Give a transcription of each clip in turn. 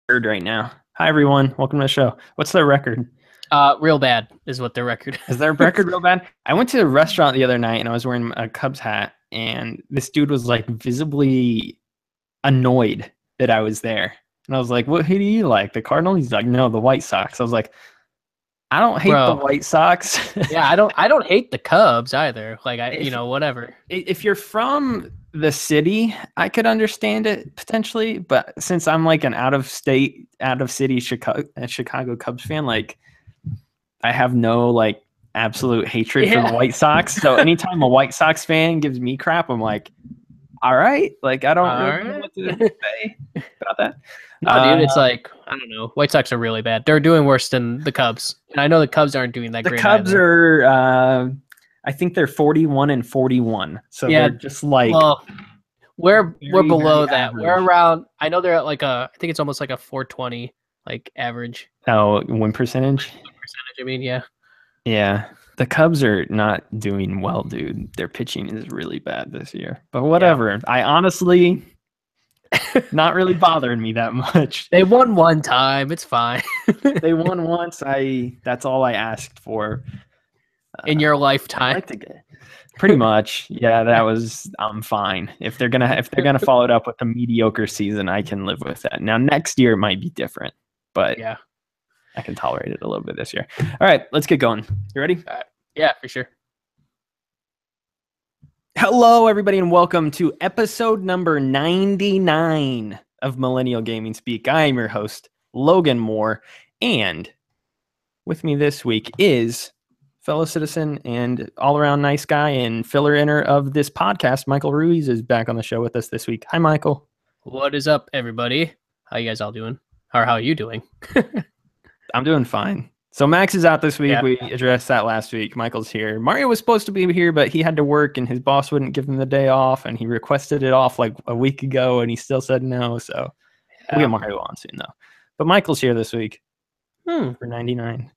Right now. Hi everyone, welcome to the show. What's their record? Real bad is what their record Is their record real bad? I went to a restaurant the other night and I was wearing a Cubs hat, and this dude was like visibly annoyed that I was there. And I was like, "What? Who do you like? The Cardinals?" He's like, "No, the White Sox." I was like, "I don't hate the Bro. White Sox." Yeah, I don't hate the Cubs either. Like If whatever. if you're from the city, I could understand it potentially, but since I'm like an out of city Chicago Cubs fan, like I have no like absolute hatred for the White Sox. So anytime a White Sox fan gives me crap, I'm like, all right, like I don't really know what to say about that. No, dude, it's like, I don't know. White Sox are really bad. They're doing worse than the Cubs. And I know the Cubs aren't doing that great. The Cubs either. are I think they're 41-41. So yeah, they're just like we're below that. average. We're around, I know they're at like I think it's almost like a 420 like average. Oh, win percentage? I mean, yeah. Yeah. The Cubs are not doing well, dude. Their pitching is really bad this year. But whatever. Yeah. I honestly not really bothering me that much. They won one time. It's fine. They won once. That's all I asked for. In your lifetime. Pretty much. Yeah, that was I'm fine. If they're gonna follow it up with a mediocre season, I can live with that. Now next year it might be different, but yeah. I can tolerate it a little bit this year. All right, let's get going. You ready? Yeah, for sure. Hello, everybody, and welcome to episode number 99 of Millennial Gaming Speak. I am your host, Logan Moore, and with me this week is fellow citizen and all-around nice guy and filler-inner of this podcast, Michael Ruiz, is back on the show with us this week. Hi, Michael. What is up, everybody? How you guys all doing? Or how are you doing? I'm doing fine. So Max is out this week. Yeah. We addressed that last week. Michael's here. Mario was supposed to be here, but he had to work and his boss wouldn't give him the day off, and he requested it off like a week ago and he still said no. So we'll get Mario on soon though. But Michael's here this week for 99.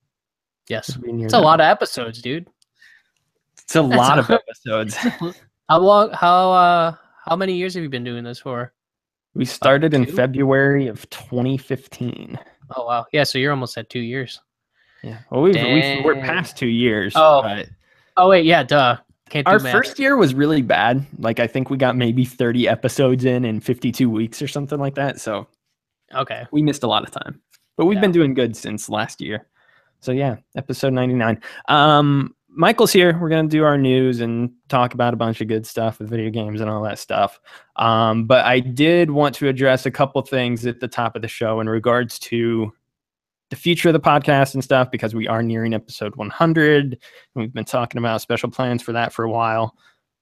Yes. It's a lot of episodes, dude. It's a lot of episodes. How many years have you been doing this for? We started in February of 2015. Oh wow. Yeah, so you're almost at 2 years. Yeah. Well, we're past 2 years. Oh. But oh wait, yeah, duh. Can't do our math. First year was really bad. Like I think we got maybe 30 episodes in 52 weeks or something like that. So okay. We missed a lot of time. But we've been doing good since last year. So yeah, episode 99. Michael's here. We're going to do our news and talk about a bunch of good stuff with video games and all that stuff. But I did want to address a couple things at the top of the show in regards to the future of the podcast and stuff, because we are nearing episode 100. And we've been talking about special plans for that for a while.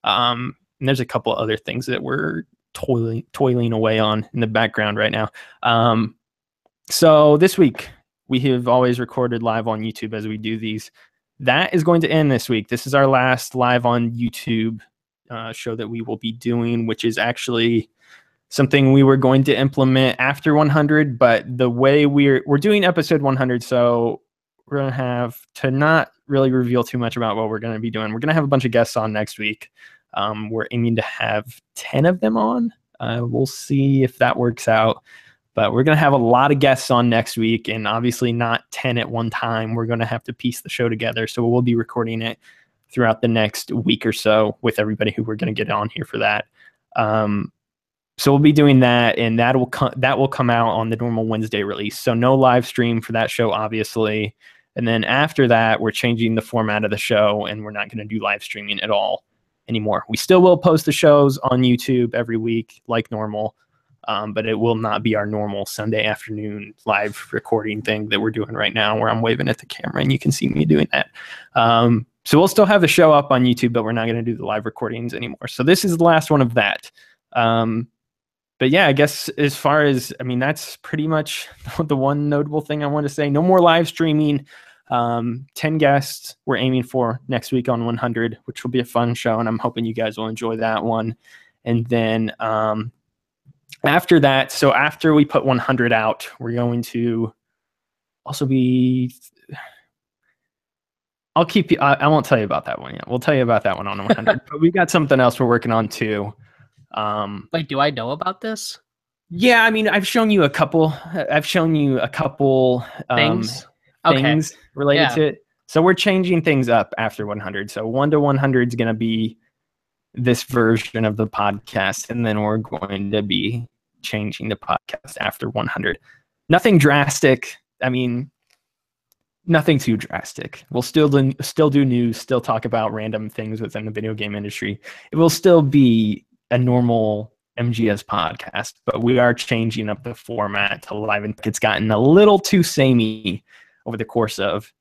And there's a couple other things that we're toiling away on in the background right now. So this week, we have always recorded live on YouTube as we do these. That is going to end this week. This is our last live on YouTube show that we will be doing, which is actually something we were going to implement after 100. But the way we're doing episode 100, so we're going to have to not really reveal too much about what we're going to be doing. We're going to have a bunch of guests on next week. We're aiming to have 10 of them on. We'll see if that works out. But we're going to have a lot of guests on next week, and obviously not 10 at one time. We're going to have to piece the show together. So we'll be recording it throughout the next week or so with everybody who we're going to get on here for that. So we'll be doing that, and that will come out on the normal Wednesday release. So no live stream for that show, obviously. And then after that, we're changing the format of the show, and we're not going to do live streaming at all anymore. We still will post the shows on YouTube every week like normal. But it will not be our normal Sunday afternoon live recording thing that we're doing right now, where I'm waving at the camera and you can see me doing that. So we'll still have the show up on YouTube, but we're not going to do the live recordings anymore. So this is the last one of that. But yeah, I guess as far as, that's pretty much the one notable thing I want to say. No more live streaming. 10 guests we're aiming for next week on 100, which will be a fun show, and I'm hoping you guys will enjoy that one. And then after that, so after we put 100 out, we're going to also be... I won't tell you about that one yet. We'll tell you about that one on 100. But we got something else we're working on too. Wait, do I know about this? Yeah, I mean, I've shown you a couple. Things. Things related Yeah. to it. So we're changing things up after 100. So 1 to 100 is going to be this version of the podcast, and then we're going to be changing the podcast after 100. Nothing drastic. I mean, nothing too drastic. We'll still do news, still talk about random things within the video game industry. It will still be a normal MGS podcast, but we are changing up the format to live, and it's gotten a little too samey over the course of,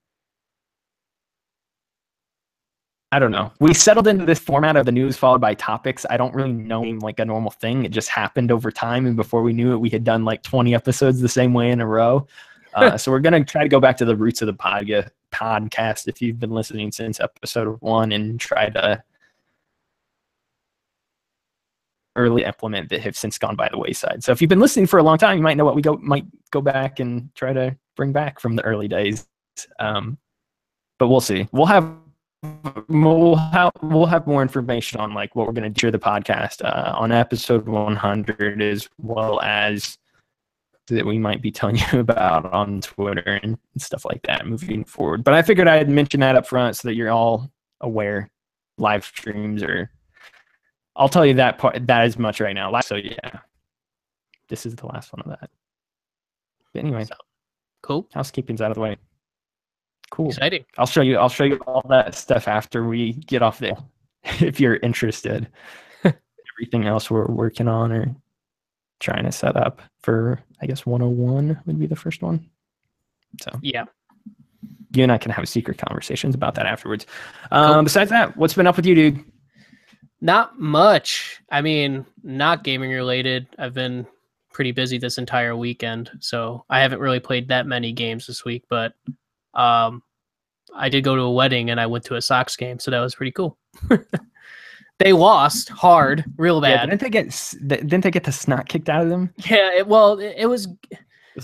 I don't know. We settled into this format of the news followed by topics. I don't really know like a normal thing. It just happened over time, and before we knew it, we had done like 20 episodes the same way in a row. So we're going to try to go back to the roots of the podcast if you've been listening since episode 1, and try to early implement that have since gone by the wayside. So if you've been listening for a long time, you might know what we might go back and try to bring back from the early days. But we'll see. We'll have more information on like what we're going to do the podcast on episode 100, as well as that we might be telling you about on Twitter and stuff like that moving forward. But I figured I'd mention that up front so that you're all aware. Live streams, or I'll tell you that as much right now. So yeah, this is the last one of that. But anyway, cool. Housekeeping's out of the way. Cool. Exciting. I'll show you all that stuff after we get off there, if you're interested. Everything else we're working on or trying to set up for, I guess 101 would be the first one. So yeah, you and I can have secret conversations about that afterwards. Cool. Besides that, what's been up with you, dude? Not much. I mean, not gaming related. I've been pretty busy this entire weekend, so I haven't really played that many games this week, but I did go to a wedding and I went to a Sox game, so that was pretty cool. They lost hard, real bad. Yeah, didn't they get the snot kicked out of them? Yeah, it was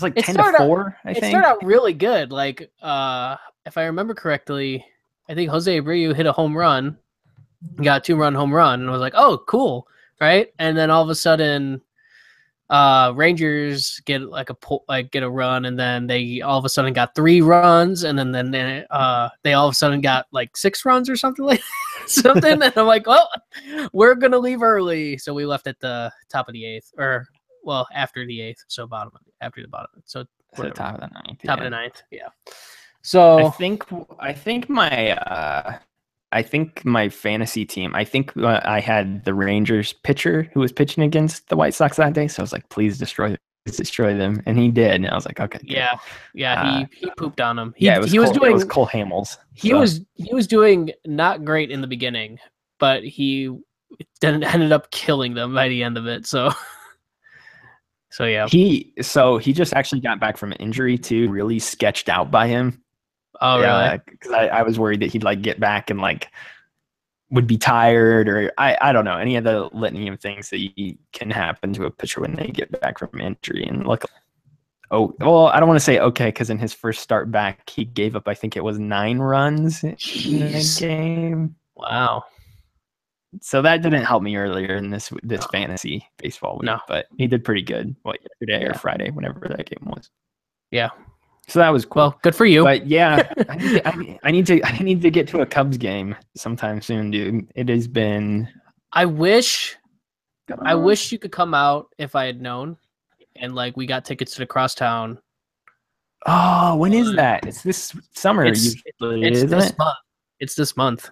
like 10-4, I think. It started out really good. Like, if I remember correctly, I think Jose Abreu hit a home run, got a 2-run home run, and I was like, oh, cool, right? And then all of a sudden, Rangers get get a run, and then they all of a sudden got 3 runs, and then they all of a sudden got like 6 runs or something like something. And I'm like, well, we're gonna leave early, so we left at the top of the 8th, or well, after the 8th, so after the bottom. So the top of the 9th. Top of the 9th, yeah. So I think my fantasy team, I had the Rangers pitcher who was pitching against the White Sox that day. So I was like, please destroy them. And he did. And I was like, okay. Good. Yeah. He pooped on him. It was Cole Hamels. He was doing not great in the beginning, but he ended up killing them by the end of it. So yeah. He just actually got back from an injury too, really sketched out by him. Oh, really? Because I was worried that he'd like get back and like would be tired, or I don't know, any of the litany of things that can happen to a pitcher when they get back from injury. And look, I don't want to say okay, because in his first start back, he gave up, I think it was 9 runs in the game. Wow. So that didn't help me earlier in this fantasy baseball week. No. But he did pretty good. Yesterday or Friday, whenever that game was. Yeah. So that was cool. Well, good for you. But yeah, I need to get to a Cubs game sometime soon, dude. It has been. I wish you could come out if I had known, and like we got tickets to the Crosstown. Oh, when is that? It's this summer. It's this month. It's this month.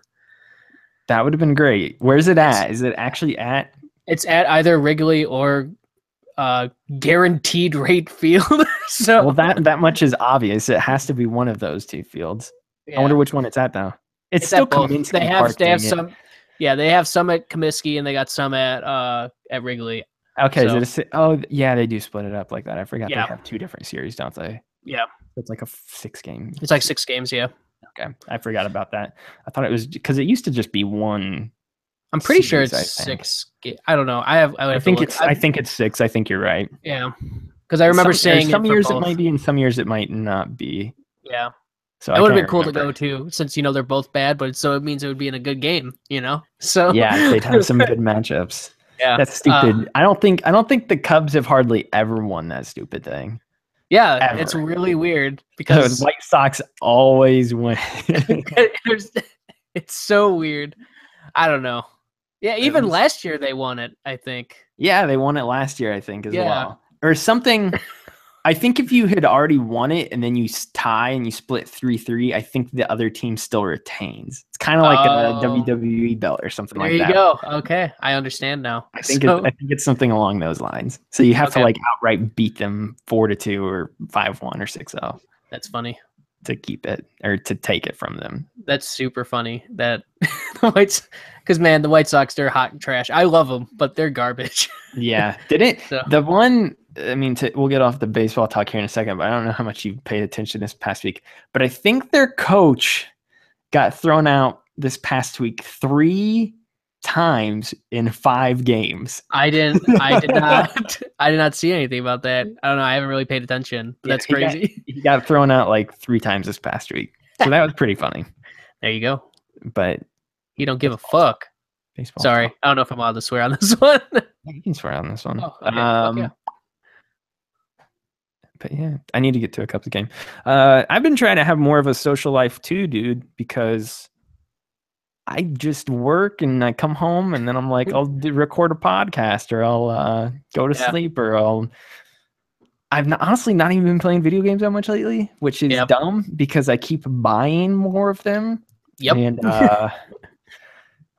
That would have been great. Where's it at? Is it actually at? It's at either Wrigley or guaranteed rate field. So well, that much is obvious. It has to be one of those 2 fields. Yeah. I wonder which one it's at though. It's still Comiskey Park. They have some. Yeah, they have some at Comiskey and they got some at Wrigley. Okay, yeah, they do split it up like that. I forgot they have 2 different series, don't they? Yeah, it's like a 6 game. It's like 6 games. Yeah. Okay, I forgot about that. I thought it was because it used to just be 1. I'm pretty sure it's 6. I don't know. I think it's 6. I think you're right. Yeah, because I remember saying some years it might be, and some years it might not be. Yeah. So it would have been cool to go to, since they're both bad, but so it means it would be in a good game. So yeah, they'd have some good matchups. Yeah. That's stupid. I don't think the Cubs have hardly ever won that stupid thing. Yeah, Ever. it's really weird The because White Sox always win. it's so weird. I don't know. Yeah, even last year they won it, I think. Yeah, they won it last year, I think, as Yeah. well. Or something. I think if you had already won it and then you tie and you split 3-3, I think the other team still retains. It's kind of like a WWE belt or something like that. There you go. Okay, I understand now. I think it's something along those lines. So you have to like outright beat them 4-2 or 5-1 or 6-0. That's funny. To keep it or to take it from them. That's super funny. That because man, the White Sox, they're hot and trash. I love them, but they're garbage. Yeah, the one. I mean, we'll get off the baseball talk here in a second, but I don't know how much you paid attention this past week. But I think their coach got thrown out this past week 3 times in 5 games. I did not see anything about that. I don't know. I haven't really paid attention. But that's crazy. He got thrown out like 3 times this past week. So that was pretty funny. There you go. But you don't give a fuck. Baseball. Sorry. Talk. I don't know if I'm allowed to swear on this one. You can swear on this one. Oh, okay. But yeah, I need to get to a Cubs game. I've been trying to have more of a social life too, dude, because I just work and I come home and then I'm like, I'll record a podcast or I'll go to sleep or I've honestly not even been playing video games that much lately, which is dumb because I keep buying more of them. Yep. And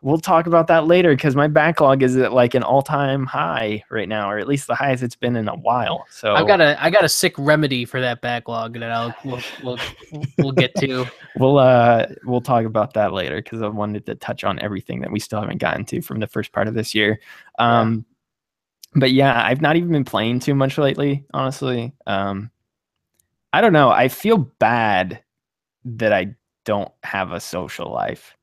we'll talk about that later because my backlog is at like an all-time high right now, or at least the highest it's been in a while. So I got a sick remedy for that backlog that we'll get to. We'll talk about that later because I wanted to touch on everything that we still haven't gotten to from the first part of this year. But yeah, I've not even been playing too much lately, honestly. I don't know. I feel bad that I don't have a social life.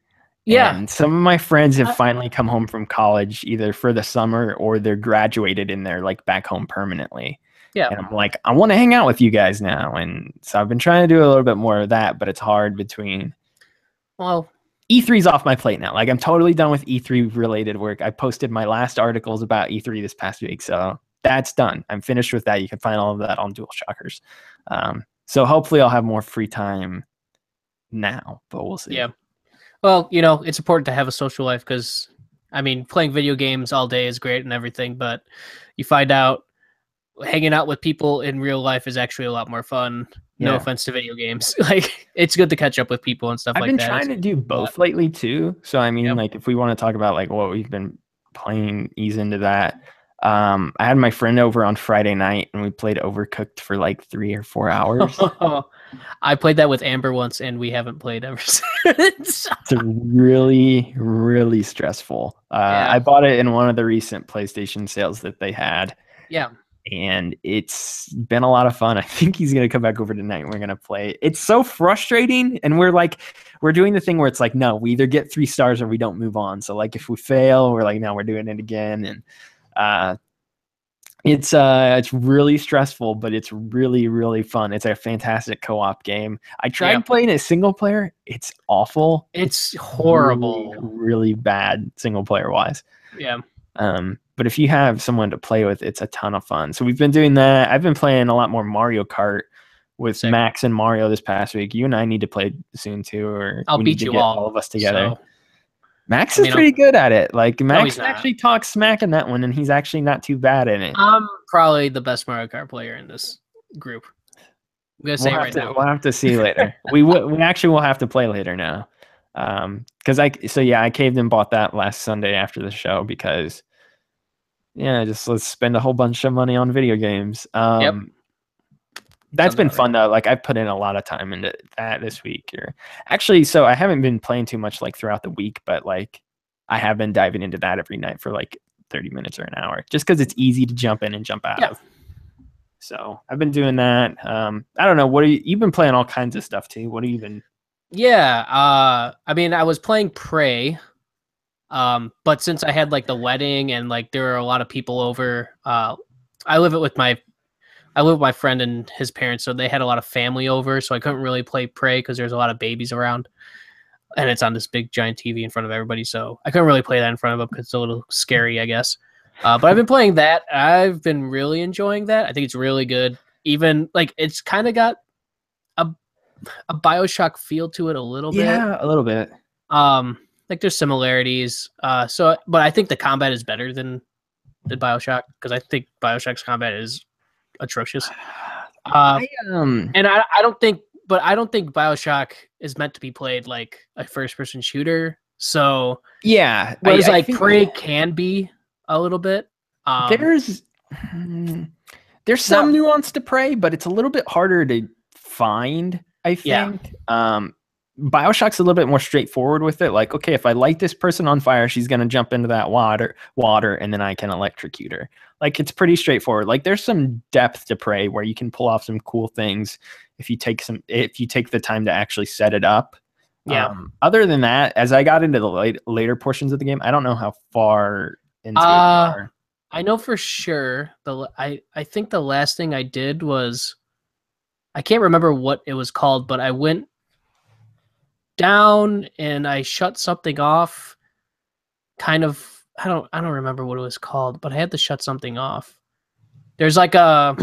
Yeah. And some of my friends have finally come home from college either for the summer or they're graduated and they're like back home permanently. Yeah. And I'm like, I want to hang out with you guys now. And so I've been trying to do a little bit more of that, but it's hard between. Well, E3's off my plate now. Like I'm totally done with E3 related work. I posted my last articles about E3 this past week. So that's done. I'm finished with that. You can find all of that on DualShockers. So hopefully I'll have more free time now, but we'll see. Yeah. Well, you know, it's important to have a social life because, I mean, playing video games all day is great and everything, but you find out hanging out with people in real life is actually a lot more fun. No offense to video games. Like, it's good to catch up with people and stuff like that. I've been trying to do both lately, too. So, I mean, like, if we want to talk about, like, what we've been playing, ease into that. I had my friend over on Friday night, and we played Overcooked for, like, 3 or 4 hours. I played that with Amber once, and we haven't played ever since. It's really, really stressful. I bought it in one of the recent PlayStation sales that they had. Yeah. And it's been a lot of fun. I think he's going to come back over tonight and we're going to play. It's so frustrating. And we're doing the thing where it's like, no, we either get 3 stars or we don't move on. So like if we fail, we're like, no, we're doing it again. And it's really stressful, but it's really, really fun. It's a fantastic co-op game. I tried playing it single player. It's awful. It's horrible. Really, really bad single player wise. Yeah. But if you have someone to play with, it's a ton of fun. So we've been doing that. I've been playing a lot more Mario Kart with Max and Mario this past week. You and I need to play soon too, or I'll beat you all of us together. So, Max is pretty good at it. Like Max actually talks smack in that one, and he's actually not too bad in it. I'm probably the best Mario Kart player in this group. I'm gonna say now. We'll have to see later. we actually will have to play later now. Because I caved and bought that last Sunday after the show because just let's spend a whole bunch of money on video games. That's been fun though. Like I've put in a lot of time into that this week. So I haven't been playing too much like throughout the week, but like I have been diving into that every night for like 30 minutes or an hour, just because it's easy to jump in and jump out of. So I've been doing that. I don't know. You've been playing all kinds of stuff too. What have you been? Yeah. I mean, I was playing Prey. But since I had like the wedding and like there were a lot of people over, I live with my friend and his parents, so they had a lot of family over, so I couldn't really play Prey because there's a lot of babies around, and it's on this big giant TV in front of everybody, so I couldn't really play that in front of them because it's a little scary, I guess. But I've been playing that. I've been really enjoying that. I think it's really good. Even like it's kind of got a BioShock feel to it a little bit. Yeah, a little bit. Like there's similarities. But I think the combat is better than BioShock because I think BioShock's combat is atrocious. And I don't think BioShock is meant to be played like a first-person shooter. So yeah, whereas like Prey can be a little bit. There's some nuance to Prey, but it's a little bit harder to find, I think. Yeah. BioShock's a little bit more straightforward with it. Like, okay, if I light this person on fire, she's going to jump into that water, and then I can electrocute her. Like, it's pretty straightforward. Like, there's some depth to Prey where you can pull off some cool things if you take the time to actually set it up. Yeah. Other than that, as I got into the later portions of the game, I don't know how far into it you are. I know for sure. I think the last thing I did was, I can't remember what it was called, but I went down and I shut something off. Kind of, I don't remember what it was called, but I had to shut something off. There's like I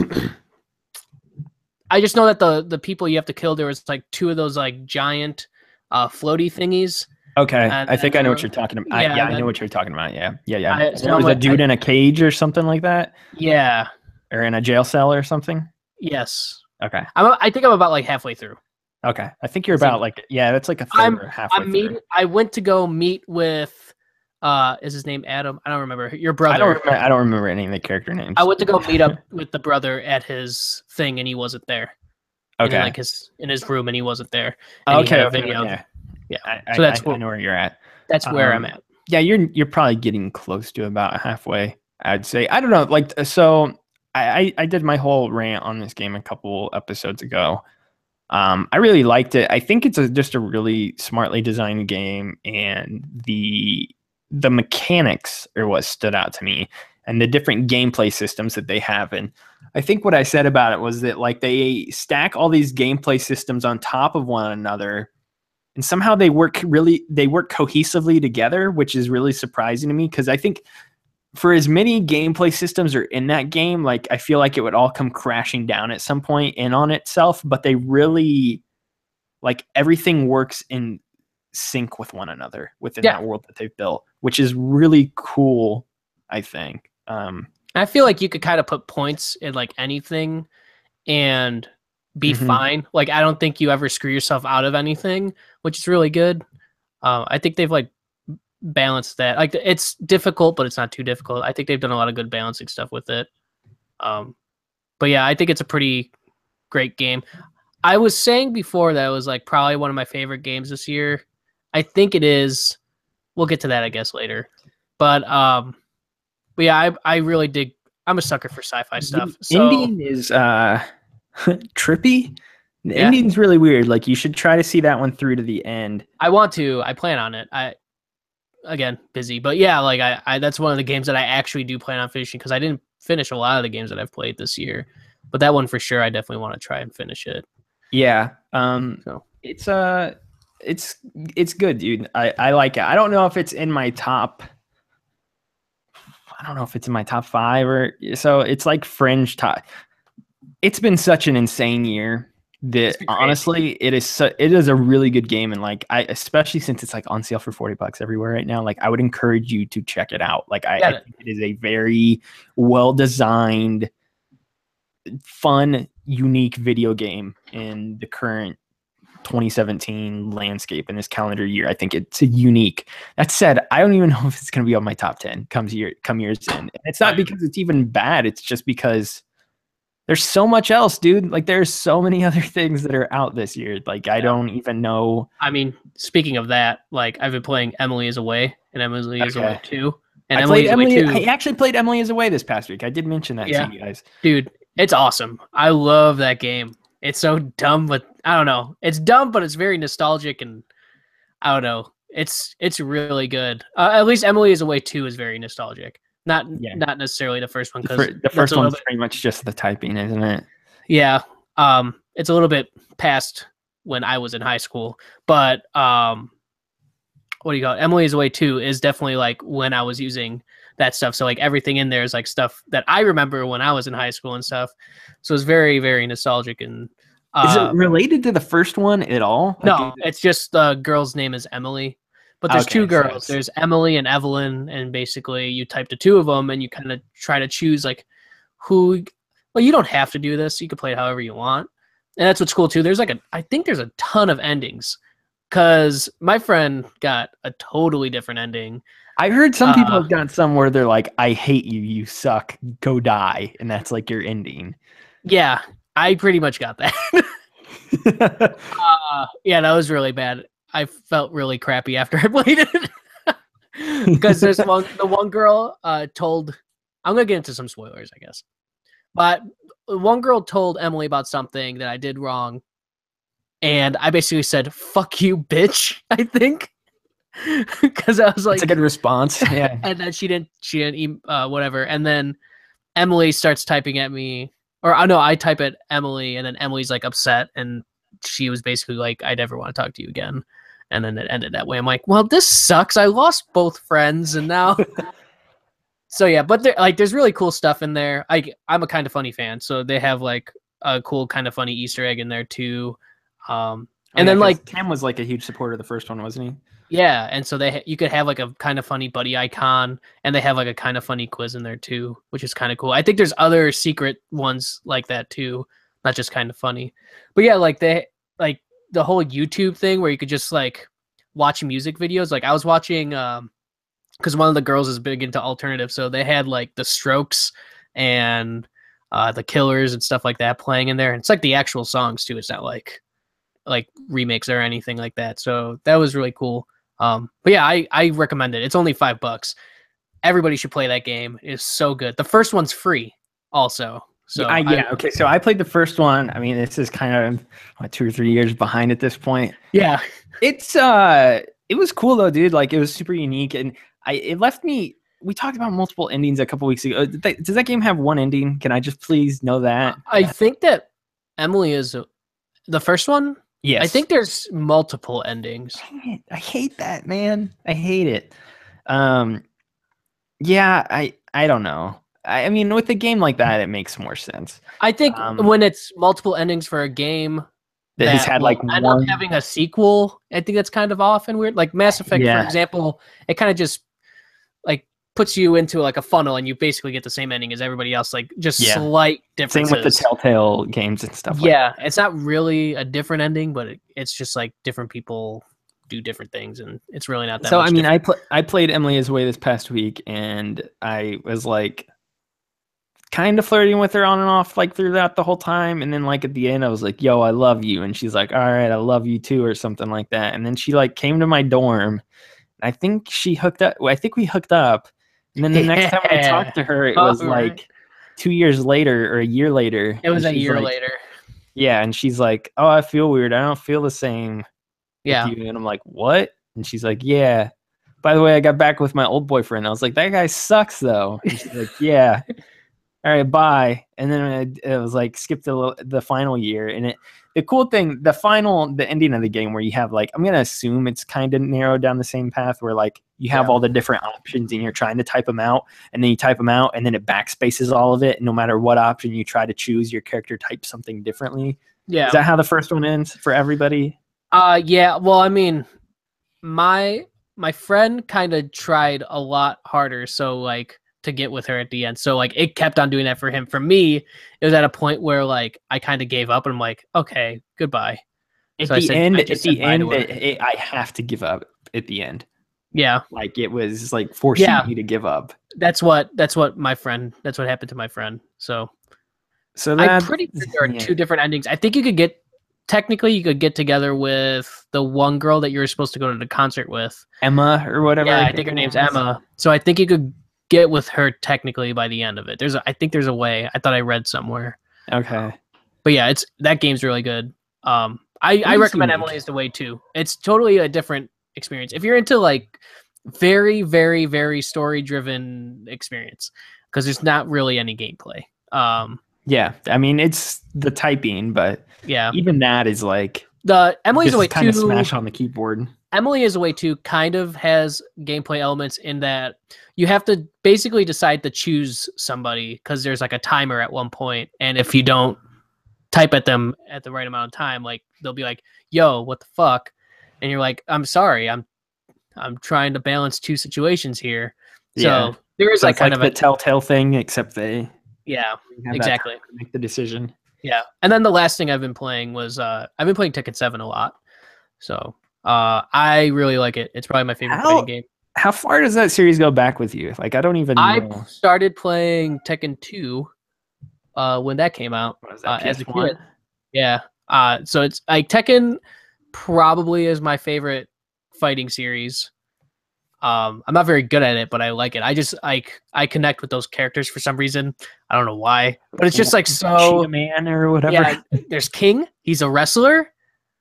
just know that the people you have to kill, there was like 2 of those like giant floaty thingies. Okay, I think I know what you're talking about. I know what you're talking about. Yeah. So was a dude in a cage or something like that? Yeah. Or in a jail cell or something? Yes. Okay. I think I'm about like halfway through. Okay. I think you're about like, that's like a third or halfway through. I went to go meet with, is his name Adam? I don't remember. Your brother. I don't remember any of the character names. I went to go meet up with the brother at his thing and he wasn't there. Okay. In his room and he wasn't there. Okay. Yeah. So I know where you're at. That's where I'm at. Yeah, you're probably getting close to about halfway, I'd say. I don't know. Like, so I did my whole rant on this game a couple episodes ago. I really liked it. I think it's just a really smartly designed game, and the mechanics are what stood out to me, and the different gameplay systems that they have. And I think what I said about it was that like they stack all these gameplay systems on top of one another, and somehow they work cohesively together, which is really surprising to me, because I think for as many gameplay systems are in that game, like I feel like it would all come crashing down at some point in on itself, but they really, like, everything works in sync with one another within that world that they've built, which is really cool, I think. I feel like you could kind of put points in like anything and be fine. Like, I don't think you ever screw yourself out of anything, which is really good. I think they've like balanced that. Like, it's difficult, but it's not too difficult. I think they've done a lot of good balancing stuff with it. But yeah, I think it's a pretty great game. I was saying before that it was like probably one of my favorite games this year. I think it is. We'll get to that, I guess, later. But yeah, I really dig. I'm a sucker for sci-fi stuff. So, Indian is trippy. The ending's really weird. Like, you should try to see that one through to the end. I want to. I plan on it. Again, busy, but yeah, like I that's one of the games that I actually do plan on finishing, because I didn't finish a lot of the games that I've played this year, but that one for sure I definitely want to try and finish it. Yeah. So it's good, dude. I like it. I don't know if it's in my top. I don't know if it's in my top 5 or so. It's like fringe top. It's been such an insane year that honestly it is a really good game, and like especially since it's like on sale for $40 everywhere right now, like I would encourage you to check it out. Like I think it is a very well designed, fun, unique video game in the current 2017 landscape in this calendar year. I think it's unique. That said, I don't even know if it's going to be on my top 10 come years in. And it's not because it's even bad. It's just because there's so much else, dude. Like, there's so many other things that are out this year. Like, I don't even know. I mean, speaking of that, like, I've been playing Emily is Away and Emily is Away 2. And I actually played Emily is Away this past week. I did mention that to you guys. Dude, it's awesome. I love that game. It's so dumb, but I don't know. It's dumb, but it's very nostalgic, and I don't know. It's really good. At least Emily is Away 2 is very nostalgic. Not necessarily the first one, because the first one's pretty much just the typing, isn't it? Yeah. It's a little bit past when I was in high school, but what do you call it? Emily is Away 2 is definitely like when I was using that stuff. So like everything in there is like stuff that I remember when I was in high school and stuff. So it's very, very nostalgic. And is it related to the first one at all? No, it's just the girl's name is Emily. But there's two girls. So there's Emily and Evelyn, and basically you type the two of them, and you kind of try to choose like who. Well, you don't have to do this. You can play it however you want, and that's what's cool too. There's I think there's a ton of endings, because my friend got a totally different ending. I heard some people have got some where they're like, "I hate you, you suck, go die," and that's like your ending. Yeah, I pretty much got that. Yeah, that was really bad. I felt really crappy after I played it because the one girl told. I'm gonna get into some spoilers, I guess, but one girl told Emily about something that I did wrong, and I basically said "fuck you, bitch." I think because I was like, "It's a good response." Yeah, and then she didn't whatever, and then Emily starts typing at me, or no, I type at Emily, and then Emily's like upset, and she was basically like, "I never want to talk to you again." And then it ended that way. I'm like, well, this sucks. I lost both friends, and now. So yeah, but there's really cool stuff in there. I'm a Kind of Funny fan, so they have like a cool Kind of Funny Easter egg in there too. And then like Cam was like a huge supporter of the first one, wasn't he? Yeah, and so you could have like a Kind of Funny buddy icon, and they have like a Kind of Funny quiz in there too, which is kind of cool. I think there's other secret ones like that too, not just Kind of Funny. But yeah, like the whole YouTube thing where you could just like watch music videos. Like I was watching, because one of the girls is big into alternative, so they had like the Strokes and the Killers and stuff like that playing in there. And it's like the actual songs too. It's not like remakes or anything like that. So that was really cool. But yeah, I recommend it. It's only $5. Everybody should play that game. It's so good. The first one's free also. So okay. So I played the first one. I mean, this is kind of 2 or 3 years behind at this point. Yeah, it was cool though, dude. Like it was super unique, and it left me. We talked about multiple endings a couple weeks ago. Does that game have one ending? Can I just please know that? I think that Emily is the first one. Yes. I think there's multiple endings. Dang it. I hate that, man. I hate it. Yeah, I don't know. I mean, with a game like that, it makes more sense. I think when it's multiple endings for a game that has had like end up having a sequel, I think that's kind of off and weird. Like Mass Effect, for example, it kind of just like puts you into like a funnel, and you basically get the same ending as everybody else, like just slight differences. Same with the Telltale games and stuff. Yeah, like it's not really a different ending, but it's just like different people do different things, and it's really not that. So much I mean, I played Emily Is Away this past week, and I was like kind of flirting with her on and off like throughout the whole time, and then like at the end I was like, yo, I love you, and she's like, all right, I love you too, or something like that. And then she like came to my dorm. I think we hooked up, and then the next time I talked to her, it was like 2 years later or a year later. It was a year later. Yeah, and she's like, oh, I feel weird, I don't feel the same with you. And I'm like, what? And she's like, yeah, by the way, I got back with my old boyfriend. I was like, that guy sucks though. And she's like, yeah. All right, bye. And then it was like skip the final year. And the cool thing, the ending of the game where you have like, I'm gonna assume it's kind of narrowed down the same path where like you have all the different options and you're trying to type them out, and then you type them out and then it backspaces all of it. And no matter what option you try to choose, your character types something differently. Yeah. Is that how the first one ends for everybody? Yeah. Well, I mean, my friend kind of tried a lot harder, so like to get with her at the end. So like it kept on doing that for him. For me, it was at a point where like I kind of gave up, and I'm like, okay, goodbye. At the end, I have to give up at the end. Yeah. Like it was like forcing me to give up. That's what happened to my friend. So I'm pretty sure there are two different endings. I think you could get together with the one girl that you were supposed to go to the concert with. Emma or whatever. Yeah, I think her name's Emma. So I think you could get with her technically by the end of it. I think there's a way. I thought I read somewhere. Okay. But yeah, that game's really good. I recommend Emily Is the Way too. It's totally a different experience. If you're into like very, very, very story-driven experience, because there's not really any gameplay. Yeah, I mean, it's the typing, but even that is like The Emily's Away 2 kind of smash on the keyboard. Emily is Away 2 kind of has gameplay elements in that you have to basically decide to choose somebody because there's like a timer at one point, and if you don't type at them at the right amount of time, like they'll be like, "Yo, what the fuck?" And you're like, "I'm sorry, I'm trying to balance two situations here." So there is like kind of the telltale thing, except they exactly to make the decision. Yeah, and then the last thing I've been playing was I've been playing Tekken 7 a lot, so I really like it. It's probably my favorite fighting game. How far does that series go back with you? Like, I don't even know. I started playing Tekken 2 when that came out as a kid. Yeah, so it's like Tekken probably is my favorite fighting series. I'm not very good at it, but I like it. I connect with those characters for some reason. I don't know why, but it's just like so Cheetah Man or whatever. Yeah, there's King. He's a wrestler.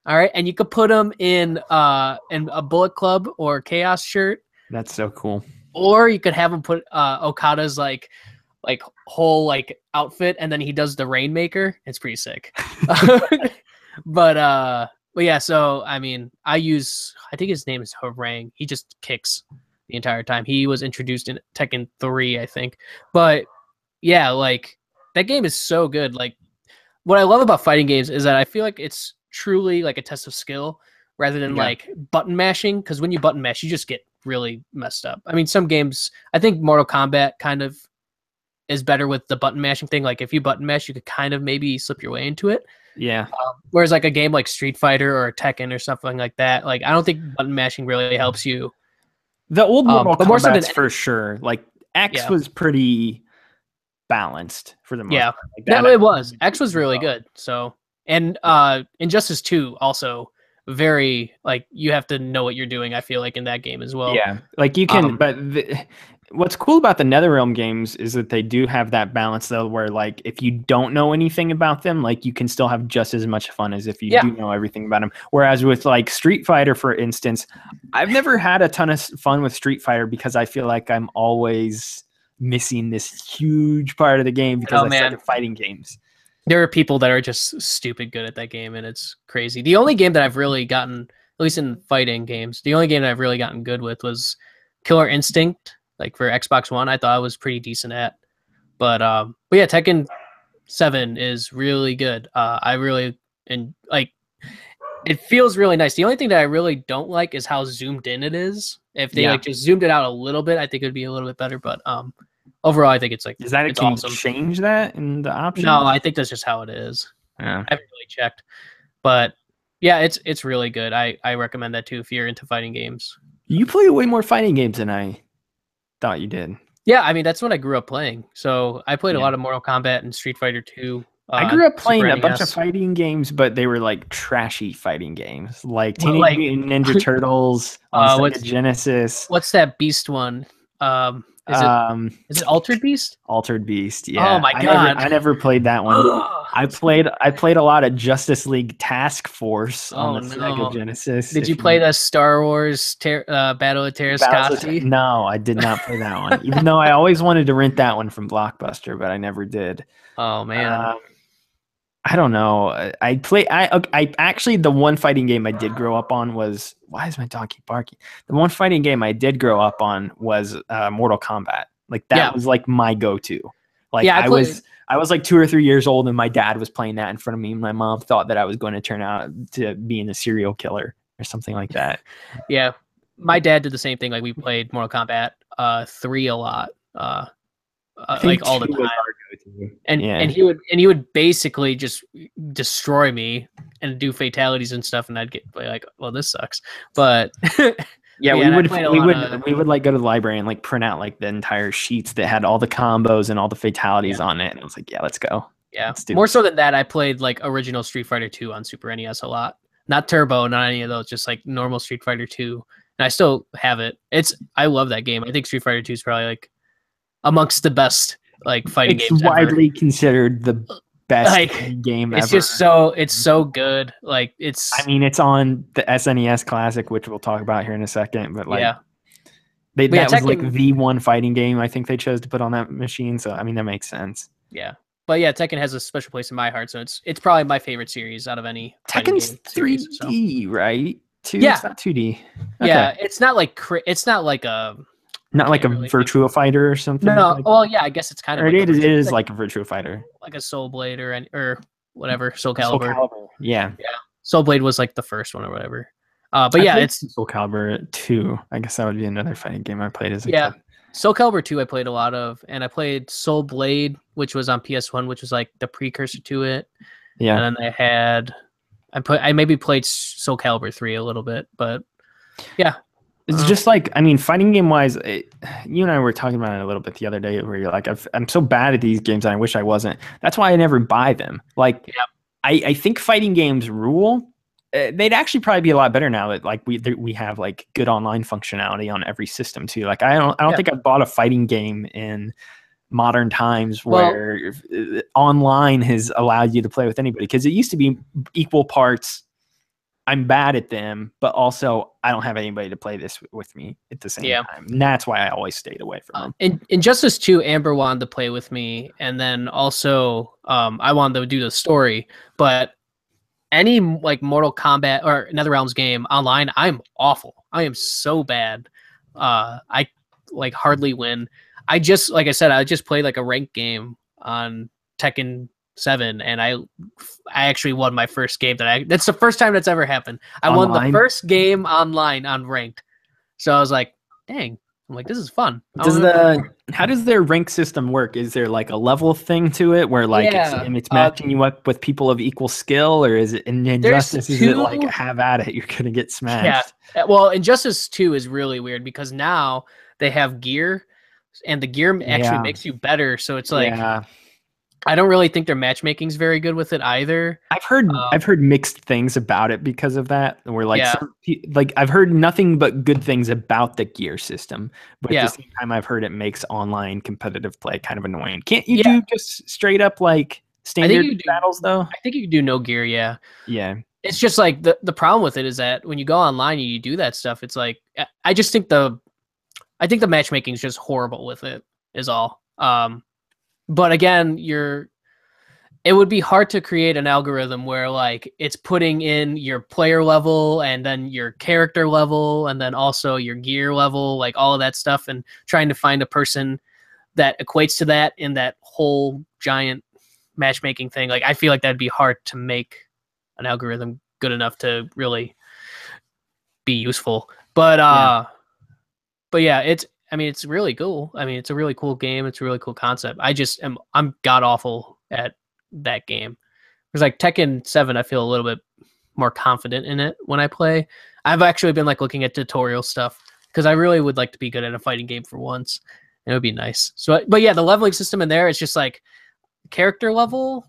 All right, and you could put him in a Bullet Club or Chaos shirt. That's so cool. Or you could have him put Okada's like whole like outfit, and then he does the Rainmaker. It's pretty sick. But yeah, so I mean, I think his name is Harang. He just kicks the entire time. He was introduced in Tekken 3, I think. But yeah, like that game is so good. Like what I love about fighting games is that I feel like it's truly like a test of skill rather than like button mashing, because when you button mash, you just get really messed up. I mean, some games, I think Mortal Kombat kind of is better with the button mashing thing. Like if you button mash, you could kind of maybe slip your way into it. Yeah. Whereas like a game like Street Fighter or Tekken or something like that, like I don't think button mashing really helps you. The old Mortal Kombat's for sure. Like X was pretty balanced for the most part. Like that it was. X was really good. So and Injustice 2 also very like you have to know what you're doing, I feel like, in that game as well. Yeah. Like you can but what's cool about the NetherRealm games is that they do have that balance though, where like if you don't know anything about them, like you can still have just as much fun as if you do know everything about them. Whereas with like Street Fighter, for instance, I've never had a ton of fun with Street Fighter because I feel like I'm always missing this huge part of the game because I suck at fighting games. There are people that are just stupid good at that game, and it's crazy. The only game that I've really gotten, at least in fighting games, the only game that I've really gotten good with was Killer Instinct. Like for Xbox One, I thought I was pretty decent at. But yeah, Tekken 7 is really good. I really like it feels really nice. The only thing that I really don't like is how zoomed in it is. If they like just zoomed it out a little bit, I think it would be a little bit better. But overall, I think it's like it's awesome. Change that in the options? No, I think that's just how it is. Yeah. I haven't really checked. But yeah, it's really good. I recommend that too if you're into fighting games. You play way more fighting games than I thought you did. Yeah, I mean that's what I grew up playing. So I played a lot of Mortal Kombat and Street Fighter 2. I grew up playing a bunch of fighting games, but they were like trashy fighting games, like Teenage Mutant Ninja Turtles on Sega Genesis. What's that Beast one? Is it Altered Beast? Altered Beast, yeah. Oh my god, I never played that one. I played a lot of Justice League Task Force on the Sega Genesis. Did you play the Star Wars Battle of Terrascati? No, I did not play that one. Even though I always wanted to rent that one from Blockbuster, but I never did. Oh man. I don't know. I actually, the one fighting game I did grow up on was, why is my dog keep barking? The one fighting game I did grow up on was Mortal Kombat. Like that was like my go-to. Like I was like 2 or 3 years old and my dad was playing that in front of me. And my mom thought that I was going to turn out to being a serial killer or something like that. Yeah. My dad did the same thing. Like we played Mortal Kombat 3 a lot. Like all the time. And he would basically just destroy me and do fatalities and stuff, and I'd get like, well, this sucks. But we would like go to the library and like print out like the entire sheets that had all the combos and all the fatalities on it, and I was like, yeah, let's go. Yeah, more so than that, I played like original Street Fighter 2 on Super NES a lot. Not Turbo, not any of those, just like normal Street Fighter 2. And I still have it. I love that game. I think Street Fighter 2 is probably like amongst the best like fighting games. It's widely considered the best game ever. It's just so good. Like it's on the SNES Classic, which we'll talk about here in a second. But like that was like the one fighting game I think they chose to put on that machine. So I mean that makes sense. Yeah. but yeah, Tekken has a special place in my heart, so it's probably my favorite series out of any Tekken's fighting game series. 3D, right? Yeah. It's not 2D. Yeah, it's not like a not like a really Virtua Fighter or something. No, like well, yeah, I guess it's kind of. Like it is like a Virtua Fighter, like a Soul Blade or whatever, Soul Soul Calibur. Calibur. Yeah, Soul Blade was like the first one or whatever. But yeah, it's Soul Calibur 2. I guess that would be another fighting game I played as a kid. Soul Calibur 2 I played a lot of, and I played Soul Blade, which was on PS1, which was like the precursor to it. Yeah. And then I maybe played Soul Calibur 3 a little bit, but yeah. It's just like, I mean, fighting game wise, you and I were talking about it a little bit the other day where you're like, I'm so bad at these games and I wish I wasn't. That's why I never buy them. Like, I think fighting games rule. They'd actually probably be a lot better now that like we have like good online functionality on every system too. Like I don't think I've bought a fighting game in modern times where online has allowed you to play with anybody, because it used to be equal parts. I'm bad at them, but also I don't have anybody to play this with me at the same time. And that's why I always stayed away from them. In Justice 2, Amber wanted to play with me, and then also I wanted to do the story, but any like Mortal Kombat or NetherRealms game online, I'm awful. I am so bad. I like hardly win. I just played like a ranked game on Tekken 7, and I actually won my first game. That's the first time that's ever happened. I won the first game online on ranked. So I was like, dang. I'm like, this is fun. How does their rank system work? Is there like a level thing to it where like it's matching you up with people of equal skill, or is it in Injustice? Is it like have at it? You're gonna get smashed. Yeah. Well, Injustice 2 is really weird because now they have gear, and the gear actually makes you better. So it's like I don't really think their matchmaking is very good with it either. I've heard mixed things about it because of that. Where like I've heard nothing but good things about the gear system, but at the same time I've heard it makes online competitive play kind of annoying. Can't you do just straight up like standard battles though? I think you can do no gear. Yeah. It's just like the problem with it is that when you go online and you do that stuff, it's like I think the matchmaking is just horrible with it. Is all. But again, it would be hard to create an algorithm where like it's putting in your player level and then your character level and then also your gear level, like all of that stuff, and trying to find a person that equates to that in that whole giant matchmaking thing. Like I feel like that'd be hard to make an algorithm good enough to really be useful. But yeah, it's really cool. I mean, it's a really cool game. It's a really cool concept. I'm god awful at that game. Because like Tekken 7, I feel a little bit more confident in it when I play. I've actually been like looking at tutorial stuff because I really would like to be good at a fighting game for once. It would be nice. So, but yeah, the leveling system in there is just like character level,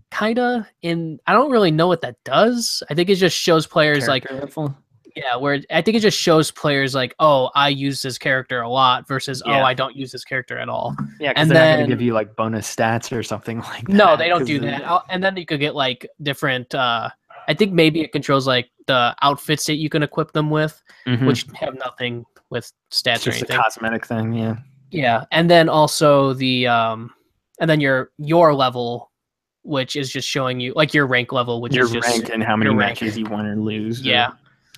kind of. I don't really know what that does. I think it just shows players character level. Yeah, where I think it just shows players like, oh, I use this character a lot versus, oh, I don't use this character at all. Yeah, because they're not going to give you like bonus stats or something like that. No, they don't do that. And then you could get like different, I think maybe it controls like the outfits that you can equip them with, which have nothing with stats or anything. It's a cosmetic thing, yeah. Yeah, and then also and then your lovel, which is just showing you like your rank level, which is just rank and how many matches you won or lose. Yeah.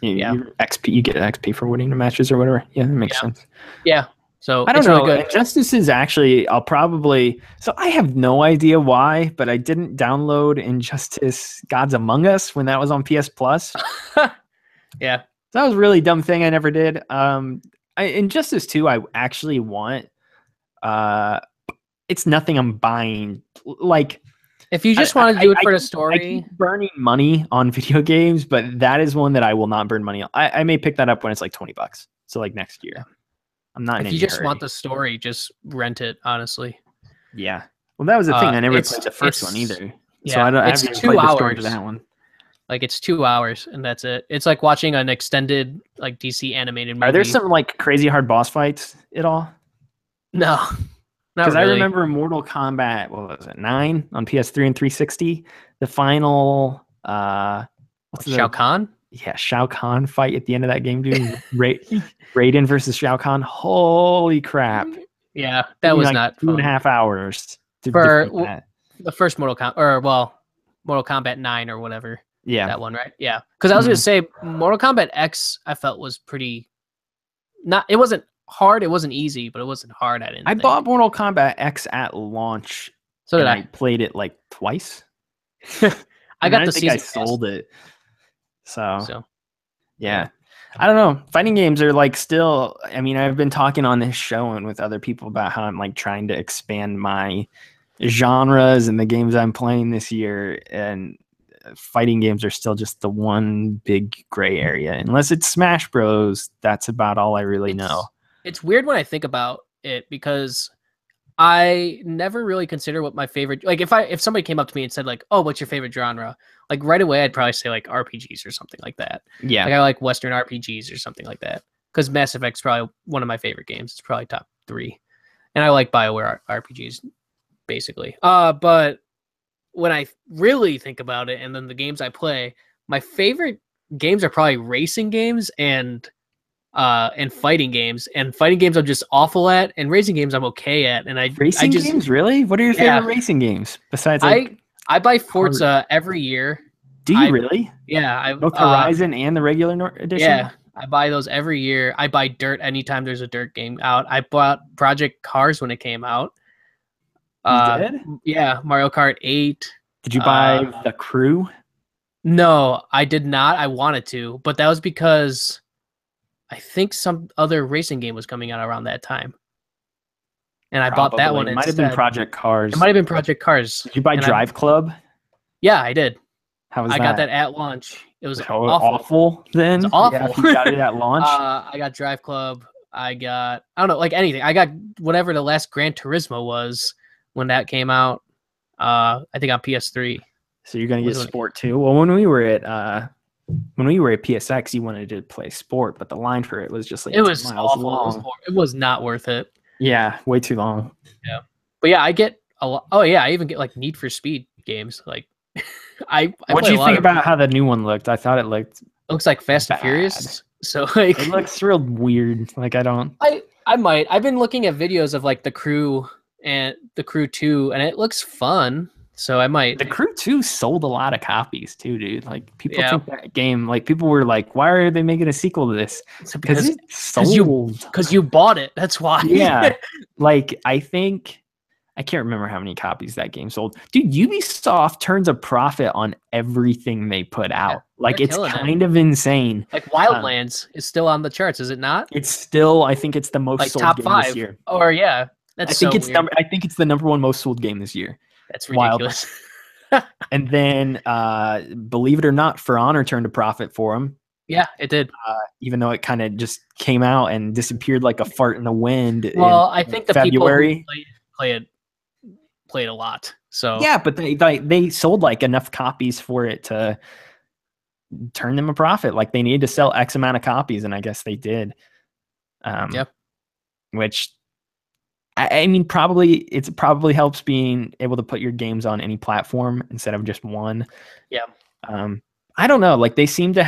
XP, you get XP for winning the matches or whatever. Yeah, that makes sense. Yeah. So I don't know. Really Injustice is actually, so I have no idea why, but I didn't download Injustice Gods Among Us when that was on PS Plus. Yeah. That was a really dumb thing I never did. Injustice 2, I actually want. It's nothing I'm buying. Like, if you just want to do it for the story. I keep burning money on video games, but that is one that I will not burn money on. I may pick that up when it's like $20. So like next year. I'm not in any hurry. If you just hurry. Want the story, just rent it, honestly. Yeah. Well, that was the thing. I never played the first one either. Yeah, so I haven't it's 2 played hours. The story to that one. Like it's 2 hours and that's it. It's like watching an extended like DC animated movie. Are there some like crazy hard boss fights at all? No. Because I remember Mortal Kombat, what was it, 9 on PS3 and 360? The final Shao Kahn? Yeah, Shao Kahn fight at the end of that game, dude. Raiden versus Shao Kahn. Holy crap. Yeah, that was like not 2.5 hours to for that. the first Mortal Kombat 9 or whatever. Yeah. That one, right? Yeah. Because I was gonna say Mortal Kombat X, I felt was pretty. It wasn't hard. It wasn't easy, but it wasn't hard. I bought Mortal Kombat X at launch. So did I played it like twice. I got the season. I sold it. So yeah. I don't know. Fighting games are like still. I mean, I've been talking on this show and with other people about how I'm like trying to expand my genres and the games I'm playing this year, and fighting games are still just the one big gray area. Unless it's Smash Bros, that's about all I really know. It's weird when I think about it because I never really consider what my favorite, like if somebody came up to me and said like, oh, what's your favorite genre? Like right away, I'd probably say like RPGs or something like that. Yeah. Like I like Western RPGs or something like that. Because Mass Effect's probably one of my favorite games. It's probably top 3. And I like BioWare RPGs, basically. But when I really think about it, and then the games I play, my favorite games are probably racing games and fighting games. And fighting games I'm just awful at, and racing games I'm okay at. And racing games, really? What are your favorite racing games besides? Like, I buy Forza every year. Do you really? Yeah, both Horizon and the regular edition. Yeah, I buy those every year. I buy Dirt anytime there's a Dirt game out. I bought Project Cars when it came out. You did? Yeah, Mario Kart 8. Did you buy The Crew? No, I did not. I wanted to, but that was because I think some other racing game was coming out around that time. And I bought that one. It might have been Project Cars. It might have been Project Cars. Did you buy Drive Club? Yeah, I did. How was that? I got that at launch. It was awful then? It was awful. Yeah, if you got it at launch? I got Drive Club. I don't know, like anything. I got whatever the last Gran Turismo was when that came out. I think on PS3. So you're gonna get Sport too? Well, when we were at PSX, you wanted to play Sport, but the line for it was just like it was miles awful. long. It was not worth it. Yeah, way too long. Yeah, but yeah, I get a lot. Oh yeah, I even get like Need for Speed games. Like, what do you think about how the new one looked? I thought it looks like Fast and Furious. So like, it looks real weird. Like I might. I've been looking at videos of like the Crew and the Crew 2, and it looks fun. So I might. The Crew 2 sold a lot of copies too, dude. Like people think that game. Like people were like, "Why are they making a sequel to this?" Because it sold. Because you bought it. That's why. Yeah. Like I can't remember how many copies that game sold. Dude, Ubisoft turns a profit on everything they put out. Like it's kind of insane. Like Wildlands is still on the charts, is it not? It's still. I think it's the most like sold top game 5 this year. Or yeah, I think it's the number 1 most sold game this year. That's ridiculous. And then, believe it or not, For Honor turned a profit for them. Yeah, it did. Even though it kind of just came out and disappeared like a fart in the wind. Well, I think the February. people who played a lot. So yeah, but they sold like enough copies for it to turn them a profit. Like they needed to sell X amount of copies, and I guess they did. Which. I mean, it probably helps being able to put your games on any platform instead of just one. Yeah. I don't know. Like they seem to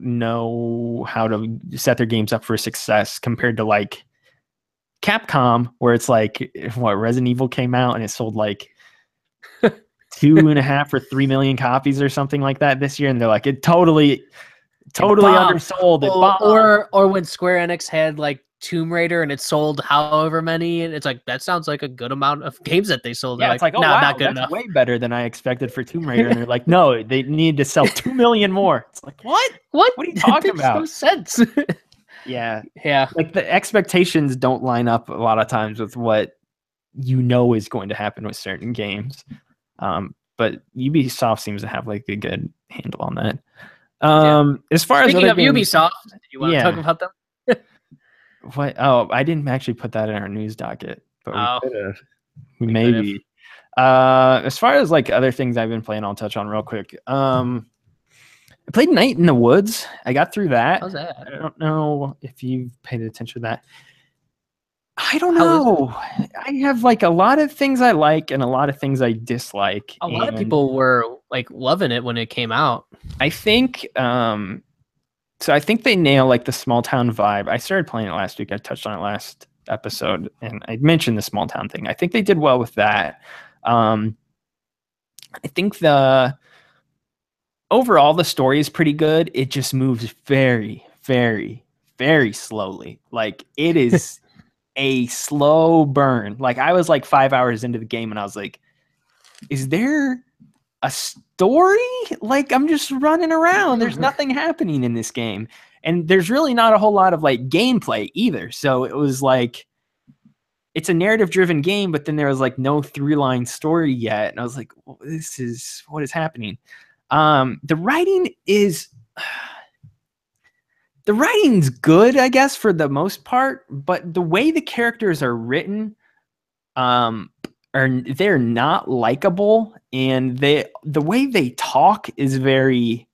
know how to set their games up for success compared to like Capcom, where it's like Resident Evil came out and it sold like 2.5 or 3 million copies or something like that this year, and they're like it totally undersold. Or when Square Enix had like Tomb Raider and it sold however many, and it's like that sounds like a good amount of games that they sold. Yeah, it's like, oh wow, not good enough. Way better than I expected for Tomb Raider. And they're like, no, they need to sell 2 million more. It's like, what? What are you talking about? No sense. Yeah. Like the expectations don't line up a lot of times with what is going to happen with certain games. But Ubisoft seems to have like a good handle on that. As far Speaking as of Ubisoft, do you want to talk about them? What? Oh, I didn't actually put that in our news docket, but we could have. Maybe. As far as like other things I've been playing, I'll touch on real quick. I played Night in the Woods. I got through that. How's that? I don't know if you've paid attention to that. I don't know. I have like a lot of things I like and a lot of things I dislike. A lot of people were like loving it when it came out. I think so I think they nail like the small town vibe. I started playing it last week. I touched on it last episode, and I mentioned the small town thing. I think they did well with that. I think overall the story is pretty good. It just moves very, very, very slowly. Like, it is a slow burn. Like, I was like 5 hours into the game and I was like, is there a story? Like, I'm just running around. There's nothing happening in this game. And there's really not a whole lot of like gameplay either. So it was like, it's a narrative driven game, but then there was like no 3-line story yet. And I was like, well, what is happening? The writing's good, I guess, for the most part, but the way the characters are written, they're not likable, and the way they talk is very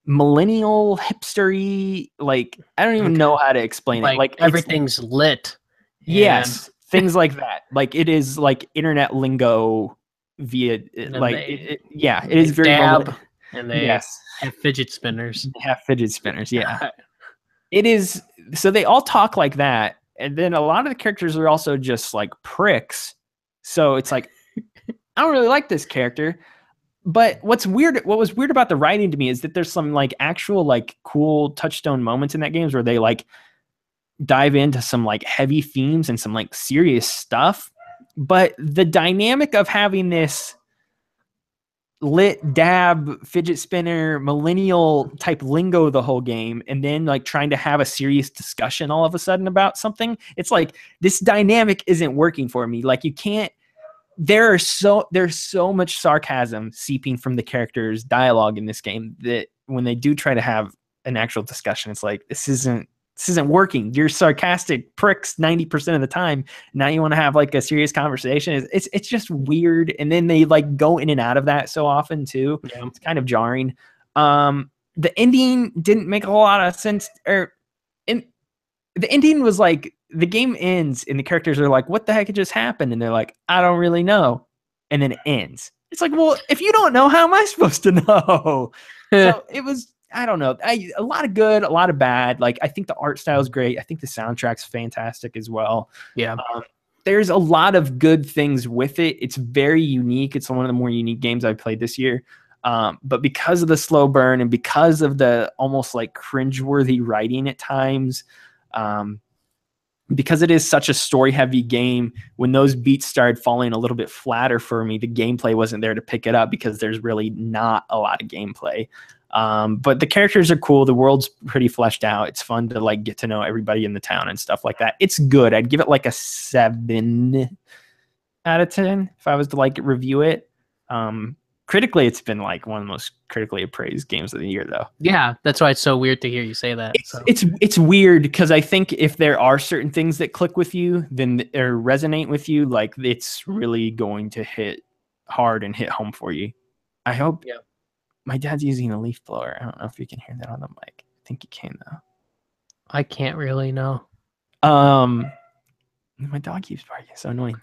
millennial, hipstery. Like, I don't even know how to explain it. Like, everything's lit. Yes, things like that. Like, it is like internet lingo via it is very dab, and they have fidget spinners. They have fidget spinners, yeah. It is, so they all talk like that, and then a lot of the characters are also just like pricks. So it's like, I don't really like this character. But what was weird about the writing to me is that there's some like actual like cool touchstone moments in that game where they like dive into some like heavy themes and some like serious stuff. But the dynamic of having this lit dab fidget spinner millennial type lingo the whole game, and then like trying to have a serious discussion all of a sudden about something, it's like this dynamic isn't working for me. Like, you can't, there's so much sarcasm seeping from the characters' dialogue in this game that when they do try to have an actual discussion, it's like, this isn't working. You're sarcastic pricks 90% of the time. Now you want to have like a serious conversation. It's just weird. And then they like go in and out of that so often too. Yeah. It's kind of jarring. The ending didn't make a whole lot of sense. The ending was like, the game ends and the characters are like, what the heck just happened? And they're like, I don't really know. And then it ends. It's like, well, if you don't know, how am I supposed to know? So it was, I don't know. A lot of good, a lot of bad. Like, I think the art style is great. I think the soundtrack's fantastic as well. Yeah. There's a lot of good things with it. It's very unique. It's one of the more unique games I've played this year. But because of the slow burn and because of the almost like cringeworthy writing at times, because it is such a story heavy game, when those beats started falling a little bit flatter for me, the gameplay wasn't there to pick it up because there's really not a lot of gameplay. But the characters are cool. The world's pretty fleshed out. It's fun to like get to know everybody in the town and stuff like that. It's good. I'd give it like a 7 out of 10 if I was to like review it. Critically, it's been like one of the most critically appraised games of the year, though. Yeah, that's why it's so weird to hear you say that. It's weird because I think if there are certain things that click with you, then or resonate with you, like, it's really going to hit hard and hit home for you. I hope. Yeah. My dad's using a leaf blower. I don't know if you can hear that on the mic. I think you can, though. I can't really know. My dog keeps barking. It's so annoying.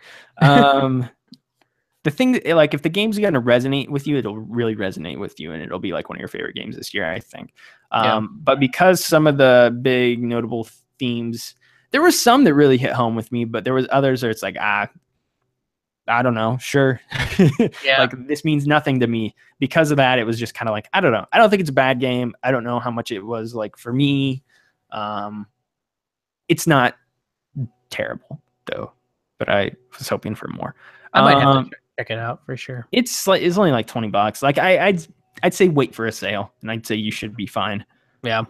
The thing that, like, if the game's going to resonate with you, it'll really resonate with you, and it'll be like one of your favorite games this year, I think. But because some of the big notable themes, there were some that really hit home with me, but there was others where it's like, I don't know, sure. Yeah. Like, this means nothing to me. Because of that, it was just kind of like, I don't know. I don't think it's a bad game. I don't know how much it was like for me. It's not terrible though, but I was hoping for more. I might have to check it out for sure. It's only like $20. Like, I'd say wait for a sale, and I'd say you should be fine. Yeah.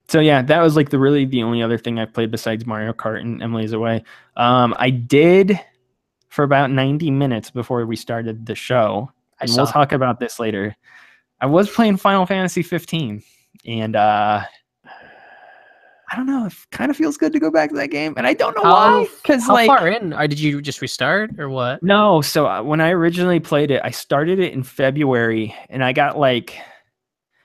So yeah, that was like the only other thing I've played besides Mario Kart and Emily's Away. I did for about 90 minutes before we started the show, and we'll talk about this later. I was playing Final Fantasy 15, and I don't know, it kind of feels good to go back to that game, and I don't know why. Because how far in? Or did you just restart or what? No, so when I originally played it, I started it in February, and I got like,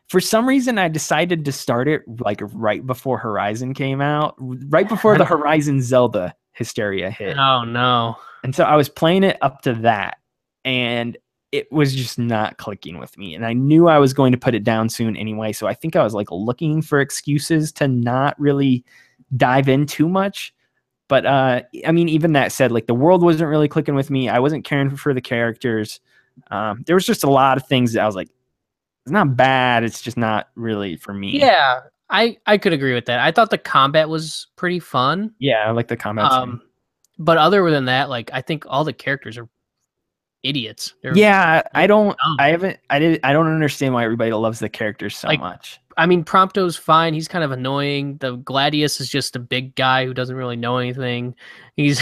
for some reason, I decided to start it like right before Horizon came out, right before the Horizon Zelda hysteria hit. Oh no! And so I was playing it up to that, and it was just not clicking with me. And I knew I was going to put it down soon anyway, so I think I was like looking for excuses to not really dive in too much. But I mean, even that said, like the world wasn't really clicking with me. I wasn't caring for the characters. There was just a lot of things that I was like, it's not bad. It's just not really for me. Yeah, I could agree with that. I thought the combat was pretty fun. Yeah, I like the combat. But other than that, like I think all the characters are idiots. I don't understand why everybody loves the characters so much. I mean, Prompto's fine. He's kind of annoying. The Gladius is just a big guy who doesn't really know anything. He's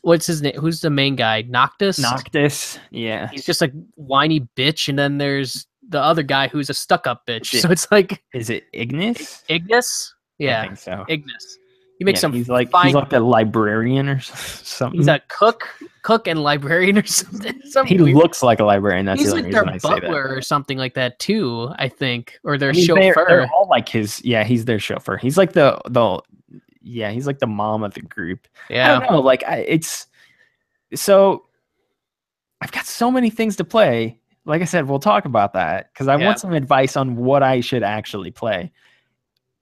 what's his name? Who's the main guy? Noctis. Yeah. He's just a whiny bitch, and then there's the other guy who's a stuck-up bitch. So it's like, is it Ignis? Yeah, I think so. Ignis. He makes some. He's like a librarian or something. He's a cook and librarian or something. He looks like a librarian. That's he's the like reason their I say butler that. or something like that too. I think, or their chauffeur. They're all like his. Yeah, he's their chauffeur. He's like he's like the mom of the group. Yeah, I don't know. Like so I've got so many things to play. Like I said, we'll talk about that because I want some advice on what I should actually play.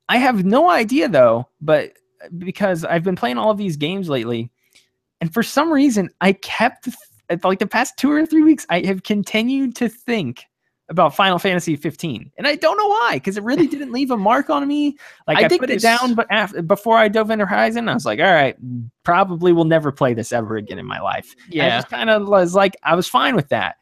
I have no idea though, but because I've been playing all of these games lately, and for some reason I kept like the past 2 or 3 weeks I have continued to think about Final Fantasy 15, and I don't know why, because it really didn't leave a mark on me. Like I put it down, but before I dove into Horizon, I was like, all right, probably will never play this ever again in my life. Yeah, and I just kind of was like, I was fine with that.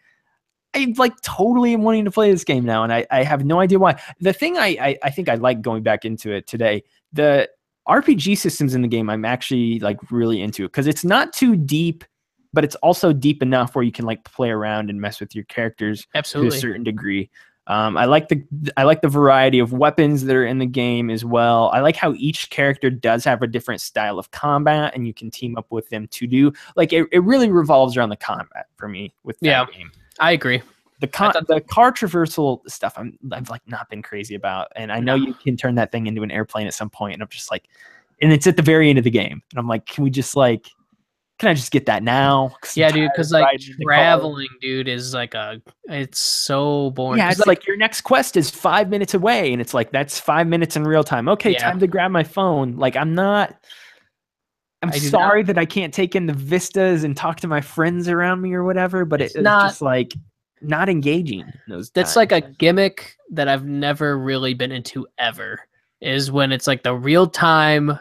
I like totally am wanting to play this game now, and I have no idea why. The thing I think I like going back into it today, the RPG systems in the game, I'm actually like really into it because it's not too deep, but it's also deep enough where you can like play around and mess with your characters to a certain degree. I like the variety of weapons that are in the game as well. I like how each character does have a different style of combat, and you can team up with them to do like it really revolves around the combat for me with that game. I agree. The car traversal stuff I've like not been crazy about, and I know you can turn that thing into an airplane at some point, and I'm just like, and it's at the very end of the game, and I'm like, can I just get that now? Yeah, dude, because like traveling, dude, is like it's so boring. Yeah, it's like your next quest is 5 minutes away, and it's like that's 5 minutes in real time. Okay, time to grab my phone. Like I'm sorry that I can't take in the vistas and talk to my friends around me or whatever, but it's just like not engaging. That's like a gimmick that I've never really been into ever, is when it's like the real time,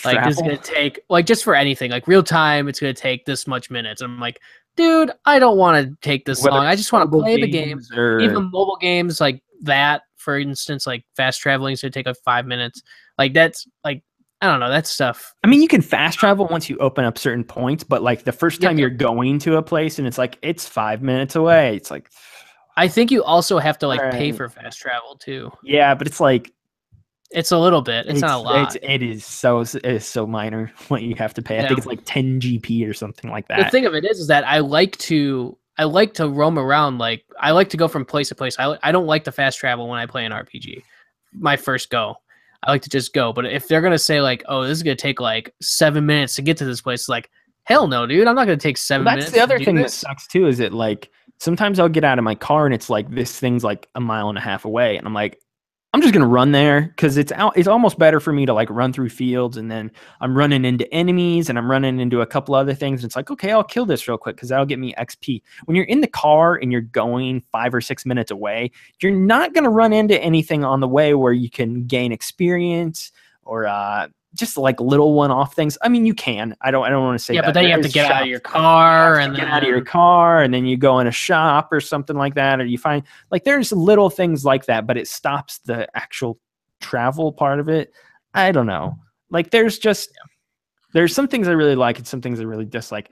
like this is going to take, like just for anything, like real time, it's going to take this much minutes. And I'm like, dude, I don't want to take this long. I just want to play the game. Even mobile games like that, for instance, like fast traveling, so it take like 5 minutes. Like that's like, I don't know, that stuff. I mean, you can fast travel once you open up certain points, but like the first time you're going to a place and it's like, it's 5 minutes away. It's like, I think you also have to like pay for fast travel too. Yeah, but it's like, it's a little bit. It's not a lot. It is so minor what you have to pay. I think it's like 10 GP or something like that. The thing of it is that I like to roam around. Like I like to go from place to place. I don't like to fast travel when I play an RPG. My first go. I like to just go. But if they're going to say like, oh, this is going to take like 7 minutes to get to this place, like, hell no, dude. I'm not going to take 7 minutes. That's the other thing that sucks too, is it like sometimes I'll get out of my car and it's like this thing's like a mile and a half away. And I'm like, I'm just going to run there because it's almost better for me to like run through fields, and then I'm running into enemies and I'm running into a couple other things. And it's like, okay, I'll kill this real quick because that'll get me XP. When you're in the car and you're going 5 or 6 minutes away, you're not going to run into anything on the way where you can gain experience or just like little one-off things. I mean, you can. I don't want to say that. But then you have to get out of your car and get out of your car, and then you go in a shop or something like that, or you find like there's little things like that, but it stops the actual travel part of it. I don't know. Like there's some things I really like and some things I really dislike.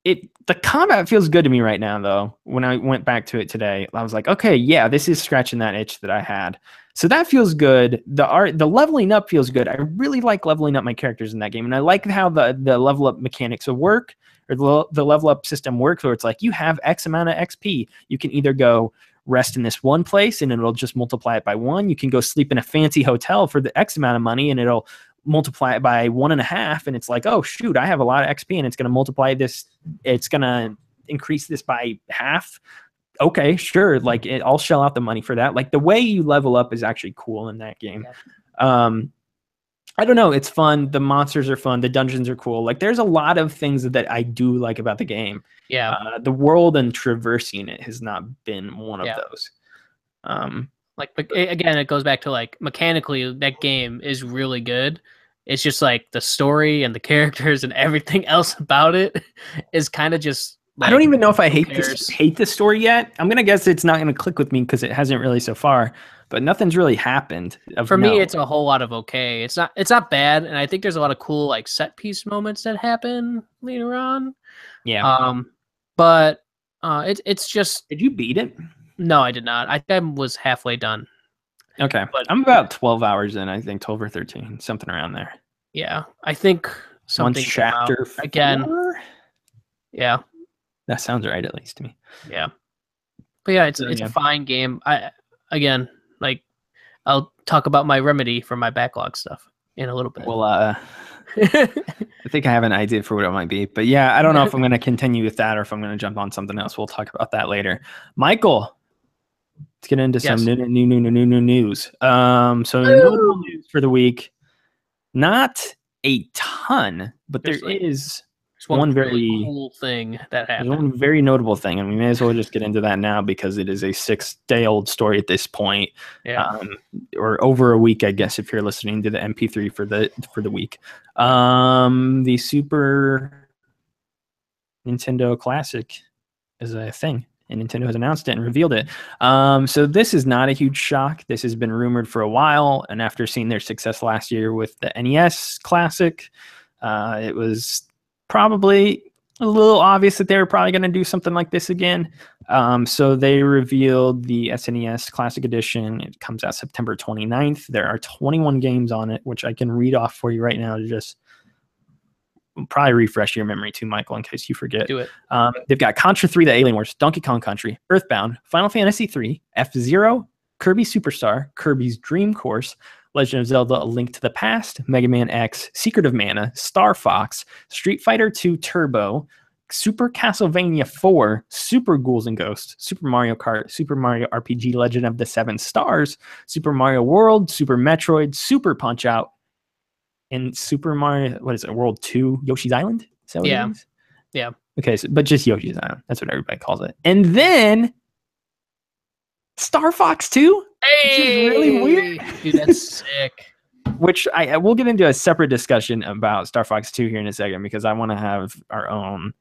The combat feels good to me right now, though. When I went back to it today, I was like, okay, yeah, this is scratching that itch that I had. So that feels good. The leveling up feels good. I really like leveling up my characters in that game, and I like how the level up mechanics will work, or the level up system works, where it's like you have X amount of XP. You can either go rest in this one place and it'll just multiply it by 1. You can go sleep in a fancy hotel for the X amount of money and it'll multiply it by 1.5, and it's like, oh shoot, I have a lot of XP and it's going to multiply this. It's going to increase this by half. Okay, sure. Like I'll shell out the money for that. Like the way you level up is actually cool in that game. I don't know. It's fun. The monsters are fun. The dungeons are cool. Like there's a lot of things that I do like about the game. Yeah. The world and traversing it has not been one of Yeah. those. Like again, it goes back to like mechanically that game is really good. It's just like the story and the characters and everything else about it is kind of just. Like, I don't even know if I hate the story yet. I'm gonna guess it's not gonna click with me because it hasn't really so far. But nothing's really happened. For me, it's a whole lot of okay. It's not bad, and I think there's a lot of cool like set piece moments that happen later on. Yeah. But it's just. Did you beat it? No, I did not. I think I was halfway done. Okay, but I'm about 12 hours in. I think 12 or 13, something around there. Yeah, I think something. One chapter again. 4? Yeah, that sounds right at least to me. Yeah, but yeah, it's a fine game. Like I'll talk about my remedy for my backlog stuff in a little bit. Well, I think I have an idea for what it might be, but yeah, I don't know if I'm going to continue with that or if I'm going to jump on something else. We'll talk about that later. Michael, let's get into some new news. So notable news for the week, not a ton, but there is one very really cool thing that happened. One very notable thing, and we may as well just get into that now because it is a 6-day-old story at this point, or over a week, I guess, if you're listening to the MP3 for the week. The Super Nintendo Classic is a thing, and Nintendo has announced it and revealed it. So this is not a huge shock. This has been rumored for a while, and after seeing their success last year with the NES Classic, it was probably a little obvious that they were probably going to do something like this again. So they revealed the SNES Classic Edition. It comes out September 29th. There are 21 games on it, which I can read off for you right now to just probably refresh your memory too, Michael, in case you forget. Do it. They've got Contra 3, The Alien Wars, Donkey Kong Country, Earthbound, Final Fantasy 3, F-Zero, Kirby Superstar, Kirby's Dream Course, Legend of Zelda: A Link to the Past, Mega Man X, Secret of Mana, Starfox, Street Fighter 2 Turbo, Super Castlevania 4, Super Ghouls and Ghosts, Super Mario Kart, Super Mario RPG Legend of the Seven Stars, Super Mario World, Super Metroid, Super Punch-Out, and Super Mario, World 2, Yoshi's Island? Is that what it is? Yeah. Okay, but just Yoshi's Island. That's what everybody calls it. And then Starfox 2? Hey! Which is really weird. Dude, that's sick. Which we'll get into a separate discussion about Starfox 2 here in a second because I want to have our own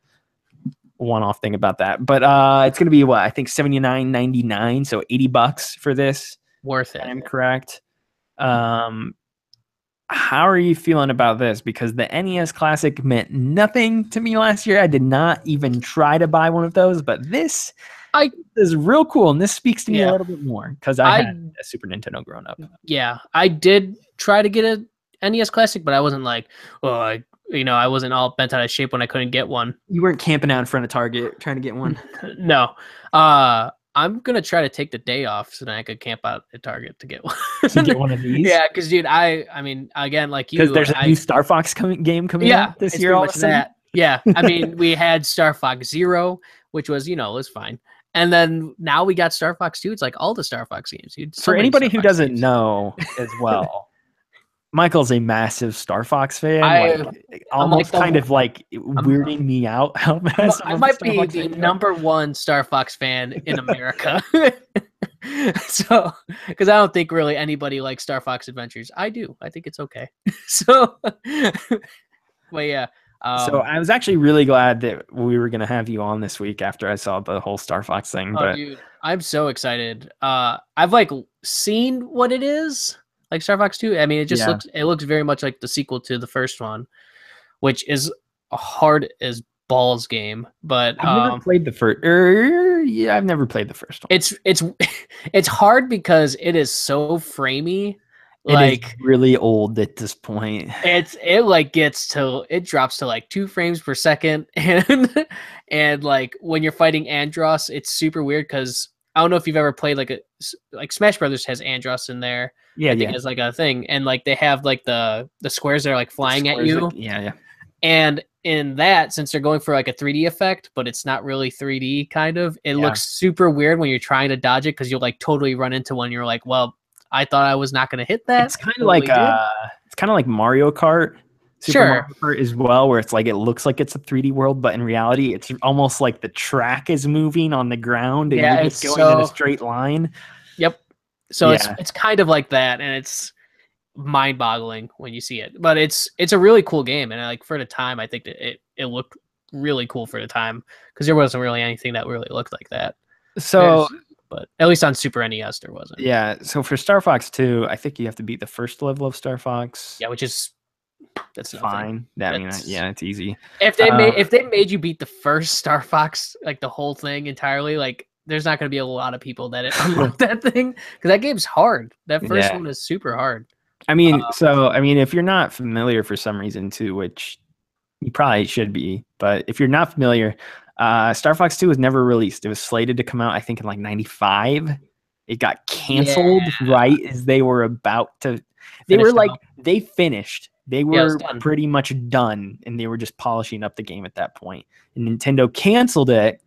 one-off thing about that. But it's going to be what? I think $79.99, so $80 for this. Worth it. I'm correct. How are you feeling about this? Because the NES Classic meant nothing to me last year. I did not even try to buy one of those, but this is real cool, and this speaks to me a little bit more because I had a Super Nintendo growing up. Yeah, I did try to get a NES Classic, but I wasn't like, I wasn't all bent out of shape when I couldn't get one. You weren't camping out in front of Target trying to get one? No. I'm going to try to take the day off so that I could camp out at Target to get one. To get one of these? Yeah, because, dude, I mean, again, like you. Because there's a new Starfox game coming out this year all of a sudden? Yeah, I mean, we had Starfox 0, which was, was fine. And then now we got Starfox 2. It's like all the Starfox games. Dude. For anybody who doesn't know as well, Michael's a massive Starfox fan. Almost kind of weirding me out how massive I might be the number one Starfox fan in America. So, because I don't think really anybody likes Star Fox Adventures. I do. I think it's okay. So, but yeah. So I was actually really glad that we were going to have you on this week after I saw the whole Starfox thing. But dude, I'm so excited. I've seen what it is, like Starfox 2. I mean, it just looks very much like the sequel to the first one, which is a hard as balls game. But I've never played the first. I've never played the first one. It's hard because it is so framey. It's really old at this point. It drops to 2 frames per second, and when you're fighting Andross, it's super weird because I don't know if you've ever played like Smash Brothers has Andross in there. Yeah, I think it's a thing, and they have the squares that are flying at you. Yeah. And in that, since they're going for a 3D effect, but it's not really 3D kind of, it looks super weird when you're trying to dodge it because you'll totally run into one. You're like, well, I thought I was not going to hit that. It's kind of like Mario Kart. Super Mario Kart as well, where it's like it looks like it's a 3D world, but in reality, it's almost like the track is moving on the ground and you're just going in a straight line. Yep. So it's kind of like that, and it's mind-boggling when you see it. But it's a really cool game, and like for the time, I think that it looked really cool for the time because there wasn't really anything that really looked like that. So, but at least on Super NES, there wasn't. Yeah. So for Star Fox 2, I think you have to beat the first level of Star Fox. Yeah, which is that's fine. It's easy. If they made you beat the first Star Fox, like the whole thing entirely, like there's not going to be a lot of people that unlock that thing because that game's hard. That first one is super hard. I mean, if you're not familiar for some reason too, which you probably should be, but if you're not familiar, Star Fox 2 was never released. It was slated to come out, I think, in like 95. It got canceled right as they were about to. They finished. They were pretty much done, and they were just polishing up the game at that point. And Nintendo canceled it.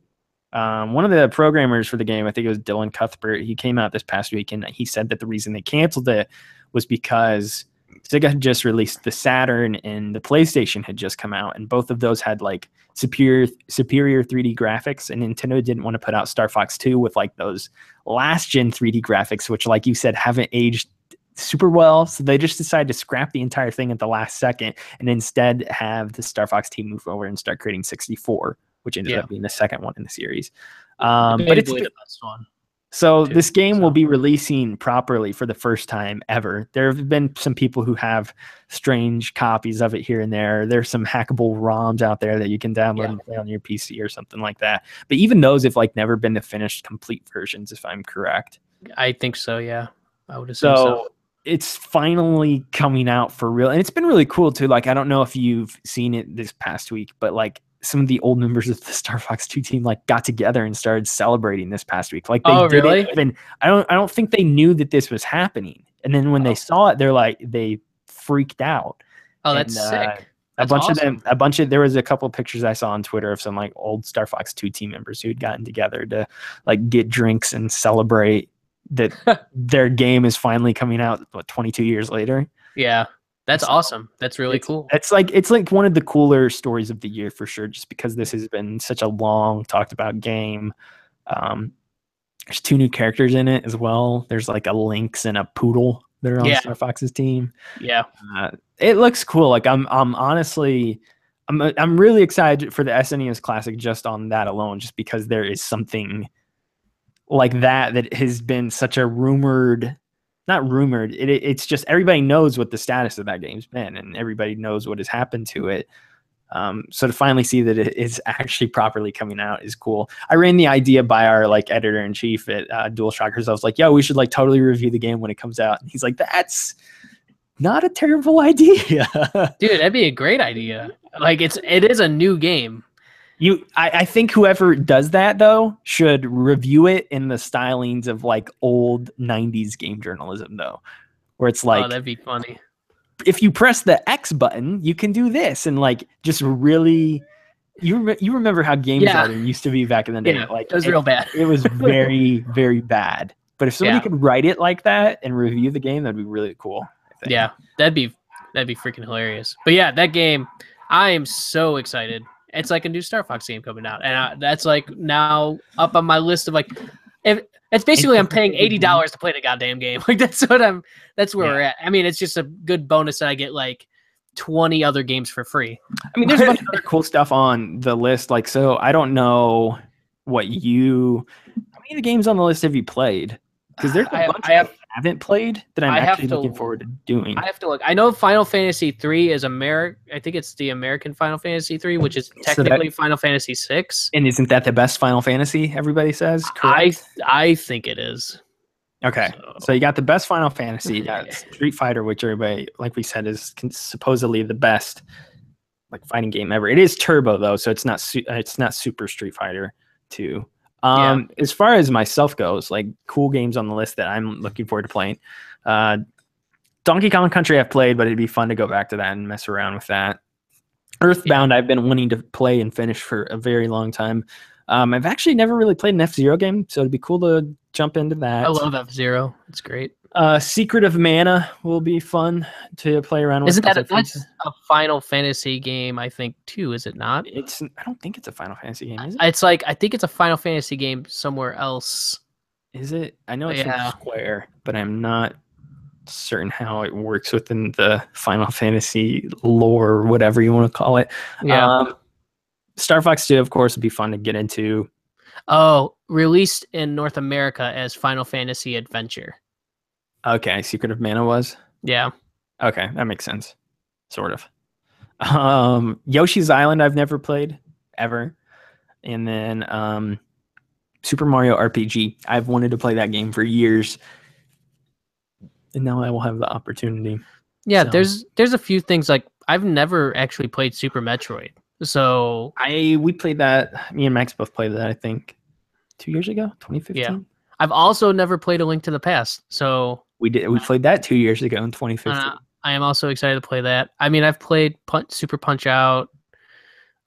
One of the programmers for the game, I think it was Dylan Cuthbert, he came out this past week, and he said that the reason they canceled it was because Sega had just released the Saturn and the PlayStation had just come out, and both of those had like superior 3D graphics, and Nintendo didn't want to put out Star Fox 2 with like those last gen 3D graphics, which, like you said, haven't aged super well. So they just decided to scrap the entire thing at the last second and instead have the Star Fox team move over and start creating 64, which ended up being the second one in the series. But it's the best one. So this game will be releasing properly for the first time ever. There have been some people who have strange copies of it here and there. There's some hackable ROMs out there that you can download and play on your PC or something like that. But even those have like never been the finished complete versions, if I'm correct. I think so, yeah. I would assume so. It's finally coming out for real. And it's been really cool too. Like, I don't know if you've seen it this past week, but like some of the old members of the Star Fox 2 team like got together and started celebrating this past week. Like they did it even, I don't think they knew that this was happening. And then when they saw it, they freaked out. Oh, that's sick. There was a couple of pictures I saw on Twitter of some like old Star Fox 2 team members who had gotten together to like get drinks and celebrate that their game is finally coming out 22 years later. Yeah. That's awesome. That's really cool. It's like one of the cooler stories of the year for sure, just because this has been such a long talked about game. There's 2 new characters in it as well. There's like a lynx and a poodle that are on Star Fox's team. Yeah. It looks cool. Like I'm honestly, I'm really excited for the SNES Classic just on that alone, just because there is something like that has been such a not rumored. It's just everybody knows what the status of that game's been, and everybody knows what has happened to it. So to finally see that it is actually properly coming out is cool. I ran the idea by our like editor in chief at DualShockers. I was like, "Yo, we should like totally review the game when it comes out." And he's like, "That's not a terrible idea, dude. That'd be a great idea. Like it is a new game." I think whoever does that though should review it in the stylings of like old 90s game journalism though, where it's like, oh, that'd be funny. If you press the X button, you can do this, and like just really, you remember how games used to be back in the day? Yeah, like it was real bad. It was very very bad. But if somebody could write it like that and review the game, that'd be really cool. Yeah, that'd be freaking hilarious. But yeah, that game, I am so excited. It's like a new Star Fox game coming out, and that's like now up on my list of like, it's basically I'm paying $80 to play the goddamn game. Like that's where we're at. I mean, it's just a good bonus that I get like 20 other games for free. I mean, there's a bunch of other cool stuff on the list. Like, so I don't know how many of the games on the list have you played? Because there's a bunch I haven't played that I'm actually looking forward to doing. I have to look. I know Final Fantasy 3 is I think it's the American Final Fantasy 3, which is technically Final Fantasy 6. And isn't that the best Final Fantasy, everybody says? Correct? I think it is. Okay. So you got the best Final Fantasy. You got Street Fighter, which everybody, like we said, is supposedly the best like fighting game ever. It is Turbo, though, so it's not Super Street Fighter 2. As far as myself goes, like cool games on the list that I'm looking forward to playing, Donkey Kong Country I've played, but it'd be fun to go back to that and mess around with that. Earthbound I've been wanting to play and finish for a very long time. I've actually never really played an F-Zero game, so it'd be cool to jump into that. I love F-Zero. It's great. Secret of Mana will be fun to play around with. Isn't that's a Final Fantasy game? I think too. Is it not? I don't think it's a Final Fantasy game, is it? It's like I think it's a Final Fantasy game somewhere else. Is it? I know it's from Square, but I'm not certain how it works within the Final Fantasy lore, whatever you want to call it. Yeah. Starfox 2, of course, would be fun to get into. Oh, released in North America as Final Fantasy Adventure. Okay, Secret of Mana was? Yeah. Okay, that makes sense. Sort of. Yoshi's Island I've never played, ever. And then Super Mario RPG. I've wanted to play that game for years. And now I will have the opportunity. Yeah, so. There's a few things, like I've never actually played Super Metroid. So we played that. Me and Max both played that, I think, 2 years ago, 2015. Yeah. I've also never played A Link to the Past. So we played that 2 years ago in 2015. I am also excited to play that. I mean, I've played Super Punch Out.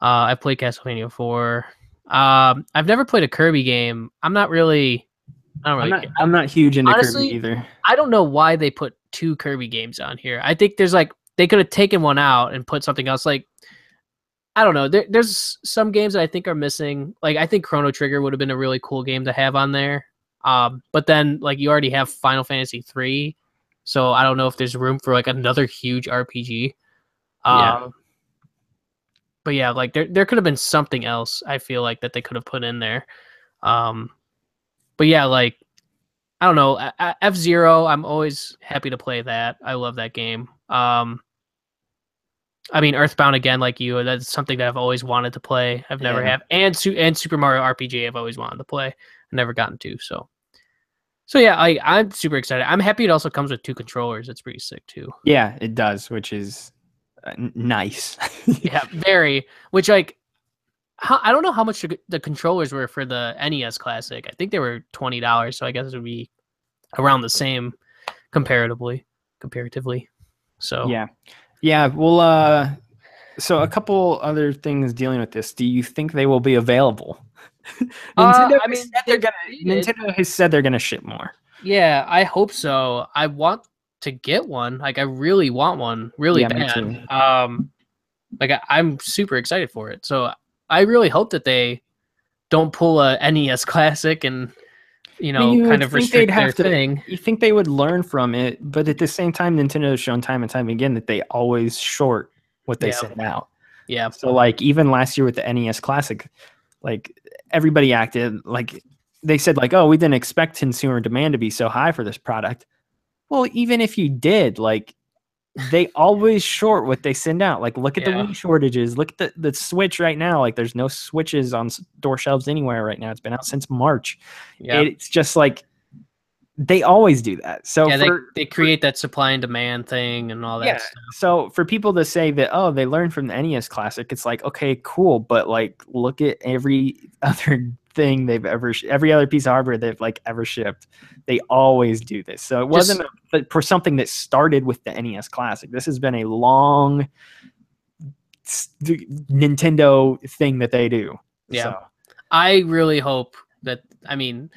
I've played Castlevania 4. I've never played a Kirby game. I'm not really. I'm not huge into Kirby either. I don't know why they put 2 Kirby games on here. I think there's like they could have taken one out and put something else. Like I don't know. There's some games that I think are missing. Like I think Chrono Trigger would have been a really cool game to have on there. But then like you already have Final Fantasy 3, so I don't know if there's room for like another huge RPG. Yeah. But yeah, like there could have been something else. I feel like that they could have put in there. But yeah, like I don't know, F-Zero. I'm always happy to play that. I love that game. I mean, Earthbound again, like you. That's something that I've always wanted to play. I've never have, and Super Mario RPG. I've always wanted to play. I've never gotten to. So yeah, I'm super excited. I'm happy it also comes with 2 controllers. It's pretty sick too. Yeah, it does, which is nice. Yeah, very. Which like, I don't know how much the controllers were for the NES Classic. I think they were $20, so I guess it would be around the same comparatively. So yeah. Well, so a couple other things dealing with this. Do you think they will be available? Nintendo has said they're gonna ship more. Yeah, I hope so. I want to get one. Like I really want one, really bad. Like I'm super excited for it. So I really hope that they don't pull a NES Classic and kind of restrict their thing. You think they would learn from it, but at the same time, Nintendo has shown time and time again that they always short what they send out. Yeah. So like even last year with the NES Classic, like everybody acted like they said like, oh, we didn't expect consumer demand to be so high for this product. Well, even if you did, like they always short what they send out. Like look at the Wii shortages. Look at the Switch right now. Like there's no Switches on store shelves anywhere right now. It's been out since March. Yeah. It's just like they always do that. So they create that supply and demand thing and all that stuff. So for people to say that, oh, they learned from the NES Classic, it's like, okay, cool. But like, look at every other thing every other piece of hardware they've like ever shipped. They always do this. So it wasn't for something that started with the NES Classic. This has been a long Nintendo thing that they do. Yeah. So. I really hope that, I mean,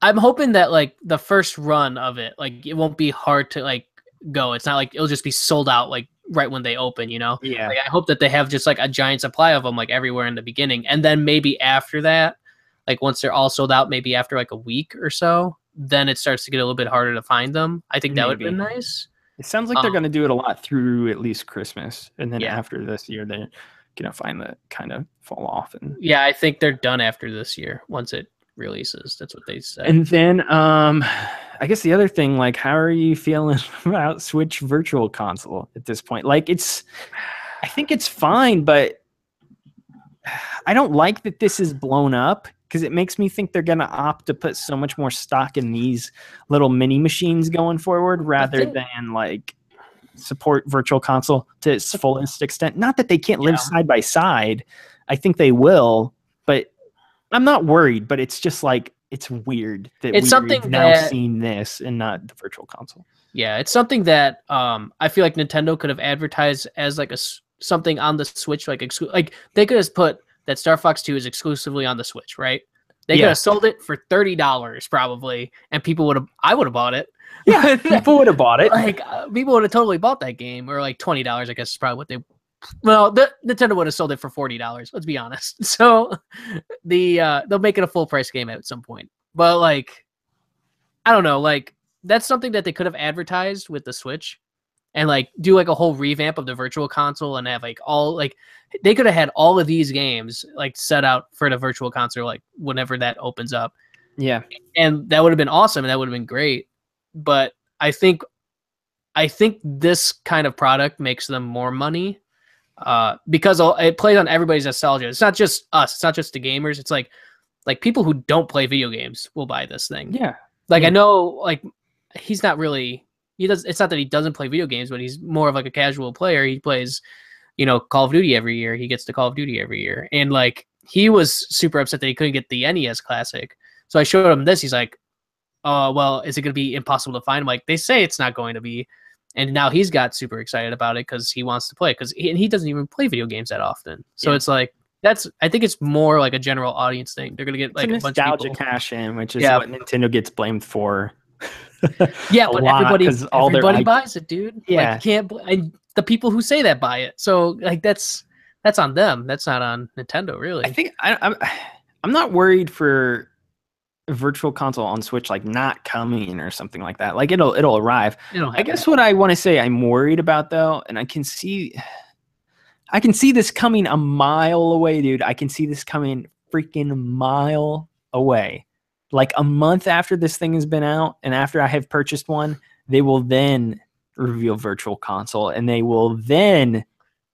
I'm hoping that like the first run of it, like it won't be hard to like go. It's not like it'll just be sold out like right when they open, Yeah. Like, I hope that they have just like a giant supply of them like everywhere in the beginning. And then maybe after that, like once they're all sold out, maybe after like a week or so, then it starts to get a little bit harder to find them. I think that would be nice. It sounds like they're going to do it a lot through at least Christmas. And then after this year, they're going to find that kind of fall off. And I think they're done after this year once it releases. That's what they said. And then I guess the other thing, like, how are you feeling about Switch Virtual Console at this point? Like, I think it's fine, but I don't like that this is blown up, because it makes me think they're going to opt to put so much more stock in these little mini machines going forward rather than like support Virtual Console to its fullest extent. Not that they can't live side by side. I think they will, but I'm not worried. But it's just like, it's weird that we've now seen this and not the Virtual Console. Yeah, it's something that I feel like Nintendo could have advertised as like something on the Switch, like they could have put that Star Fox 2 is exclusively on the Switch, right? They could have sold it for $30 probably, and I would have bought it. Yeah, people would have bought it. Like people would have totally bought that game, or like $20, I guess is probably what they. Well, Nintendo would have sold it for $40. Let's be honest. So they'll make it a full price game at some point. But like, I don't know, like that's something that they could have advertised with the Switch, and like do like a whole revamp of the Virtual Console and have like all like they could have had all of these games like set out for the Virtual Console like whenever that opens up. Yeah, and that would have been awesome, and that would have been great. But I think this kind of product makes them more money because it plays on everybody's nostalgia. It's not just us. It's not just the gamers. It's like people who don't play video games will buy this thing. Yeah. Like I know, like he's not really. He does. It's not that he doesn't play video games, but he's more of like a casual player. He plays, Call of Duty every year. He gets to Call of Duty every year, and like he was super upset that he couldn't get the NES Classic. So I showed him this. He's like, "Oh, well, is it going to be impossible to find?" I'm like, they say it's not going to be. And now he's got super excited about it because he wants to play because he doesn't even play video games that often. So it's like I think it's more like a general audience thing. They're gonna get like a bunch of people cash in, which is what Nintendo gets blamed for. Yeah, but everybody buys it, dude. Yeah, like, and the people who say that buy it. So like that's on them. That's not on Nintendo, really. I think I'm not worried for Virtual Console on Switch like not coming or something like that. Like it'll arrive. I guess what I want to say I'm worried about though, and I can see this coming a mile away, dude. I can see this coming freaking mile away. Like a month after this thing has been out and after I have purchased one, they will then reveal Virtual Console and they will then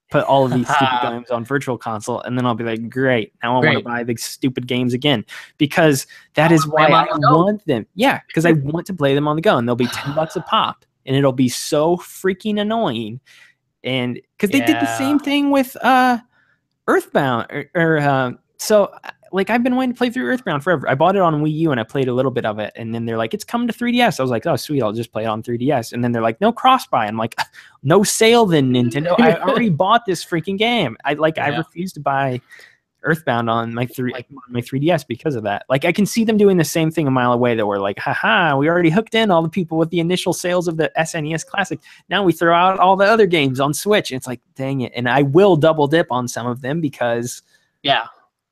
put all of these stupid games on Virtual Console, and then I'll be like, great, now I want to buy the stupid games again because that is why I want them. Yeah, because I want to play them on the go, and they'll be $10 a pop, and it'll be so freaking annoying. And because they did the same thing with Earthbound, so like I've been waiting to play through Earthbound forever. I bought it on Wii U and I played a little bit of it, and then they're like, it's coming to 3DS. I was like, oh sweet, I'll just play it on 3DS. And then they're like, no cross-buy. I'm like, no sale then, Nintendo. I already bought this freaking game. I refuse to buy Earthbound on my 3DS because of that. Like I can see them doing the same thing a mile away that we're like, haha, we already hooked in all the people with the initial sales of the SNES Classic. Now we throw out all the other games on Switch. And it's like, dang it. And I will double dip on some of them because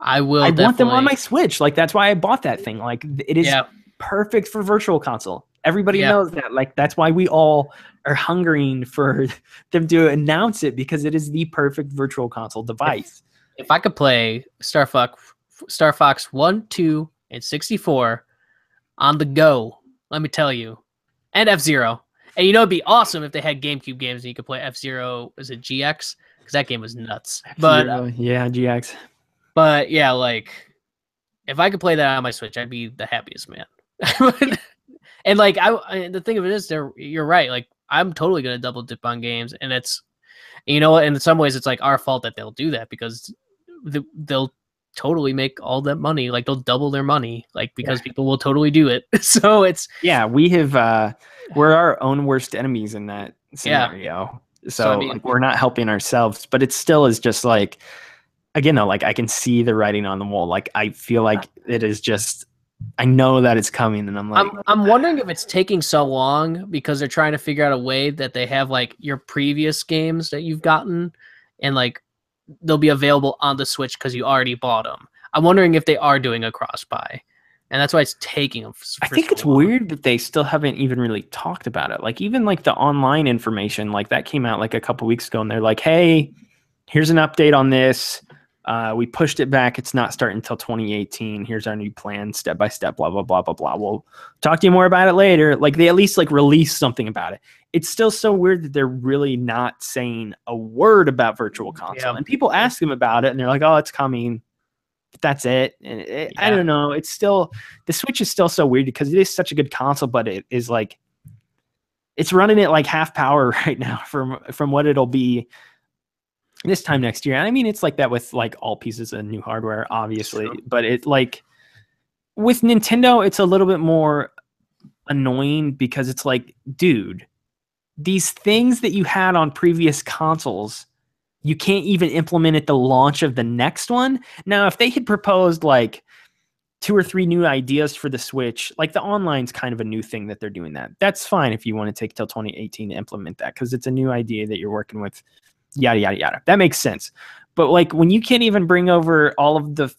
I want them on my Switch. Like that's why I bought that thing. Like it is perfect for Virtual Console. Everybody knows that. Like that's why we all are hungering for them to announce it because it is the perfect Virtual Console device. If I could play Star Fox 1, 2, and 64 on the go, let me tell you, and F-Zero. And it'd be awesome if they had GameCube games and you could play F-Zero. Is it GX? Because that game was nuts. But GX. But yeah, like if I could play that on my Switch, I'd be the happiest man. And like the thing of it is, you're right. Like I'm totally gonna double dip on games, and it's in some ways it's like our fault that they'll do that because they'll totally make all that money. Like they'll double their money, like because people will totally do it. So it's we have we're our own worst enemies in that scenario. So I mean, like, we're not helping ourselves, but it still is just like. Again, though, like I can see the writing on the wall. Like I feel like it is just, I know that it's coming, and I'm like, I'm wondering if it's taking so long because they're trying to figure out a way that they have like your previous games that you've gotten, and like they'll be available on the Switch because you already bought them. I'm wondering if they are doing a cross buy, and that's why it's taking them. I think it's weird that they still haven't even really talked about it. Like even like the online information, like that came out like a couple weeks ago, and they're like, hey, here's an update on this. We pushed it back. It's not starting until 2018. Here's our new plan, step by step, blah, blah, blah, blah, blah. We'll talk to you more about it later. Like they at least like release something about it. It's still so weird that they're really not saying a word about Virtual Console. And people ask them about it and they're like, oh, it's coming. But that's it. And I don't know. It's still, the Switch is still so weird because it is such a good console, but it is like, it's running at like half power right now from what it'll be this time next year. And I mean, it's like that with like all pieces of new hardware, obviously, but it like with Nintendo, it's a little bit more annoying because it's like, dude, these things that you had on previous consoles, you can't even implement at the launch of the next one. Now, if they had proposed like 2 or 3 new ideas for the Switch. Like the online's kind of a new thing that they're doing that. That's fine if you want to take till 2018 to implement that because it's a new idea that you're working with, yada, yada, yada. That makes sense. But like when you can't even bring over all of the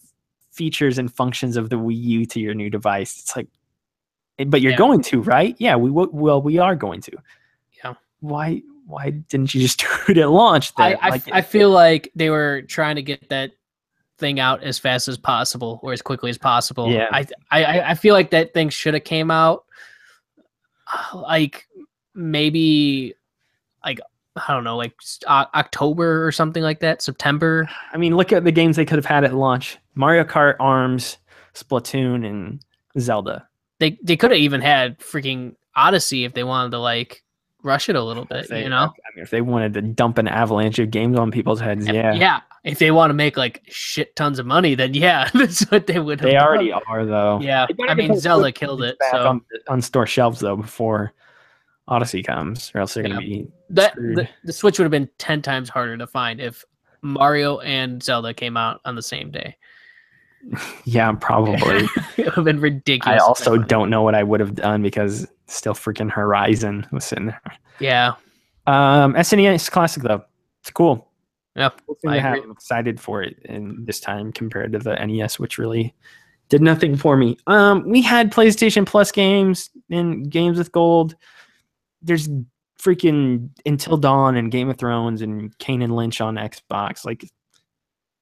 features and functions of the Wii U to your new device, it's like, but you're going to, right? Yeah, we are going to. Yeah. Why didn't you just do it at launch then? I feel like they were trying to get that thing out as fast as possible or as quickly as possible. Yeah. I feel like that thing should have came out like maybe like I don't know, like October or something like that, September. I mean, look at the games they could have had at launch: Mario Kart, ARMS, Splatoon, and Zelda. They could have even had freaking Odyssey if they wanted to like rush it a little bit, you know? I mean, if they wanted to dump an avalanche of games on people's heads, yeah. Yeah. If they want to make like shit tons of money, then yeah, that's what they would have They done. already are, though. Yeah. I mean, Zelda killed it. So on store shelves, though, before Odyssey comes, or else they're going to be screwed. The Switch would have been 10 times harder to find if Mario and Zelda came out on the same day. Yeah, probably. It would have been ridiculous. I also don't know what I would have done because still freaking Horizon was sitting there. Yeah. SNES Classic, though. It's cool. Yeah. Cool thing to have. I'm excited for it in this time compared to the NES, which really did nothing for me. We had PlayStation Plus games and games with gold. There's freaking Until Dawn and Game of Thrones and Kane and Lynch on Xbox. Like,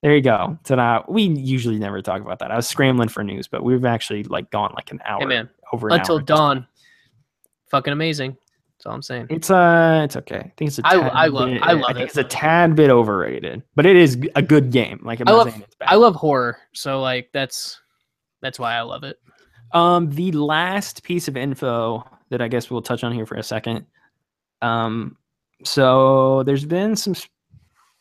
there you go. So we usually never talk about that. I was scrambling for news, but we've actually like gone like an hour. Hey man, over an Until hour. Dawn, fucking amazing. That's all I'm saying. It's okay. I think it's I love it. It's a tad bit overrated, but it is a good game. Like I'm not saying it's bad. I love horror, so like that's why I love it. The last piece of info that I guess we'll touch on here for a second. So there's been some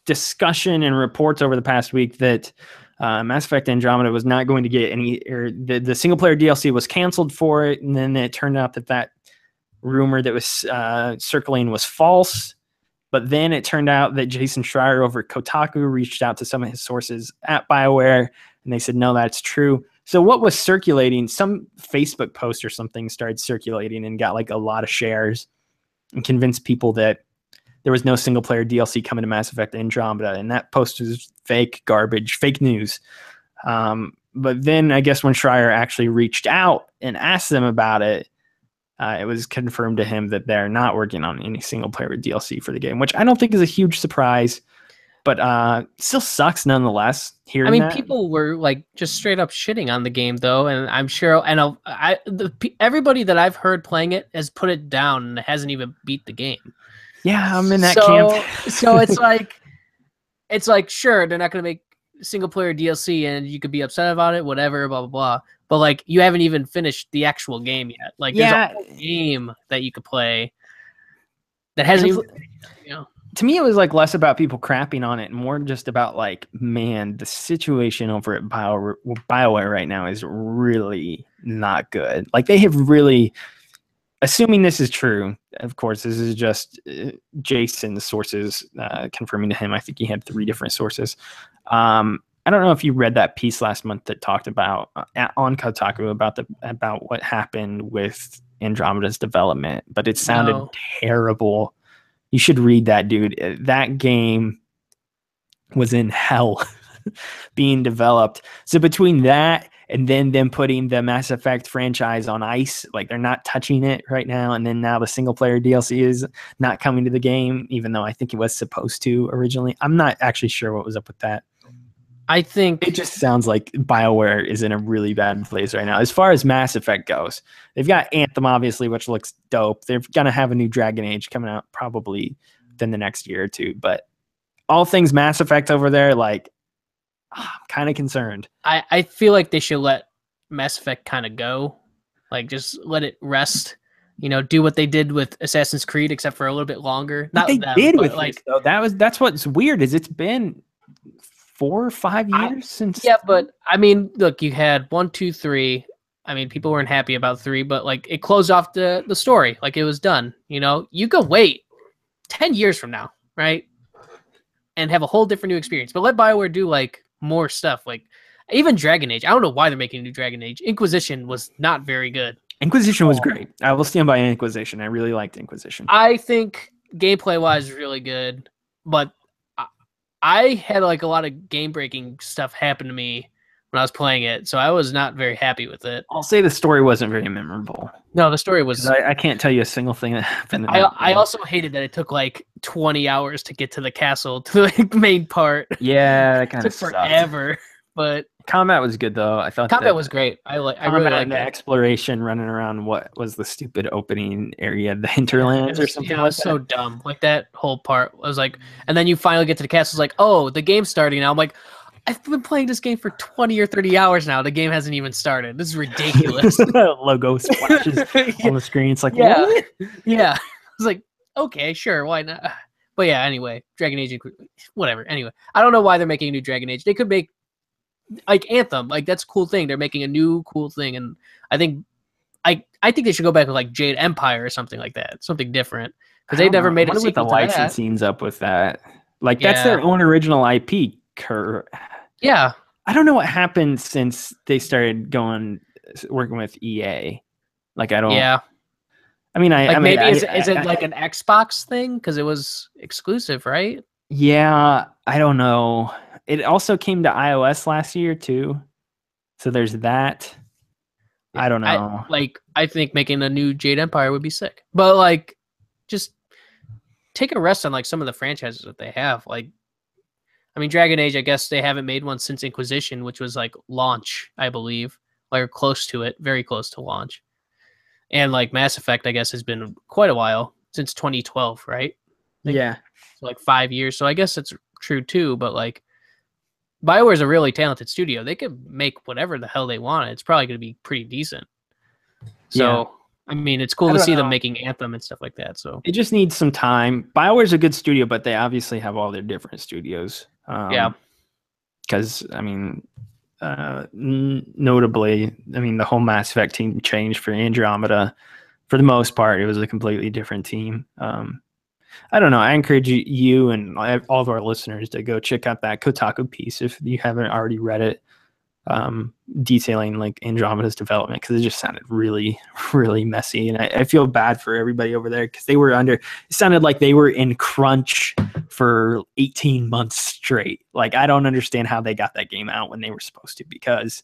discussion and reports over the past week that Mass Effect Andromeda was not going to get any, or the single player DLC was canceled for it, and then it turned out that rumor that was circling was false. But then it turned out that Jason Schreier over at Kotaku reached out to some of his sources at BioWare, and they said, no, that's true. So what was circulating, some Facebook post or something started circulating and got like a lot of shares and convinced people that there was no single player DLC coming to Mass Effect Andromeda. And that post was fake garbage, fake news. But then I guess when Schreier actually reached out and asked them about it, it was confirmed to him that they're not working on any single player DLC for the game, which I don't think is a huge surprise, but still sucks nonetheless. People were like just straight up shitting on the game though, and I'm sure, and everybody that I've heard playing it has put it down and hasn't even beat the game. Yeah, I'm in that camp. So it's like sure, they're not going to make single player DLC, and you could be upset about it, whatever, blah blah blah. But like, you haven't even finished the actual game yet. Like, there's a whole game that you could play that hasn't even, To me, it was like less about people crapping on it and more just about like, man, the situation over at BioWare right now is really not good. Like, they have really, assuming this is true, of course, this is just Jason's sources confirming to him. I think he had 3 different sources. I don't know if you read that piece last month that talked about on Kotaku about what happened with Andromeda's development, but it sounded terrible. You should read that, dude. That game was in hell being developed. So between that and then them putting the Mass Effect franchise on ice, like they're not touching it right now, and then now the single player DLC is not coming to the game, even though I think it was supposed to originally. I'm not actually sure what was up with that. I think it just sounds like BioWare is in a really bad place right now. As far as Mass Effect goes, they've got Anthem, obviously, which looks dope. They're going to have a new Dragon Age coming out probably within the next year or two. But all things Mass Effect over there, like, I'm kind of concerned. I feel like they should let Mass Effect kind of go. Like, just let it rest. Do what they did with Assassin's Creed, except for a little bit longer. Not they them, did with like this, though. That's what's weird is it's been 4 or 5 years since. Yeah, but I mean, look, you had 1, 2, 3. I mean, people weren't happy about 3, but like it closed off the story, like it was done. You go wait 10 years from now, right, and have a whole different new experience. But let BioWare do like more stuff. Like Even Dragon Age. I don't know why they're making a new Dragon Age. Inquisition was not very good. Inquisition was great. I will stand by Inquisition. I really liked Inquisition. I think gameplay wise really good, but I had like a lot of game breaking stuff happen to me when I was playing it, so I was not very happy with it. I'll say the story wasn't very memorable. No, the story was. I can't tell you a single thing that happened. I also hated that it took like 20 hours to get to the castle, to the like, main part. Yeah, that kind of took forever. But combat was good though. I thought combat was great. I really liked the exploration, running around what was the stupid opening area, the hinterlands or something. Yeah, it was so dumb. Like that whole part was like, and then you finally get to the castle. It's like, oh, the game's starting now. I'm like, I've been playing this game for 20 or 30 hours now. The game hasn't even started. This is ridiculous. Logo splashes on the screen. It's like, yeah, what? Yeah. I was like, okay, sure, why not? But yeah, anyway, Dragon Age, whatever. Anyway, I don't know why they're making a new Dragon Age. They could make like Anthem, like that's a cool thing. They're making a new cool thing, and I think they should go back with like Jade Empire or something like that, something different, because they never made a sequel to that. The licensing's up with that. Like that's their own original IP. Yeah, I don't know what happened since they started working with EA. Like I don't. Yeah. I mean, is it like an Xbox thing because it was exclusive, right? Yeah, I don't know. It also came to iOS last year too, so there's that. I don't know. I think making a new Jade Empire would be sick, but like, just take a rest on like some of the franchises that they have. Like, I mean, Dragon Age. I guess they haven't made one since Inquisition, which was like launch, I believe, like close to it, very close to launch. And like Mass Effect, I guess, has been quite a while since 2012, right? Yeah, so like 5 years. So I guess that's true too. But like, BioWare's a really talented studio. They could make whatever the hell they want. It's probably going to be pretty decent. So, yeah. I mean, it's cool to see them making Anthem and stuff like that. So it just needs some time. BioWare's a good studio, but they obviously have all their different studios. Yeah. Because, I mean, notably, I mean, the whole Mass Effect team changed for Andromeda. For the most part, it was a completely different team. I don't know. I encourage you and all of our listeners to go check out that Kotaku piece if you haven't already read it, detailing like Andromeda's development, because it just sounded really, really messy. And I feel bad for everybody over there because it sounded like they were in crunch for 18 months straight. Like, I don't understand how they got that game out when they were supposed to, because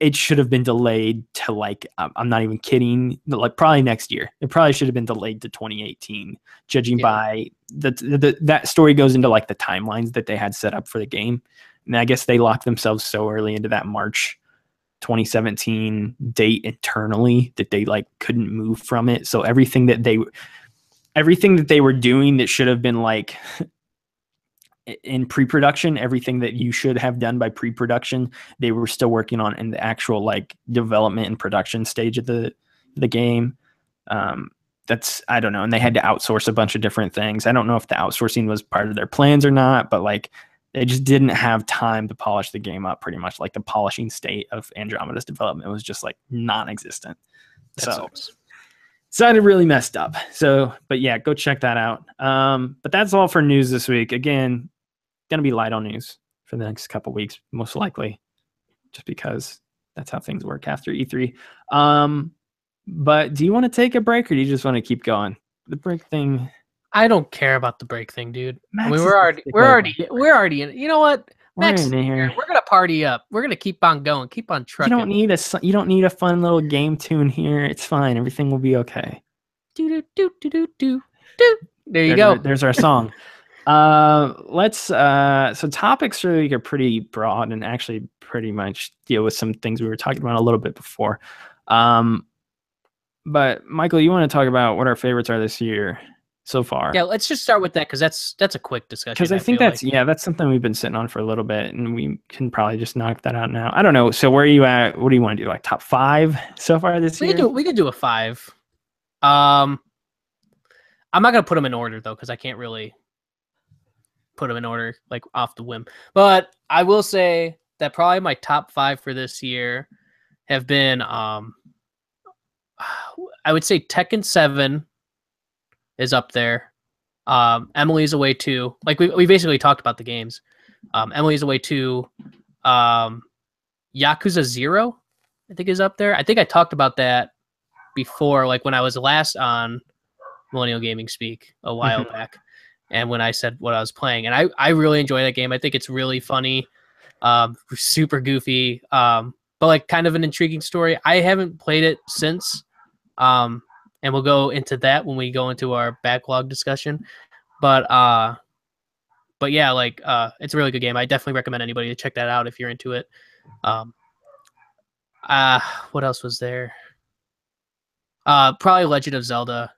it should have been delayed to like, I'm not even kidding, like probably next year. It probably should have been delayed to 2018, judging by that story goes into like the timelines that they had set up for the game. And I guess they locked themselves so early into that March 2017 date internally that they like couldn't move from it. So everything that they were doing that should have been like in pre-production, everything that you should have done by pre-production, they were still working on in the actual like development and production stage of the game. I don't know. And they had to outsource a bunch of different things. I don't know if the outsourcing was part of their plans or not, but like they just didn't have time to polish the game up. Pretty much like the polishing state of Andromeda's development was just like non-existent. So sounded really messed up. So, but yeah, go check that out. But that's all for news this week. Again, going to be light on news for the next couple weeks, most likely, just because that's how things work after E3. But do you want to take a break, or do you just want to keep going? The break thing. I don't care about the break thing, dude. I mean, we're already in. You know what? Max, we're gonna party up. We're gonna keep on going. Keep on trucking. You don't need a fun little game tune here. It's fine. Everything will be okay. Do do do do do do. There you go. There's our song. So topics for the week are pretty broad and actually pretty much deal with some things we were talking about a little bit before. But Michael, you want to talk about what our favorites are this year so far? Yeah, let's just start with that, because that's a quick discussion. Because I think that's something we've been sitting on for a little bit, and we can probably just knock that out now. I don't know. So where are you at? What do you want to do? Like top 5 so far this year? We could do a 5. I'm not gonna put them in order though, because I can't really put them in order like off the whim. But I will say that probably my top 5 for this year have been I would say Tekken 7 is up there. Emily's Away 2. Like we basically talked about the games. Emily's Away 2, Yakuza 0, I think, is up there. I think I talked about that before, like when I was last on Millennial Gaming Speak a while back, and when I said what I was playing. And I really enjoy that game. I think it's really funny, super goofy, but like kind of an intriguing story. I haven't played it since, and we'll go into that when we go into our backlog discussion. But yeah, like it's a really good game. I definitely recommend anybody to check that out if you're into it. What else was there? Probably Legend of Zelda,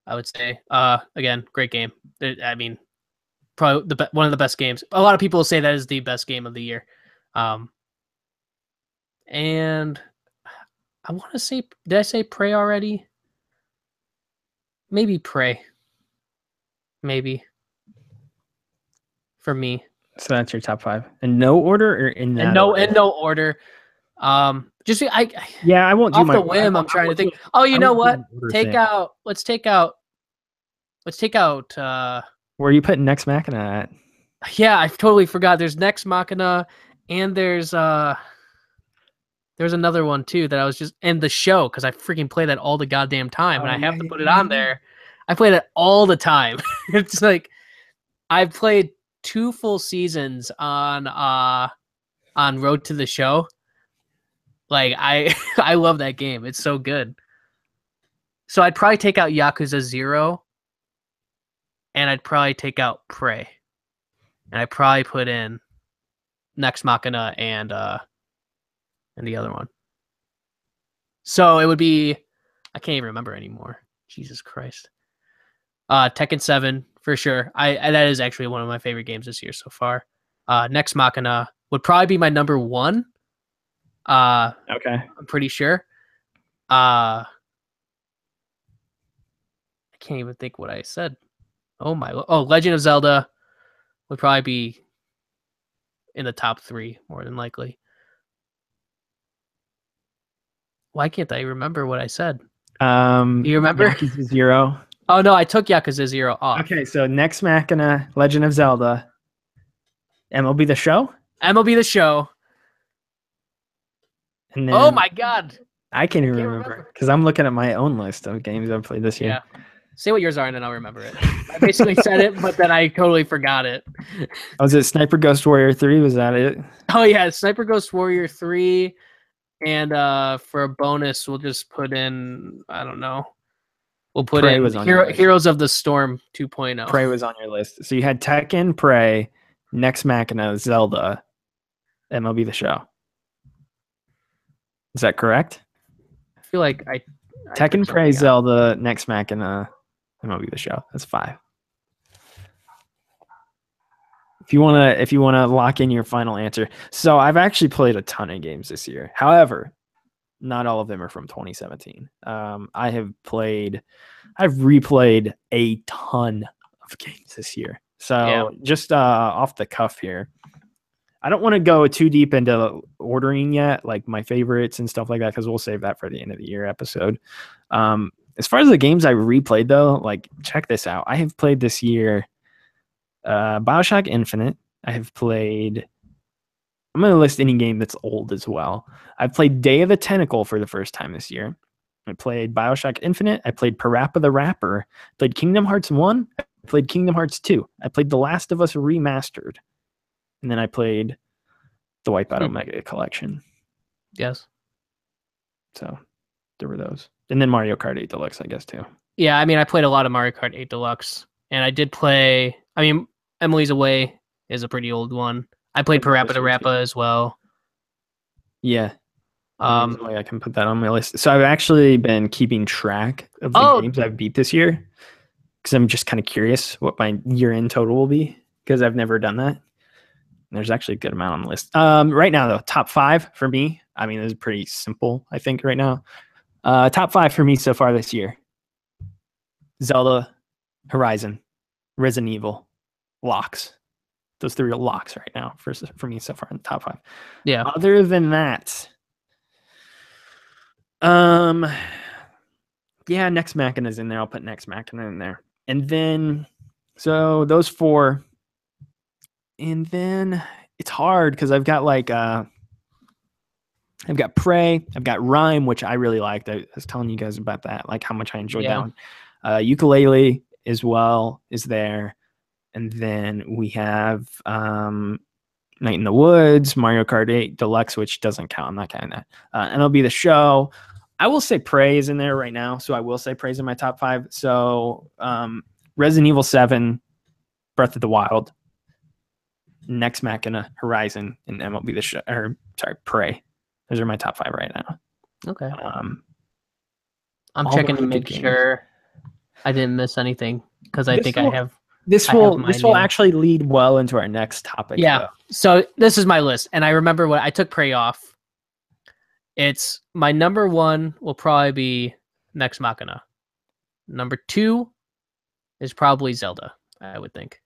I would say. Again, great game. I mean, probably one of the best games. A lot of people say that is the best game of the year. And I want to say, did I say Prey already? Maybe Prey. Maybe. For me. So that's your top 5. In no order or in that order? In no order. Just I won't do off my the whim. I'm trying to think. Oh, you know what? Let's take out. Where are you putting Next Machina at? Yeah, I totally forgot. There's Next Machina, and there's another one too that I was just in the show because I freaking play that all the goddamn time, and I have to put it on there. I play that all the time. It's like I've played 2 full seasons on Road to the Show. Like I love that game. It's so good. So I'd probably take out Yakuza 0, and I'd probably take out Prey, and I'd probably put in Next Machina and the other one. So it would be, I can't even remember anymore. Jesus Christ. Tekken 7 for sure. That is actually one of my favorite games this year so far. Next Machina would probably be my number 1. Okay. I'm pretty sure. I can't even think what I said. Legend of Zelda would probably be in the top 3 more than likely. Why can't I remember what I said? Do you remember? Yakuza 0. Oh no, I took Yakuza 0 off. Okay, so Next Machina, Legend of Zelda, MLB The Show. MLB The Show. And then, oh my god, I can't even remember because I'm looking at my own list of games I've played this year. Yeah. Say what yours are, and then I'll remember it. I basically said it, but then I totally forgot it. Was it Sniper Ghost Warrior 3? Was that it? Oh yeah, Sniper Ghost Warrior 3. And for a bonus, we'll just put in, I don't know. We'll put Prey in Heroes of the Storm 2.0. Prey was on your list. So you had Tekken, Prey, Next Machina, Zelda, MLB The Show. Is that correct? I feel like Tekken, Prey, Zelda, Next Machina, MLB The Show. That's 5. If you wanna lock in your final answer. So I've actually played a ton of games this year. However, not all of them are from 2017. I've replayed a ton of games this year. So just off the cuff here, I don't want to go too deep into ordering yet, like my favorites and stuff like that, because we'll save that for the end of the year episode. As far as the games I replayed, though, like check this out. I have played this year BioShock Infinite. I have played. I'm going to list any game that's old as well. I've played Day of the Tentacle for the first time this year. I played BioShock Infinite. I played Parappa the Rapper. I played Kingdom Hearts 1. I played Kingdom Hearts 2. I played The Last of Us Remastered. And then I played the Wipeout Omega Collection. Yes. So there were those. And then Mario Kart 8 Deluxe, I guess, too. Yeah, I mean, I played a lot of Mario Kart 8 Deluxe. And I did play, I mean, Emily's Away is a pretty old one. I played Parappa the Rapper as well. Yeah. I can put that on my list. So I've actually been keeping track of the games I've beat this year because I'm just kind of curious what my year-end total will be because I've never done that. And there's actually a good amount on the list. Right now, though, top 5 for me. I mean, this is pretty simple, I think, right now. Top 5 for me so far this year. Zelda, Horizon, Resident Evil, locks. Those 3 are locks right now for me so far in the top 5. Yeah. Other than that, Next Machina's in there. I'll put Next Machina in there. And then, so those 4. And then it's hard because I've got like I've got Prey, I've got Rhyme, which I really liked. I was telling you guys about that, like how much I enjoyed that one. Ukulele as well is there, and then we have Night in the Woods, Mario Kart 8 Deluxe, which doesn't count. I'm not counting that. MLB The Show. I will say Prey is in there right now, so I will say Prey's in my top 5. So Resident Evil 7, Breath of the Wild, Next Machina, Horizon, and MLB The Show. Or sorry, Prey. Those are my top 5 right now. Okay. I'm checking to make sure I didn't miss anything because I think I have. This will actually lead well into our next topic. Yeah. Though. So this is my list, and I remember when I took Prey off. It's my number 1 will probably be Next Machina. Number 2 is probably Zelda, I would think.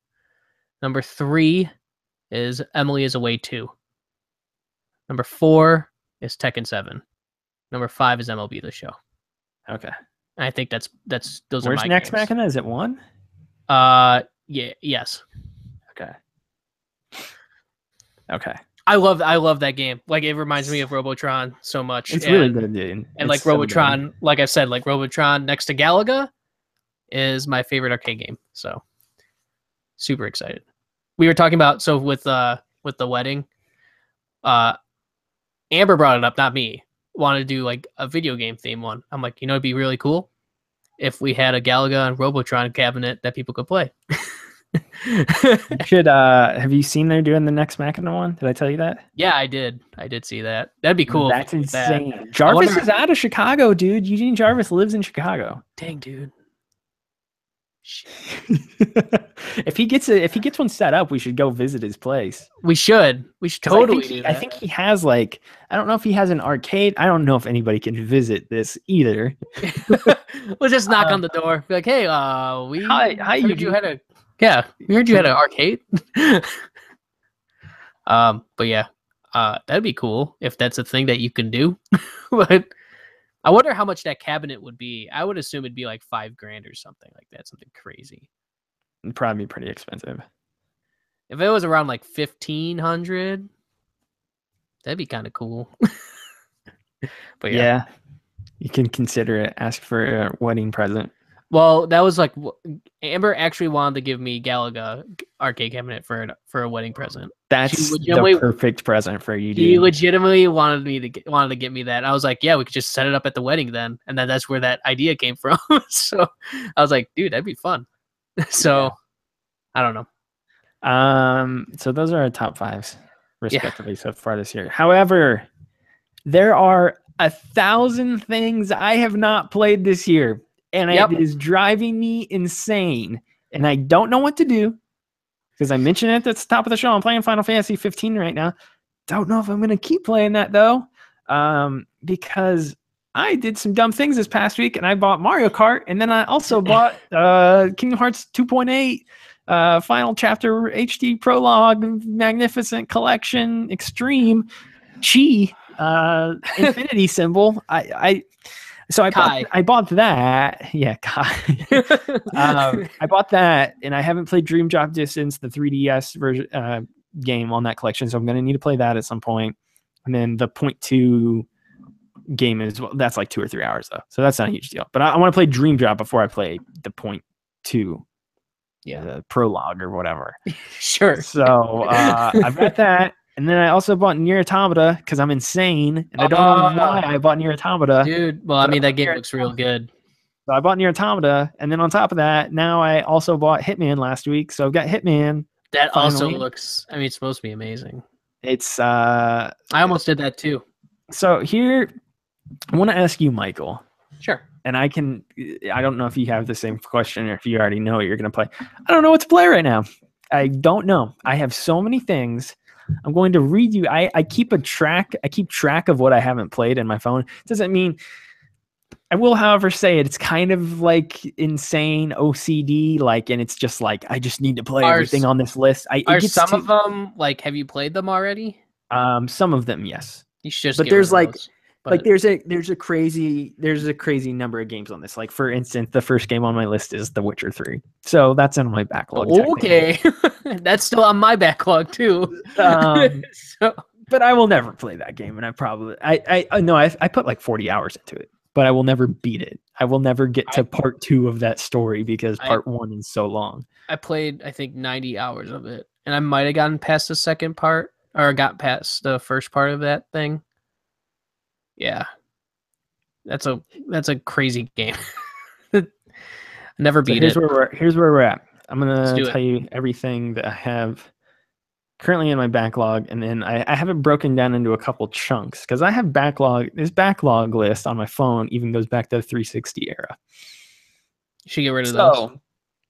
Number 3 is Emily is Away 2. Number 4 is Tekken 7. Number 5 is MLB The Show. Okay. And I think those Where's are my Next games. Machina? Is it 1? Yes. Okay. I love that game. Like, it reminds me of Robotron so much. It's really good, dude. And like Robotron, so like I said, like Robotron next to Galaga is my favorite arcade game. So super excited. We were talking about with the wedding. Amber brought it up, not me. Wanted to do like a video game theme one. I'm like, it'd be really cool if we had a Galaga and Robotron cabinet that people could play. Should have you seen they're doing the Next Machina one? Did I tell you that? Yeah, I did see that. That'd be cool. That's insane. Jarvis is out of Chicago, dude. Eugene Jarvis lives in Chicago. Dang, dude. If he gets one set up, we should go visit his place. We should totally do that. I think he has I don't know if he has an arcade. I don't know if anybody can visit this either. We'll just knock on the door. Be like, hey, we heard you had an arcade. But yeah, that'd be cool if that's a thing that you can do. But I wonder how much that cabinet would be. I would assume it'd be like $5,000 or something like that. Something crazy. It'd probably be pretty expensive. If it was around like 1,500, that'd be kind of cool. But yeah, you can consider it. Ask for a wedding present. Well, that was like Amber actually wanted to give me Galaga arcade cabinet for a wedding present. That's the perfect present for you, dude. He legitimately wanted to get me that. I was like, yeah, we could just set it up at the wedding then, and then that's where that idea came from. So I was like, dude, that'd be fun. So I don't know. So those are our top 5s, respectively, so far this year. However, there are 1,000 things I have not played this year. And it is driving me insane. And I don't know what to do. Because I mentioned it at the top of the show. I'm playing Final Fantasy 15 right now. Don't know if I'm going to keep playing that, though. Because I did some dumb things this past week. And I bought Mario Kart. And then I also bought Kingdom Hearts 2.8 Final Chapter HD Prologue Magnificent Collection Extreme Chi Infinity Symbol. So I bought that. Yeah, Kai. I bought that, and I haven't played Dream Drop Distance, the 3DS version game on that collection. So I'm going to need to play that at some point. And then the Point 2 game that's like 2 or 3 hours though, so that's not a huge deal. But I want to play Dream Drop before I play the Point 2, the prologue or whatever. Sure. So I've got that. And then I also bought Nier Automata because I'm insane, and I don't know why I bought Nier Automata. Dude, well, I mean, that game looks real good. So I bought Nier Automata, and then on top of that, now I also bought Hitman last week. So I've got Hitman. That also looks, I mean, it's supposed to be amazing. It's I almost did that too. So here, I want to ask you, Michael. Sure. And I don't know if you have the same question or if you already know what you're going to play. I don't know what to play right now. I don't know. I have so many things. I'm going to read you. I keep track of what I haven't played in my phone. Doesn't mean I will, however, say it's kind of like insane OCD, and it's just like I just need to play everything on this list. Some of them have you played them already? Some of them, yes. You should just but there's like But like there's a crazy number of games on this. Like for instance, the first game on my list is The Witcher 3. So that's in my backlog. okay, that's still on my backlog too. So, but I will never play that game, and I put like 40 hours into it, but I will never beat it. I will never get to part 2 of that story because part 1 is so long. I played, I think, 90 hours of it, and I might have gotten past the second part, or got past the first part of that thing. Yeah, that's a crazy game. I never beat it. Here's where we're at. I'm gonna tell you everything that I have currently in my backlog, and then I have it broken down into a couple chunks because I have this backlog list on my phone even goes back to the 360 era. You should get rid of those.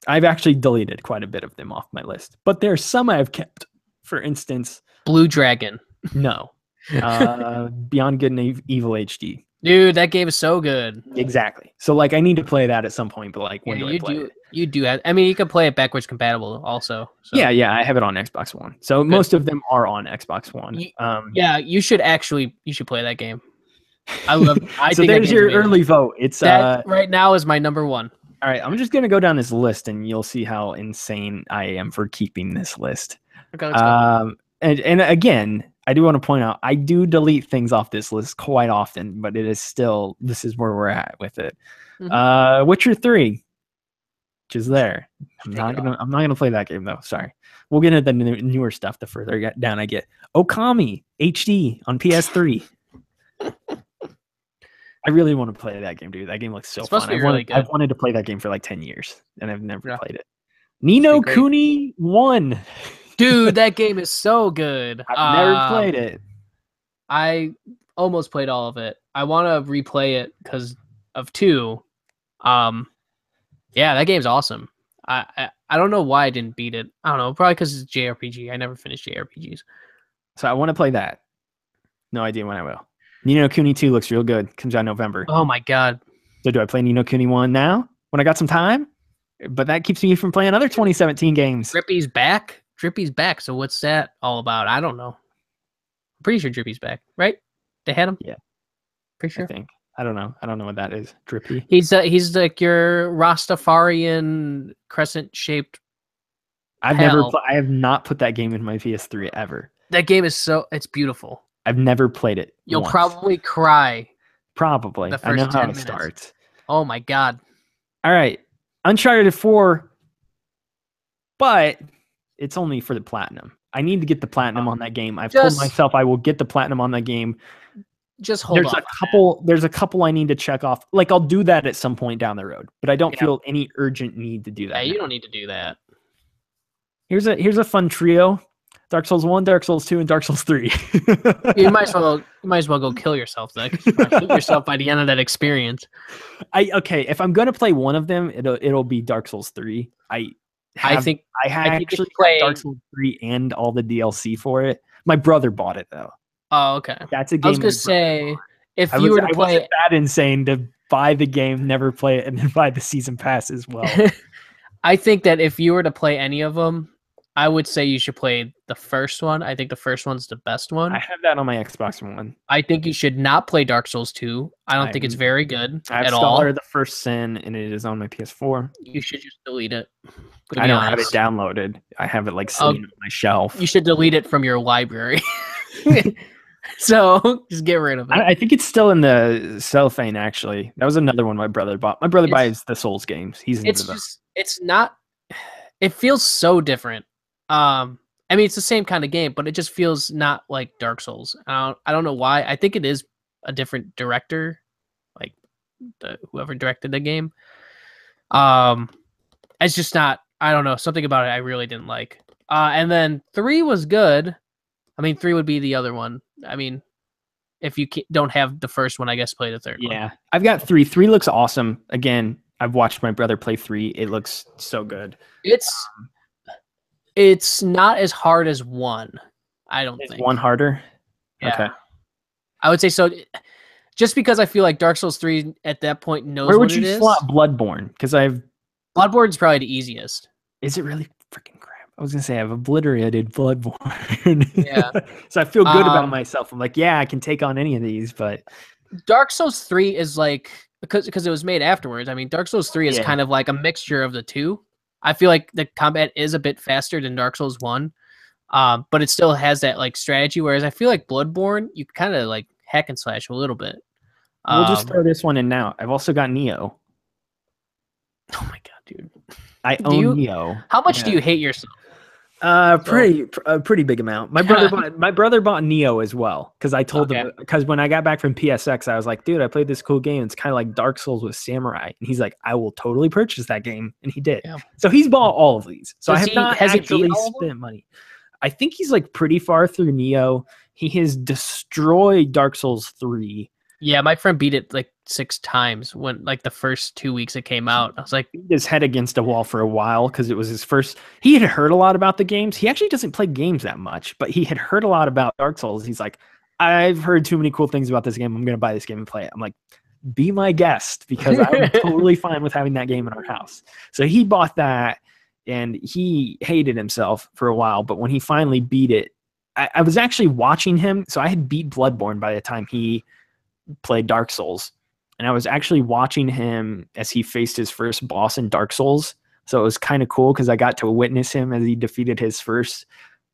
I've actually deleted quite a bit of them off my list, but there's some I've kept. For instance, Blue Dragon. No. Beyond Good and Evil HD. Dude, that game is so good. Exactly. So like I need to play that at some point, but like when do I play it? You do have, I mean, you can play it backwards compatible also. So. Yeah, I have it on Xbox One. So most of them are on Xbox One. Yeah, you should play that game. I so think there's your early vote. It's that right now is my number 1. All right, I'm just gonna go down this list and you'll see how insane I am for keeping this list. Okay, let's go. And again, I do want to point out I do delete things off this list quite often, but it is still this is where we're at with it. Mm-hmm. Witcher 3, which is there. I'm not gonna play that game though. Sorry. We'll get into the newer stuff the further down I get. Okami HD on PS3. I really want to play that game, dude. That game looks so fun. I've wanted to play that game for like 10 years, and I've never played it. Ni no Kuni 1. Dude, that game is so good. I've never played it. I almost played all of it. I want to replay it because of 2. Yeah, that game's awesome. I don't know why I didn't beat it. I don't know. Probably because it's JRPG. I never finished JRPGs. So I want to play that. No idea when I will. Ni no Kuni 2 looks real good. Comes out in November. Oh my god. So do I play Ni no Kuni 1 now when I got some time? But that keeps me from playing other 2017 games. Drippy's back. So what's that all about? I don't know. I'm pretty sure Drippy's back, right? They had him? Yeah. Pretty sure. I think. I don't know. I don't know what that is. Drippy. He's like your Rastafarian crescent-shaped I have not put that game in my PS3 ever. That game is it's beautiful. I've never played it. You'll probably cry. Probably. I know how it starts. Oh my god. All right. Uncharted 4, but it's only for the platinum. I need to get the platinum on that game. I've told myself I will get the platinum on that game. Just hold on. There's a couple I need to check off. Like I'll do that at some point down the road, but I don't feel any urgent need to do that. Yeah, you don't need to do that. Here's a fun trio. Dark Souls 1, Dark Souls 2, and Dark Souls 3. You might as well go kill yourself then. You might kill yourself by the end of that experience. If I'm gonna play one of them, it'll be Dark Souls 3. I actually played Dark Souls 3 and all the DLC for it. My brother bought it though. Oh, okay. That's a game. I was gonna say if you were to play, I wasn't that insane to buy the game, never play it, and then buy the season pass as well. I think that if you were to play any of them, I would say you should play the first one. I think the first one's the best one. I have that on my Xbox One. I think you should not play Dark Souls 2. I don't think it's very good at all. I've the First Sin, and it is on my PS4. You should just delete it. I don't have it downloaded. I have it like sitting on my shelf. You should delete it from your library. So just get rid of it. I think it's still in the cellophane, actually. That was another one my brother bought. My brother buys the Souls games. He's into those. It's not... It feels so different. I mean, it's the same kind of game, but it just feels not like Dark Souls. I don't know why. I think it is a different director, like whoever directed the game. It's just not. I don't know, something about it I really didn't like. And then 3 was good. I mean, 3 would be the other one. I mean, if you don't have the first one, I guess play the third one. Yeah, I've got 3. 3 looks awesome. Again, I've watched my brother play 3. It looks so good. It's not as hard as 1, I don't think. 1 harder? Yeah. Okay. I would say so. Just because I feel like Dark Souls 3 at that point knows Where what would it you is. slot Bloodborne? Because Bloodborne's probably the easiest. Is it really freaking crap? I was going to say I've obliterated Bloodborne. Yeah. So I feel good about myself. I'm like, yeah, I can take on any of these, but Dark Souls 3 is like, because it was made afterwards. I mean, Dark Souls 3 is kind of like a mixture of the two. I feel like the combat is a bit faster than Dark Souls 1, but it still has that like strategy. Whereas I feel like Bloodborne, you kind of like hack and slash a little bit. We'll just throw this one in now. I've also got Neo. Oh my god, dude! I own Neo. How much do you hate yourself? A pretty big amount. My brother bought Neo as well because I told him, because when I got back from PSX, I was like, dude, I played this cool game. It's kind of like Dark Souls with samurai, and he's like, I will totally purchase that game, and he did. Yeah. So he's bought all of these. So I have not actually spent money. I think he's like pretty far through Neo. He has destroyed Dark Souls 3. Yeah, my friend beat it like 6 times when like the first 2 weeks it came out. I was like, beat his head against a wall for a while because it was his first. He had heard a lot about the games. He actually doesn't play games that much, but he had heard a lot about Dark Souls. He's like, I've heard too many cool things about this game. I'm going to buy this game and play it. I'm like, be my guest, because I'm totally fine with having that game in our house. So he bought that, and he hated himself for a while. But when he finally beat it, I was actually watching him. So I had beat Bloodborne by the time he played Dark Souls, and I was actually watching him as he faced his first boss in Dark Souls. So it was kind of cool because I got to witness him as he defeated his first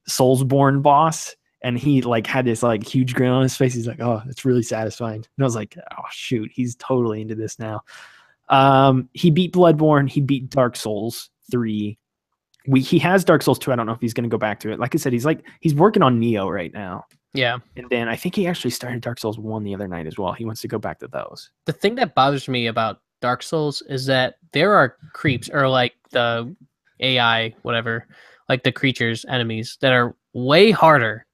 Soulsborne boss, and he like had this like huge grin on his face. He's like, oh, it's really satisfying. And I was like, oh shoot, he's totally into this now. He beat Bloodborne, he beat Dark Souls 3. He has Dark Souls 2. I don't know if he's going to go back to it. Like I said, he's working on Neo right now. Yeah. And then I think he actually started Dark Souls 1 the other night as well. He wants to go back to those. The thing that bothers me about Dark Souls is that there are creeps, or like the AI, whatever, like the creatures, enemies that are way harder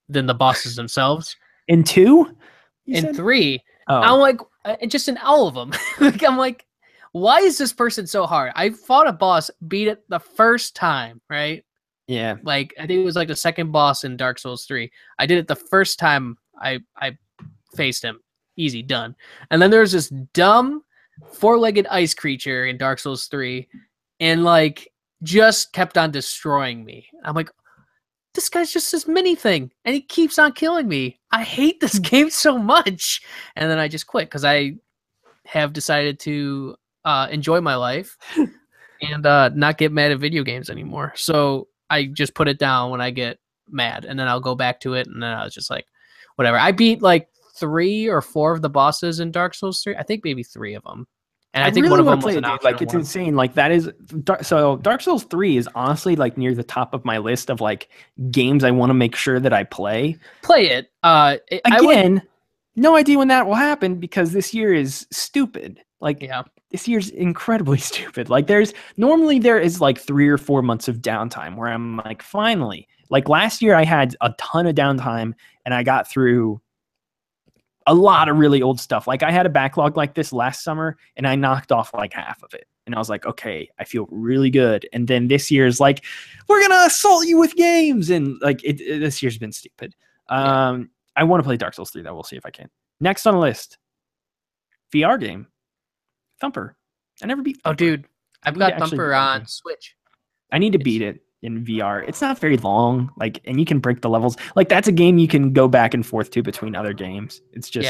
than the bosses themselves. In 2? In 3. Oh. I'm like, just in all of them. Like, I'm like, why is this person so hard? I fought a boss, beat it the first time, right? Yeah. Like, I think it was like the second boss in Dark Souls 3. I did it the first time I faced him. Easy, done. And then there's this dumb 4-legged ice creature in Dark Souls 3, and like just kept on destroying me. I'm like, this guy's just this mini thing, and he keeps on killing me. I hate this game so much. And then I just quit because I have decided to enjoy my life and not get mad at video games anymore. So I just put it down when I get mad, and then I'll go back to it, and then I was just like, whatever. I beat like 3 or 4 of the bosses in Dark Souls 3. I think maybe 3 of them. And I think really one of them was like, it's insane. Like, that is so Dark Souls 3 is honestly like near the top of my list of like games I want to make sure that I play. Play it. Again, no idea when that will happen because this year is stupid. Like, yeah. This year's incredibly stupid. Like, there is like 3 or 4 months of downtime where I'm like, finally. Like, last year I had a ton of downtime and I got through a lot of really old stuff. Like, I had a backlog like this last summer and I knocked off like half of it. And I was like, okay, I feel really good. And then this year's like, we're going to assault you with games. And like, this year's been stupid. I want to play Dark Souls 3 though. We'll see if I can. Next on the list, VR game. Thumper. I never beat Thumper. Oh, dude. I've got Thumper on Switch. I need to beat it in VR. It's not very long, like, and you can break the levels. Like, that's a game you can go back and forth to between other games. It's just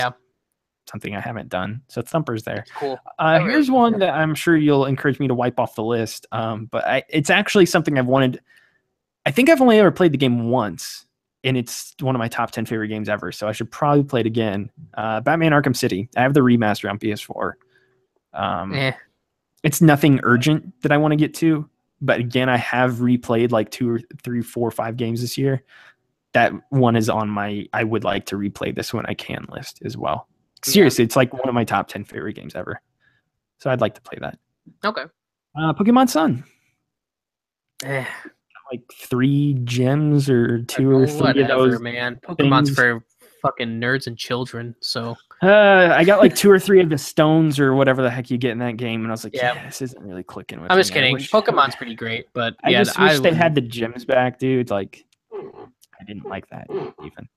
something I haven't done. So Thumper's there. That's cool. Here's one that I'm sure you'll encourage me to wipe off the list. But it's actually something I've wanted. I think I've only ever played the game once, and it's one of my top 10 favorite games ever. So I should probably play it again. Batman Arkham City. I have the remaster on PS4. It's nothing urgent that I want to get to, but again, I have replayed like 2 or 3, 4, 5 games this year. That one is on my I would like to replay this when I can list as well. Seriously, it's like one of my top 10 favorite games ever. So I'd like to play that. Okay. Pokemon Sun. Like 3 gems or 2 or 3 of those. Man, Pokemon's for fucking nerds and children. So I got like 2 or 3 of the stones or whatever the heck you get in that game, and I was like, yeah, this isn't really clicking with me. I'm just kidding. Pokemon's pretty great, but I just wish they had the gems back, dude. Like, I didn't like that even.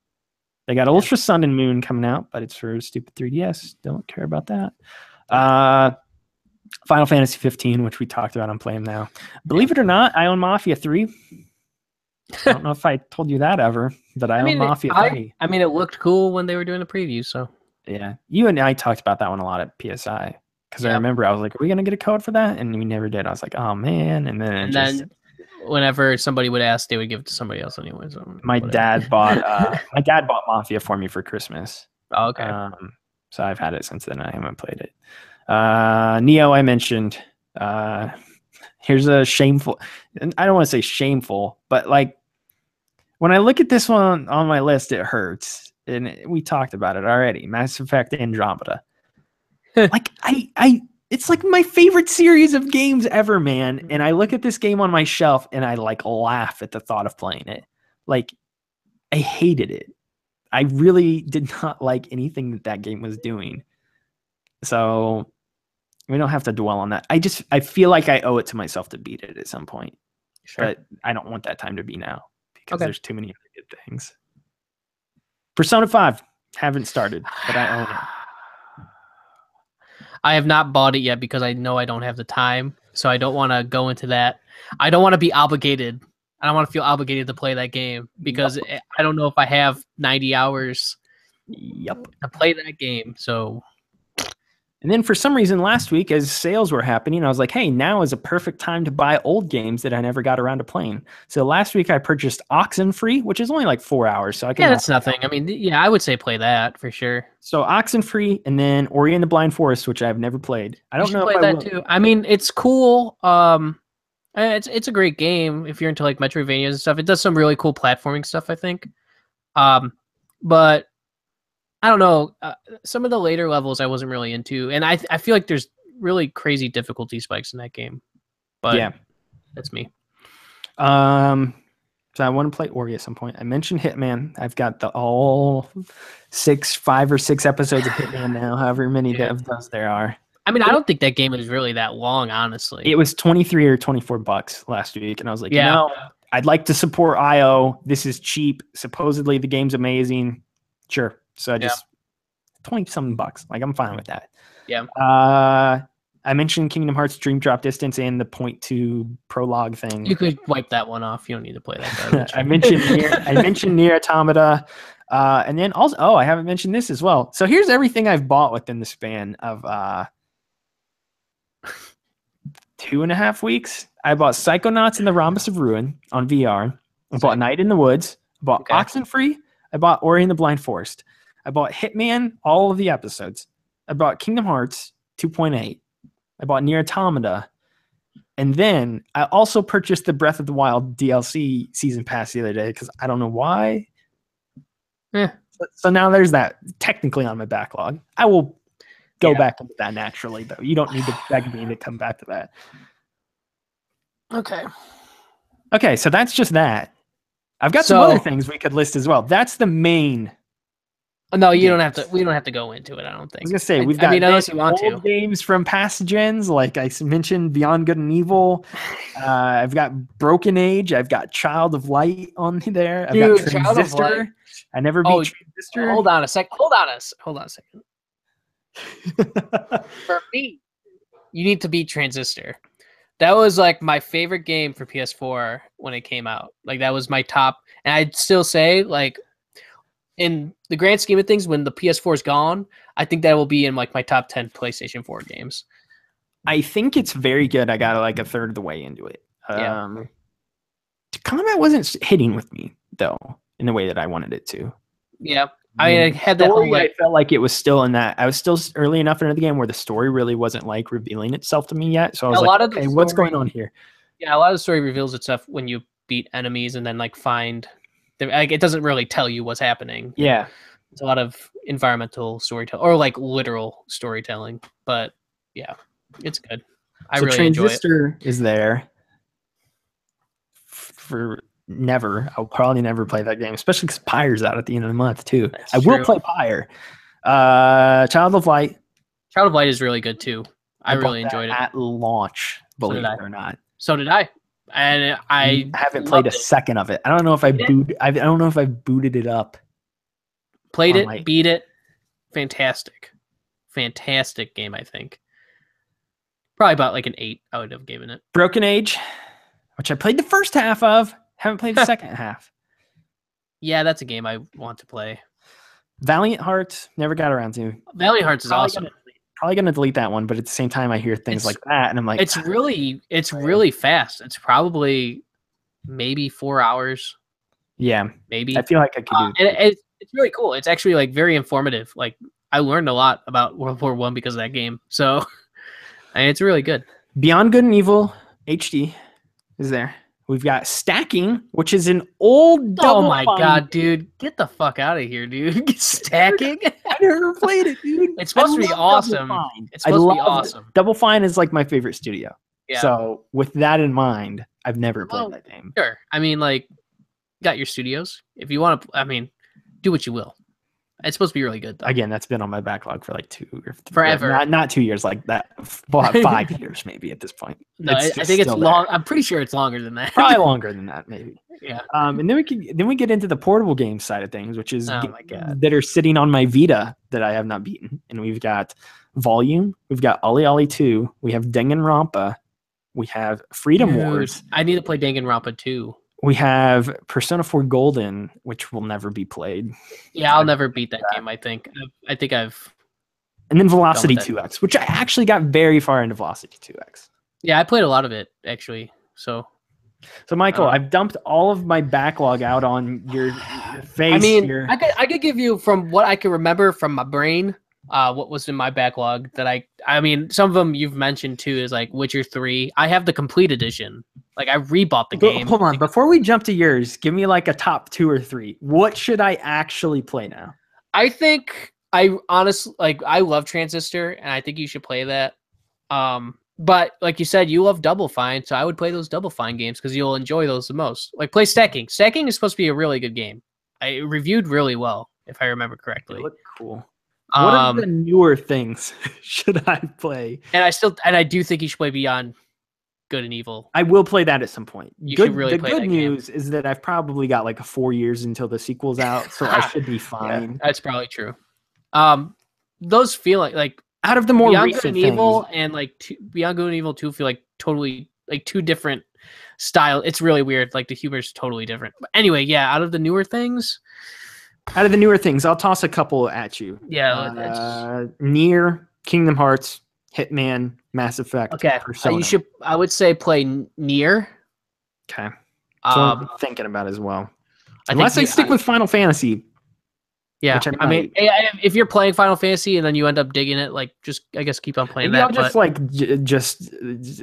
They got Ultra Sun and Moon coming out, but it's for stupid 3DS. Don't care about that. Final Fantasy 15, which we talked about. I'm playing now. Believe it or not, I own Mafia 3. I don't know if I told you that ever, but I own Mafia 3. I mean, it looked cool when they were doing the preview, so. Yeah, you and I talked about that one a lot at PSI because I remember I was like, "Are we gonna get a code for that?" And we never did. I was like, "Oh man!" And then whenever somebody would ask, they would give it to somebody else anyway. So my dad bought Mafia for me for Christmas. Oh, okay. So I've had it since then. I haven't played it. Neo, I mentioned. Here's a shameful. I don't want to say shameful, but like when I look at this one on my list, it hurts. And we talked about it already. Mass Effect Andromeda. Like it's like my favorite series of games ever, man. And I look at this game on my shelf and I like laugh at the thought of playing it. Like I hated it. I really did not like anything that game was doing. So we don't have to dwell on that. I feel like I owe it to myself to beat it at some point. Sure. But I don't want that time to be now because there's too many other good things. Persona 5, haven't started, but I own it. I have not bought it yet because I know I don't have the time. So I don't want to go into that. I don't want to be obligated. I don't want to feel obligated to play that game because I don't know if I have 90 hours to play that game. So... And then for some reason last week, as sales were happening, I was like, hey, now is a perfect time to buy old games that I never got around to playing. So last week I purchased Oxenfree, which is only like 4 hours. So I can yeah, that's nothing. I mean, yeah, I would say play that for sure. So Oxenfree and then Ori and the Blind Forest, which I've never played. I don't know if I play that too. I mean, it's cool. It's a great game if you're into like Metroidvanias and stuff. It does some really cool platforming stuff, I think. But I don't know. Some of the later levels I wasn't really into, and I feel like there's really crazy difficulty spikes in that game. But yeah, that's me. So I want to play Ori at some point. I mentioned Hitman. I've got all 5 or 6 episodes of Hitman now, however many of those there are. I mean, I don't think that game is really that long, honestly. It was $23 or $24 last week, and I was like, I'd like to support IO. This is cheap. Supposedly the game's amazing. Sure. So I just $20-something. Like I'm fine with that. Yeah. I mentioned Kingdom Hearts Dream Drop Distance and the Point 2 prologue thing. You could wipe that one off. You don't need to play that garbage. I mentioned Nier Automata. And then also, I haven't mentioned this as well. So here's everything I've bought within the span of 2.5 weeks. I bought Psychonauts and the Rhombus of Ruin on VR. I bought Night in the Woods. I bought Oxenfree. I bought Ori and the Blind Forest. I bought Hitman, all of the episodes. I bought Kingdom Hearts 2.8. I bought Nier Automata. And then I also purchased the Breath of the Wild DLC season pass the other day because I don't know why. So now there's that technically on my backlog. I will go back into that naturally, though. You don't need to beg me to come back to that. Okay, so that's just that. I've got some other things we could list as well. That's the main. No, you don't have to. We don't have to go into it. I don't think. I was gonna say we've got unless you want old games from past gens, like I mentioned, Beyond Good and Evil. I've got Broken Age. I've got Child of Light on there. I've got Transistor. I never beat Transistor. Hold on a second. For me, you need to beat Transistor. That was like my favorite game for PS4 when it came out. Like that was my top, and I'd still say like in the grand scheme of things, when the PS4 is gone, I think that will be in like my top 10 PlayStation 4 games. I think it's very good. I got like a third of the way into it. Combat wasn't hitting with me though in the way that I wanted it to. Yeah. I had that whole I felt like it was still in that. I was still early enough into the game where the story really wasn't like revealing itself to me yet. So I was like, okay, what's going on here? Yeah, a lot of the story reveals itself when you beat enemies and then like find. Like it doesn't really tell you what's happening. Yeah, it's a lot of environmental storytelling or like literal storytelling. But yeah, it's good. I really enjoy it. Transistor is there for never. I'll probably never play that game, especially because Pyre's out at the end of the month too. I will play Pyre. Child of Light. Child of Light is really good too. I really enjoyed it at launch. Believe it or not. So did I. And I haven't played a second of it. I don't know if I don't know if I've booted it up. Played it, beat it. Fantastic game. I think probably about like an 8. I would have given it. Broken Age, which I played the first half of. Haven't played the second half. Yeah, that's a game I want to play. Valiant Hearts, never got around to. Valiant Hearts is awesome. Probably gonna delete that one, but at the same time, I hear things like that, and I'm like, it's really fast. It's probably maybe 4 hours. Yeah, maybe. I feel like I could do it. It's really cool. It's actually like very informative. Like I learned a lot about World War I because of that game. So it's really good. Beyond Good and Evil HD is there. We've got Stacking, which is an old Double Oh my god, dude. Get the fuck out of here, dude. Stacking? I never played it, dude. It's supposed to be awesome. It's supposed to be awesome. Double Fine is like my favorite studio. Yeah. So with that in mind, I've never played that game. Sure. I mean, like, got your studios. If you want to, I mean, do what you will. It's supposed to be really good, though. Again, that's been on my backlog for like 2 or forever. Not 2 years, like that. 5 years maybe at this point. No, I think it's long. I'm pretty sure it's longer than that. Probably longer than that, maybe. Yeah. And then we get into the portable game side of things, which is that are sitting on my Vita that I have not beaten. And we've got Volume, we've got Ollie Ollie 2, we have Danganronpa, we have Freedom Wars. I need to play Danganronpa 2. We have Persona 4 Golden, which will never be played. Yeah, I'll never beat that game, I think. I think I've... And then Velocity 2X, which I actually got very far into Velocity 2X. Yeah, I played a lot of it, actually. So Michael, I've dumped all of my backlog out on your face. I mean, here. I could give you, from what I can remember from my brain, what was in my backlog that I mean, some of them you've mentioned too is like Witcher 3. I have the complete edition. Like I rebought the game. Hold on, before we jump to yours, give me like a top 2 or 3. What should I actually play now? I think I honestly I love Transistor, and I think you should play that. But like you said, you love Double Fine, so I would play those Double Fine games because you'll enjoy those the most. Like play Stacking. Stacking is supposed to be a really good game. I reviewed really well, if I remember correctly. It looked cool. What are the newer things should I play? And I do think you should play Beyond Good and Evil. I will play that at some point. You should really play that game. The good news is that I've probably got like 4 years until the sequel's out, so I should be fine. Yeah, that's probably true. Those feel like out of the more Beyond recent Good and Evil things, and Beyond Good and Evil 2 feel like totally like two different style. It's really weird. Like the humor's totally different. But anyway, yeah, out of the newer things, I'll toss a couple at you. Yeah, Nier, Kingdom Hearts, Hitman, Mass Effect. Okay, Persona. I would say play Nier. Okay, so I'm thinking about as well. Unless I stick with Final Fantasy. Yeah, I mean, if you're playing Final Fantasy and then you end up digging it, like I guess keep on playing that. Just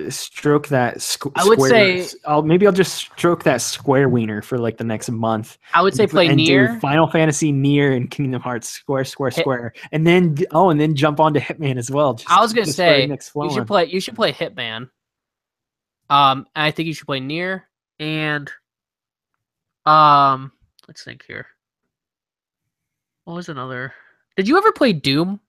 stroke that. I would say maybe I'll just stroke that square wiener for like the next month. I would say play Nier, Final Fantasy, Nier, and Kingdom Hearts square, and then jump onto Hitman as well. I was gonna say you should play Hitman. And I think you should play Nier and let's think here. What was another? Did you ever play Doom?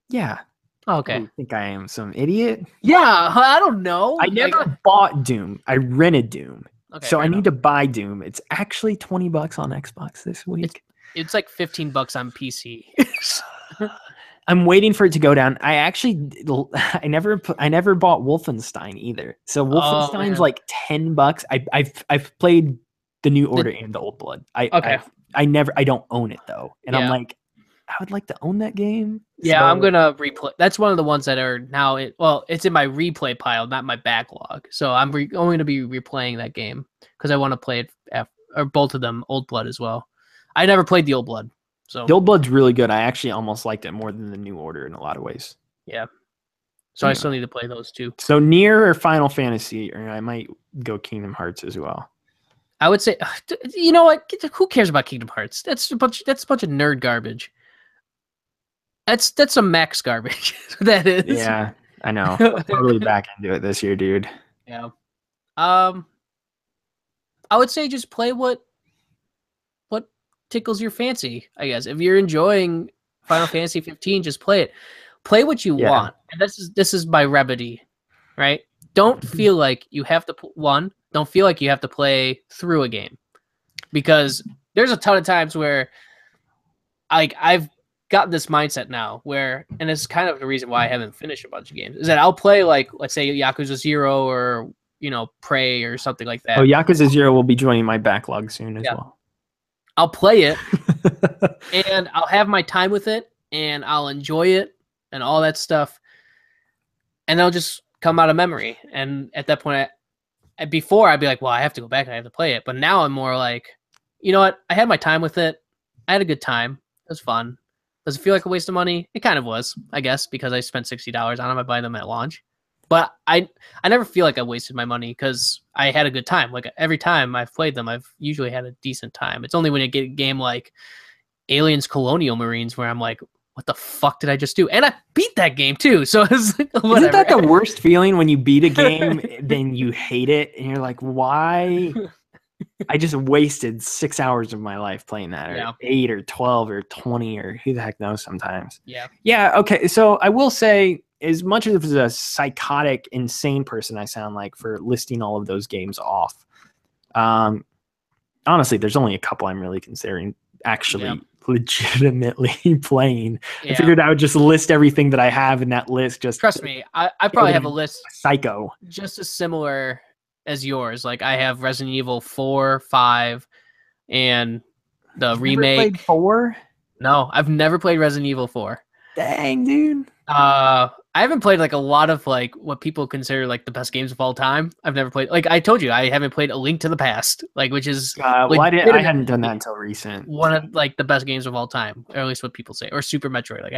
Yeah. Oh, okay. You think I am some idiot? Yeah, I don't know. I never bought Doom. I rented Doom. Okay, so I need to buy Doom. It's actually $20 on Xbox this week. It's like $15 on PC. I'm waiting for it to go down. I never bought Wolfenstein either. So Wolfenstein's like $10. I've played the New Order and the Old Blood. I don't own it though. And I'm like, I would like to own that game. Yeah, so I'm going to replay. That's one of the ones that are now it's in my replay pile, not my backlog. So I'm going to be replaying that game because I want to play it or both of them, Old Blood as well. I never played the Old Blood. So the Old Blood's really good. I actually almost liked it more than the New Order in a lot of ways. Yeah. So I still need to play those two. So Nier or Final Fantasy, or I might go Kingdom Hearts as well. I would say, you know what? Who cares about Kingdom Hearts? That's a bunch of nerd garbage. That's some Max garbage. That is. Yeah, I know. I'm totally back into it this year, dude. Yeah. I would say just play what tickles your fancy. I guess if you're enjoying Final Fantasy 15, just play it. Play what you want. And this is my remedy, right? Don't feel like you have to Don't feel like you have to play through a game, because there's a ton of times where I've got this mindset now where, and it's kind of the reason why I haven't finished a bunch of games, is that I'll play let's say Yakuza 0 or, Prey or something like that. Oh, Yakuza 0 will be joining my backlog soon as well. I'll play it and I'll have my time with it and I'll enjoy it and all that stuff. And they'll just come out of memory. And at that point, before I'd be like, well, I have to go back and I have to play it. But now I'm more like, you know what? I had my time with it. I had a good time. It was fun. Does it feel like a waste of money? It kind of was, I guess, because I spent $60 on them. I buy them at launch. But I never feel like I wasted my money because I had a good time. Like every time I've played them, I've usually had a decent time. It's only when you get a game like Aliens Colonial Marines where I'm like, what the fuck did I just do? And I beat that game too. So it's like, whatever. Isn't that the worst feeling when you beat a game, then you hate it and you're like, why? I just wasted 6 hours of my life playing that, or 8 or 12 or 20 or who the heck knows sometimes. Yeah. Yeah. Okay. So I will say, as much as a psychotic, insane person I sound like for listing all of those games off, honestly, there's only a couple I'm really considering actually legitimately playing. I figured I would just list everything that I have in that list. Just trust me, I probably have a list psycho just as similar as yours. Like I have Resident Evil 4, 5, and the remake. Played 4? No, I've never played Resident Evil 4. Dang, dude. I haven't played like a lot of like what people consider like the best games of all time. I've never played, like I told you, I haven't played A Link to the Past, like which is I hadn't done that until recent. One of like the best games of all time, or at least what people say, or Super Metroid. Like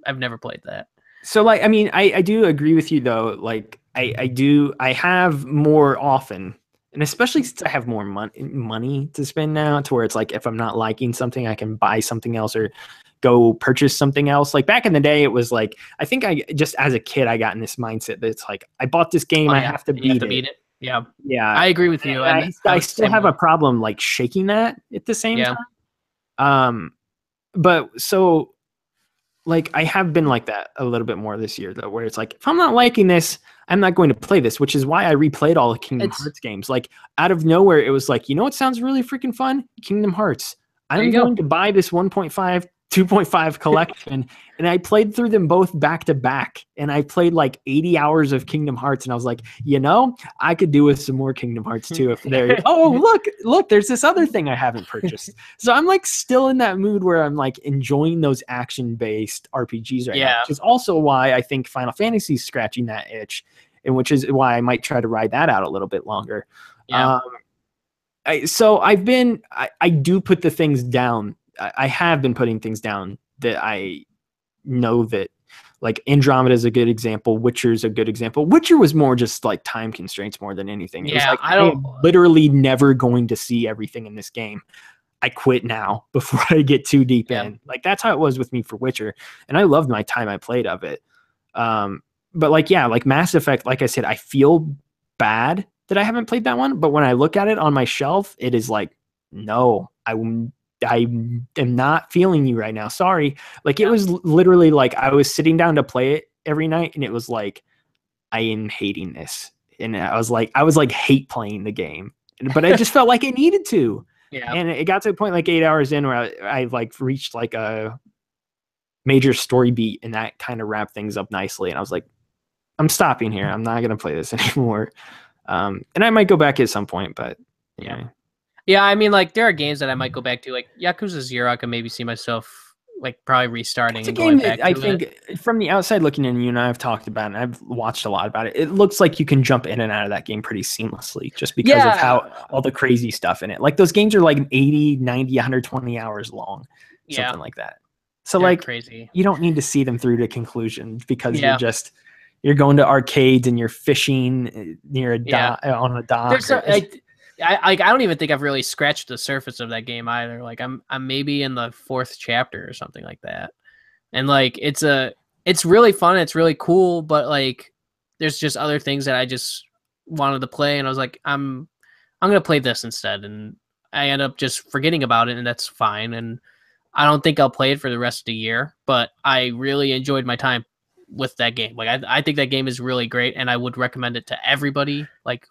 I've never played that. So like, I mean, I do agree with you though. Like I have more often, and especially since I have more money to spend now, to where it's like if I'm not liking something, I can buy something else or go purchase something else. Like back in the day, it was like, I think I just as a kid, I got in this mindset that it's like, I bought this game, I have to beat it. Yeah. Yeah. I agree with you. And I still have a problem like shaking that at the same time. But so like, I have been like that a little bit more this year though, where it's like, if I'm not liking this, I'm not going to play this, which is why I replayed all the Kingdom Hearts games. Like out of nowhere, it was like, you know what sounds really freaking fun? Kingdom Hearts. I'm going to buy this 1.5, 2.5 collection, and I played through them both back to back, and I played like 80 hours of Kingdom Hearts, and I was like, you know, I could do with some more Kingdom Hearts too if they're look, there's this other thing I haven't purchased. So I'm like still in that mood where I'm like enjoying those action-based RPGs right now, which is also why I think Final Fantasy is scratching that itch, and which is why I might try to ride that out a little bit longer. So I do put the things down. I have been putting things down that I know that, like Andromeda is a good example. Witcher is a good example. Witcher was more just like time constraints more than anything. It was like, I'm literally never going to see everything in this game. I quit now before I get too deep in. Like that's how it was with me for Witcher. And I loved my time I played of it. But like, yeah, like Mass Effect, like I said, I feel bad that I haven't played that one. But when I look at it on my shelf, it is like, no, I am not feeling you right now. Sorry. Like it was literally like I was sitting down to play it every night and it was like, I am hating this. And I was like hate playing the game, but I just felt like I needed to. Yeah. And it got to a point like 8 hours in where I like reached like a major story beat and that kind of wrapped things up nicely. And I was like, I'm stopping here. I'm not going to play this anymore. And I might go back at some point, but yeah. Yeah, I mean, like, there are games that I might go back to, like Yakuza 0. I can maybe see myself, like, probably restarting. It's a game that I think, from the outside looking in, you and I have talked about it, and I've watched a lot about it. It looks like you can jump in and out of that game pretty seamlessly just because of how all the crazy stuff in it. Like, those games are like 80, 90, 120 hours long, something like that. So, they're like, crazy. You don't need to see them through to conclusion because you're going to arcades and you're fishing near on a dock. I don't even think I've really scratched the surface of that game either. Like I'm maybe in the 4th chapter or something like that. And like it's really fun, it's really cool, but like there's just other things that I just wanted to play and I was like I'm going to play this instead, and I end up just forgetting about it, and that's fine, and I don't think I'll play it for the rest of the year, but I really enjoyed my time with that game. Like I think that game is really great, and I would recommend it to everybody like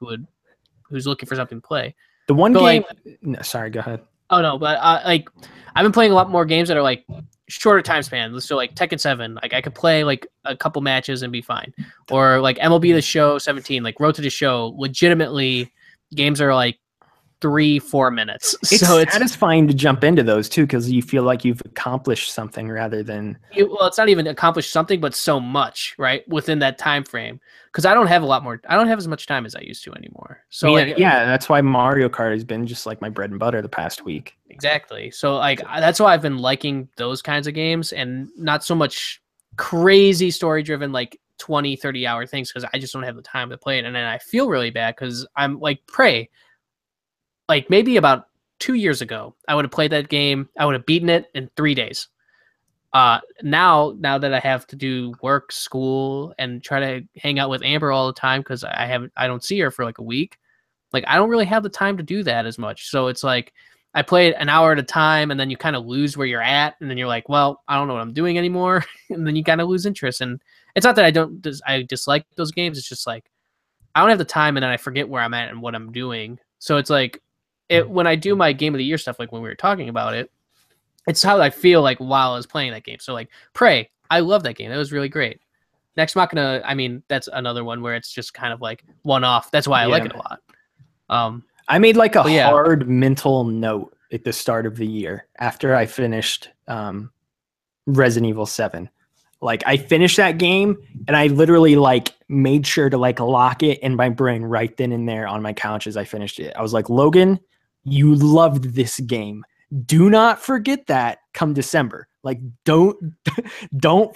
who's looking for something to play. The one game... No, sorry, go ahead. Oh, no, but like I've been playing a lot more games that are like shorter time span. So like Tekken 7, like I could play like a couple matches and be fine. Or like MLB The Show 17, like Road to the Show. Legitimately, games are like 3-4 minutes. It's So it's satisfying to jump into those too, because you feel like you've accomplished something rather than. well, it's not even accomplished something, but so much, right, within that time frame. Because I don't have as much time as I used to anymore. So Yeah, that's why Mario Kart has been just like my bread and butter the past week. Exactly. So like that's why I've been liking those kinds of games and not so much crazy story driven like 20-30 hour things, because I just don't have the time to play it. And then I feel really bad because I'm like Prey. Like maybe about 2 years ago, I would have played that game. I would have beaten it in 3 days. Now that I have to do work, school, and try to hang out with Amber all the time because I don't see her for like a week. Like I don't really have the time to do that as much. So it's like I play it an hour at a time, and then you kind of lose where you're at, and then you're like, well, I don't know what I'm doing anymore, and then you kind of lose interest. And it's not that I dislike those games. It's just like I don't have the time, and then I forget where I'm at and what I'm doing. So it's like when I do my game of the year stuff, like when we were talking about it, it's how I feel like while I was playing that game. So like Prey, I love that game. That was really great. Next Machina, I mean, that's another one where it's just kind of like one off. That's why I like it a lot. I made like a hard mental note at the start of the year after I finished Resident Evil 7. Like I finished that game and I literally like made sure to like lock it in my brain right then and there on my couch as I finished it. I was like, Logan, you loved this game. Do not forget that come December. Like don't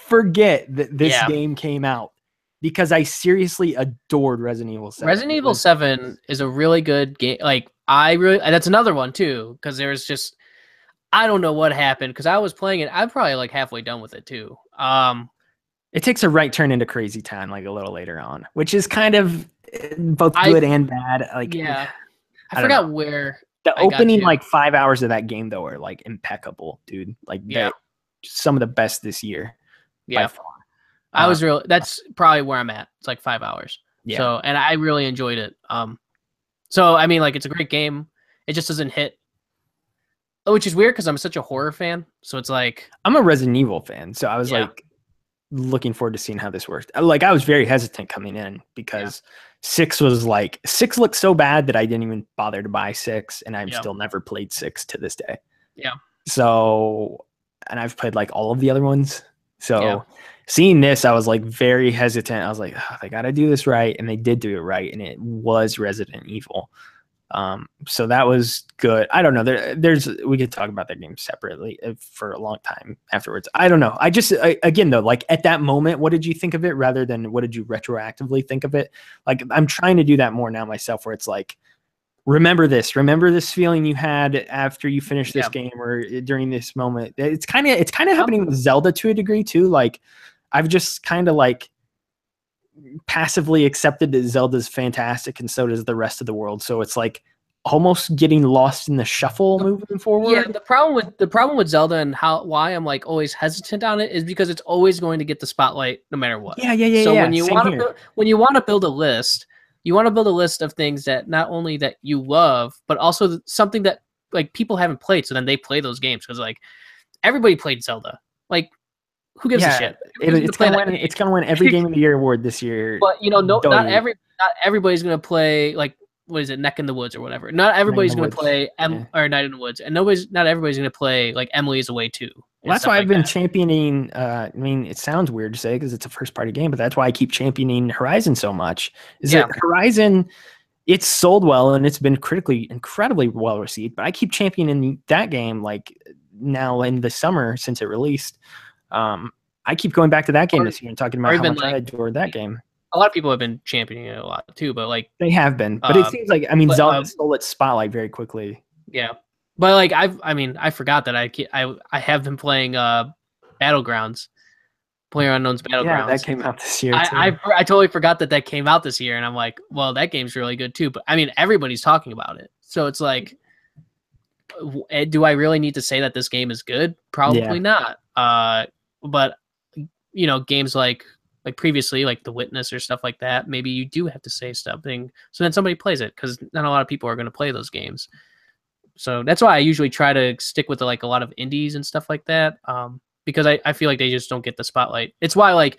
forget that this game came out, because I seriously adored Resident Evil 7. Resident Evil 7 is a really good game. Like that's another one too, because there's just I don't know what happened because I was playing it. I'm probably like halfway done with it too. It takes a right turn into Crazy Town like a little later on, which is kind of both good and bad. Like I forgot where. The opening like 5 hours of that game though are like impeccable, dude. Like some of the best this year. Yeah. By far. That's probably where I'm at. It's like 5 hours. Yeah. So, and I really enjoyed it. So I mean, like it's a great game. It just doesn't hit, which is weird because I'm such a horror fan. So it's like I'm a Resident Evil fan, so I was like looking forward to seeing how this worked. Like I was very hesitant coming in because 6 looked so bad that I didn't even bother to buy 6, and I've still never played 6 to this day. Yeah. So, and I've played like all of the other ones. So seeing this, I was like very hesitant. I was like, oh, they got to do this right, and they did do it right, and it was Resident Evil. So that was good. I don't know. We could talk about that game separately for a long time afterwards. I don't know. Again though, like at that moment, what did you think of it rather than what did you retroactively think of it? Like I'm trying to do that more now myself, where it's like, remember this feeling you had after you finished this game or during this moment. It's kind of happening with Zelda to a degree too. Like I've just kind of like passively accepted that Zelda's fantastic and so does the rest of the world. So it's like almost getting lost in the shuffle moving forward. Yeah, the problem with Zelda and why I'm like always hesitant on it is because it's always going to get the spotlight no matter what. Yeah. So when you want to build a list, you want to build a list of things that not only that you love, but also something that like people haven't played. So then they play those games because like everybody played Zelda. Like who gives a shit? It's gonna win every Game of the Year award this year. But not everybody's gonna play like what is it, Neck in the Woods or whatever. Not everybody's gonna play or Night in the Woods, and not everybody's gonna play like Emily is Away too. Well, that's why I've been championing. I mean, it sounds weird to say because it's a first party game, but that's why I keep championing Horizon so much. That Horizon, it's sold well and it's been critically incredibly well received. But I keep championing that game like now in the summer since it released. I keep going back to that game this year and talking about how much I adored that game. A lot of people have been championing it a lot too, but like they have been. But it seems like Zelda stole its spotlight very quickly. Yeah, but like I forgot that I have been playing Battlegrounds, PlayerUnknown's Battlegrounds. Yeah, that came out this year. I totally forgot that came out this year, and I'm like, well, that game's really good too. But I mean, everybody's talking about it, so it's like, do I really need to say that this game is good? Probably not. But games like previously, like The Witness or stuff like that, maybe you do have to say something so then somebody plays it, because not a lot of people are going to play those games. So that's why I usually try to stick with like a lot of indies and stuff like that, because I feel like they just don't get the spotlight. It's why like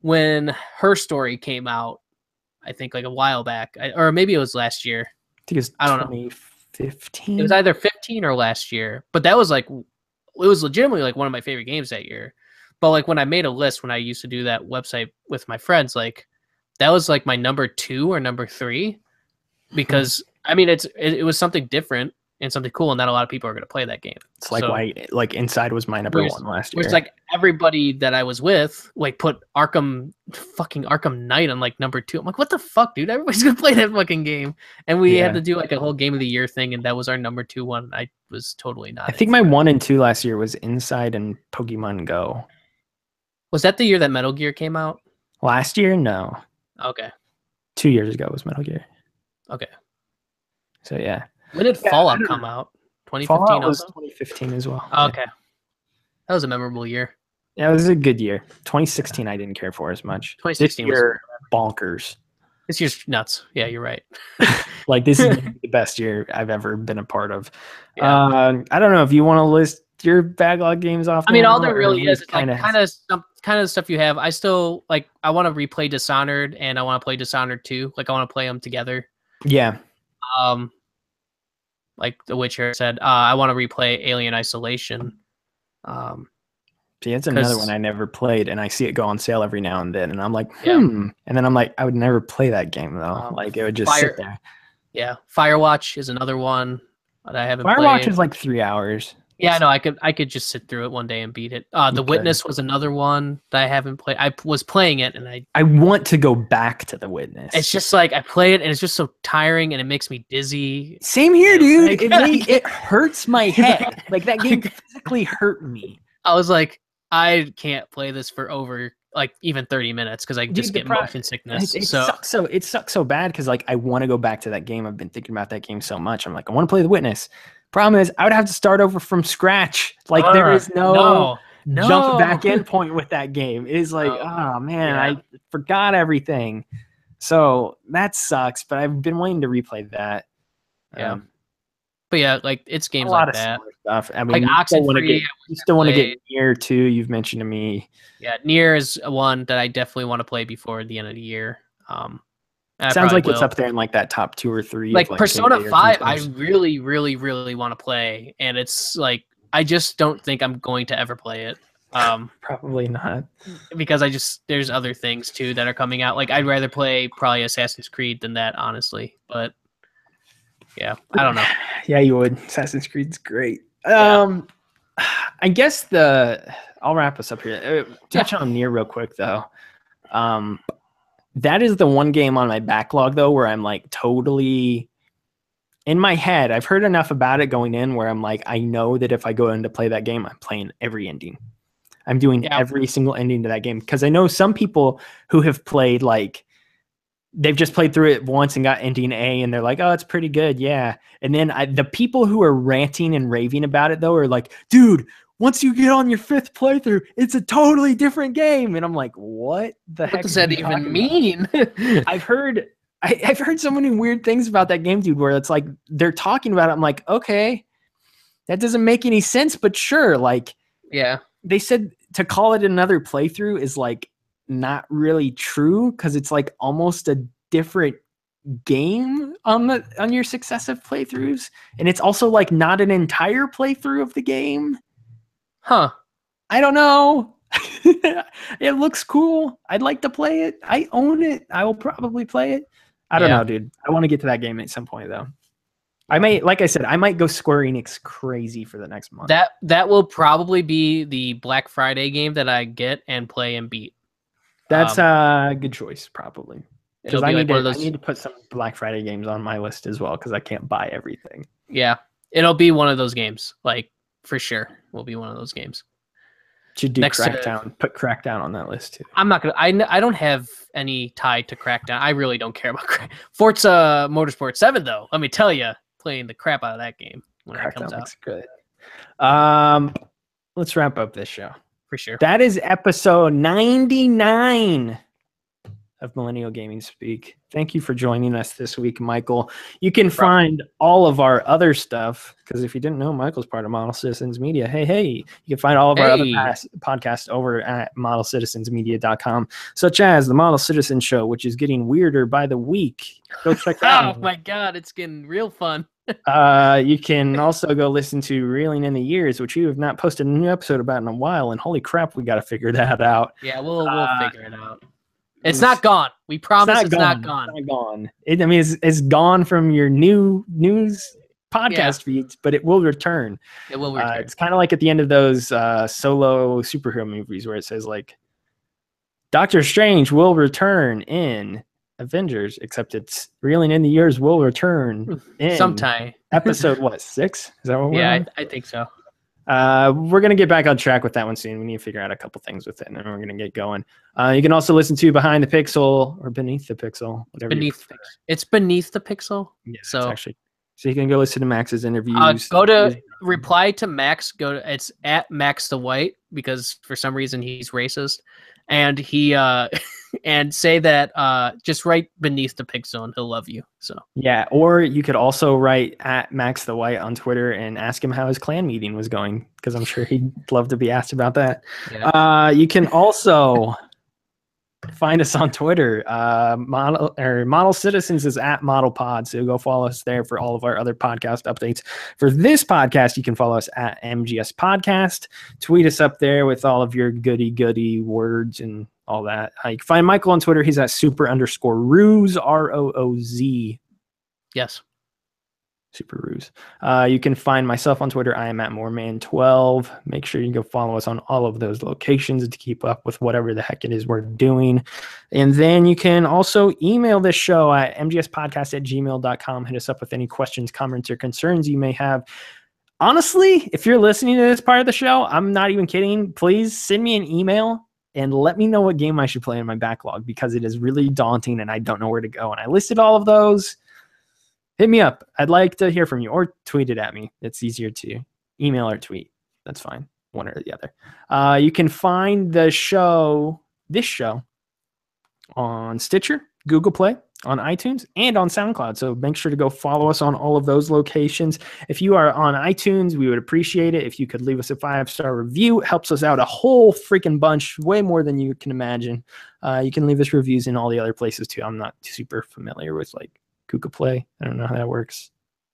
when Her Story came out, I think like a while back, or maybe it was last year. I think it's 2014 15. It was either 15 or last year, but that was like, it was legitimately like one of my favorite games that year. But like when I made a list, when I used to do that website with my friends, like that was like my number 2 or number 3, because I mean, it was something different and something cool, and not a lot of people are going to play that game. It's like why like Inside was my number 1 last year. Whereas like everybody that I was with like put fucking Arkham Knight on like number 2. I'm like, what the fuck, dude? Everybody's gonna play that fucking game, and we had to do like a whole game of the year thing, and that was our number 2 one. I was totally not. I think my 1 and 2 last year was Inside and Pokemon Go. Was that the year that Metal Gear came out? Last year, no. Okay. 2 years ago was Metal Gear. Okay. So yeah. When did Fallout come out? 2015 Fallout was also? 2015 as well. Okay. That was a memorable year. Yeah, it was a good year. 2016 I didn't care for as much. 2016 this year, bonkers. This year's nuts. Yeah, you're right. Like this is the best year I've ever been a part of. Yeah. I don't know if you want to list your backlog games off. I mean, all there really is kind of stuff you have. I still like. I want to replay Dishonored, and I want to play Dishonored 2. Like I want to play them together. Yeah. Like The Witcher said, I want to replay Alien Isolation. See, it's another one I never played, and I see it go on sale every now and then, and I'm like, and then I'm like, I would never play that game though. Like it would just sit there. Yeah, Firewatch is another one that I haven't played. Firewatch is like 3 hours. Yeah, no, I could just sit through it one day and beat it. The Witness was another one that I haven't played. I was playing it, and I want to go back to The Witness. It's just like I play it, and it's just so tiring, and it makes me dizzy. Same here, dude. It hurts my head. Like that game physically hurt me. I was like, I can't play this for over like even 30 minutes because I just get motion sickness. It sucks so bad because like I want to go back to that game. I've been thinking about that game so much. I'm like, I want to play The Witness. Problem is, I would have to start over from scratch. Like there is no jump back in point with that game. It is like, oh man, I forgot everything. So that sucks. But I've been wanting to replay that. Yeah. But yeah, like it's games like that. Stuff. I mean, like you still want to get Nier too. You've mentioned to me. Yeah, Nier is one that I definitely want to play before the end of the year. Sounds like it's up there in like that top 2 or 3. Like Persona 5, I really, really, really want to play, and it's like I just don't think I'm going to ever play it. Probably not, because there's other things too that are coming out. Like I'd rather play probably Assassin's Creed than that, honestly. But yeah, I don't know. Yeah, you would. Assassin's Creed's great. Yeah. I guess I'll wrap us up here. Touch on Nier real quick though. That is the one game on my backlog though where I'm like totally in my head. I've heard enough about it going in where I'm like, I know that if I go in to play that game, I'm playing every ending. I'm doing every single ending to that game because I know some people who have played like they've just played through it once and got ending A and they're like, oh, it's pretty good. Yeah. And then the people who are ranting and raving about it though are like, dude, once you get on your 5th playthrough, it's a totally different game. And I'm like, what the heck does that even mean? I've heard so many weird things about that game, dude, where it's like they're talking about it. I'm like, okay, that doesn't make any sense, but sure. Like, yeah, they said to call it another playthrough is like not really true because it's like almost a different game on your successive playthroughs. And it's also like not an entire playthrough of the game. Huh. I don't know. It looks cool. I'd like to play it. I own it. I will probably play it. I don't know, dude. I want to get to that game at some point, though. I may, like I said, I might go Square Enix crazy for the next month. That will probably be the Black Friday game that I get and play and beat. That's a good choice, probably. Because I like need to put some Black Friday games on my list as well, because I can't buy everything. Yeah, it'll be one of those games, like for sure. Will be one of those games. Should do Crackdown. Put Crackdown on that list too. I'm not gonna. I don't have any tie to Crackdown. I really don't care about Forza Motorsport 7 though. Let me tell you, playing the crap out of that game when it comes out. Good. Let's wrap up this show. For sure. That is episode 99 of Millennial Gaming Speak. Thank you for joining us this week, Michael. You can find all of our other stuff, because if you didn't know, Michael's part of Model Citizens Media. Hey, you can find all of our other podcasts over at modelcitizensmedia.com, such as The Model Citizen Show, which is getting weirder by the week. Go check that out. Oh my God, it's getting real fun. You can also go listen to Reeling in the Years, which you have not posted a new episode about in a while, and holy crap, we got to figure that out. Yeah, we'll figure it out. It's not gone. We promise it's not gone. It's not gone. It's gone from your new news podcast feeds, but it will return. It will return. It's kind of like at the end of those solo superhero movies where it says like Doctor Strange will return in Avengers, except it's Reeling in the Years will return in sometime. Episode 6? Is that what we're on? I think so. We're going to get back on track with that one soon. We need to figure out a couple things with it, and then we're going to get going. You can also listen to Behind the Pixel or Beneath the Pixel, whatever. It's Beneath the Pixel. Yeah, so you can go listen to Max's interviews. Go to reply to Max. It's at Max the White, because for some reason he's racist, and he and say that just write Beneath the Pixel and he'll love you. So yeah, or you could also write at Max the White on Twitter and ask him how his clan meeting was going, because I'm sure he'd love to be asked about that. Yeah. You can also find us on Twitter. Model Citizens is at Model Pod, so go follow us there for all of our other podcast updates. For this podcast, you can follow us at MGS Podcast. Tweet us up there with all of your goody words and all that. You can find Michael on Twitter. He's at super_Ruiz, ROOZ. Yes. Super Ruiz. You can find myself on Twitter. I am at Moreman12. Make sure you go follow us on all of those locations to keep up with whatever the heck it is we're doing. And then you can also email this show at mgspodcast@gmail.com. Hit us up with any questions, comments, or concerns you may have. Honestly, if you're listening to this part of the show, I'm not even kidding. Please send me an email and let me know what game I should play in my backlog, because it is really daunting and I don't know where to go. And I listed all of those. Hit me up. I'd like to hear from you, or tweet it at me. It's easier to email or tweet. That's fine. One or the other. You can find this show on Stitcher, Google Play, on iTunes, and on SoundCloud. So make sure to go follow us on all of those locations. If you are on iTunes, we would appreciate it if you could leave us a 5-star review. It helps us out a whole freaking bunch, way more than you can imagine. You can leave us reviews in all the other places too. I'm not super familiar with like Google Play. I don't know how that works.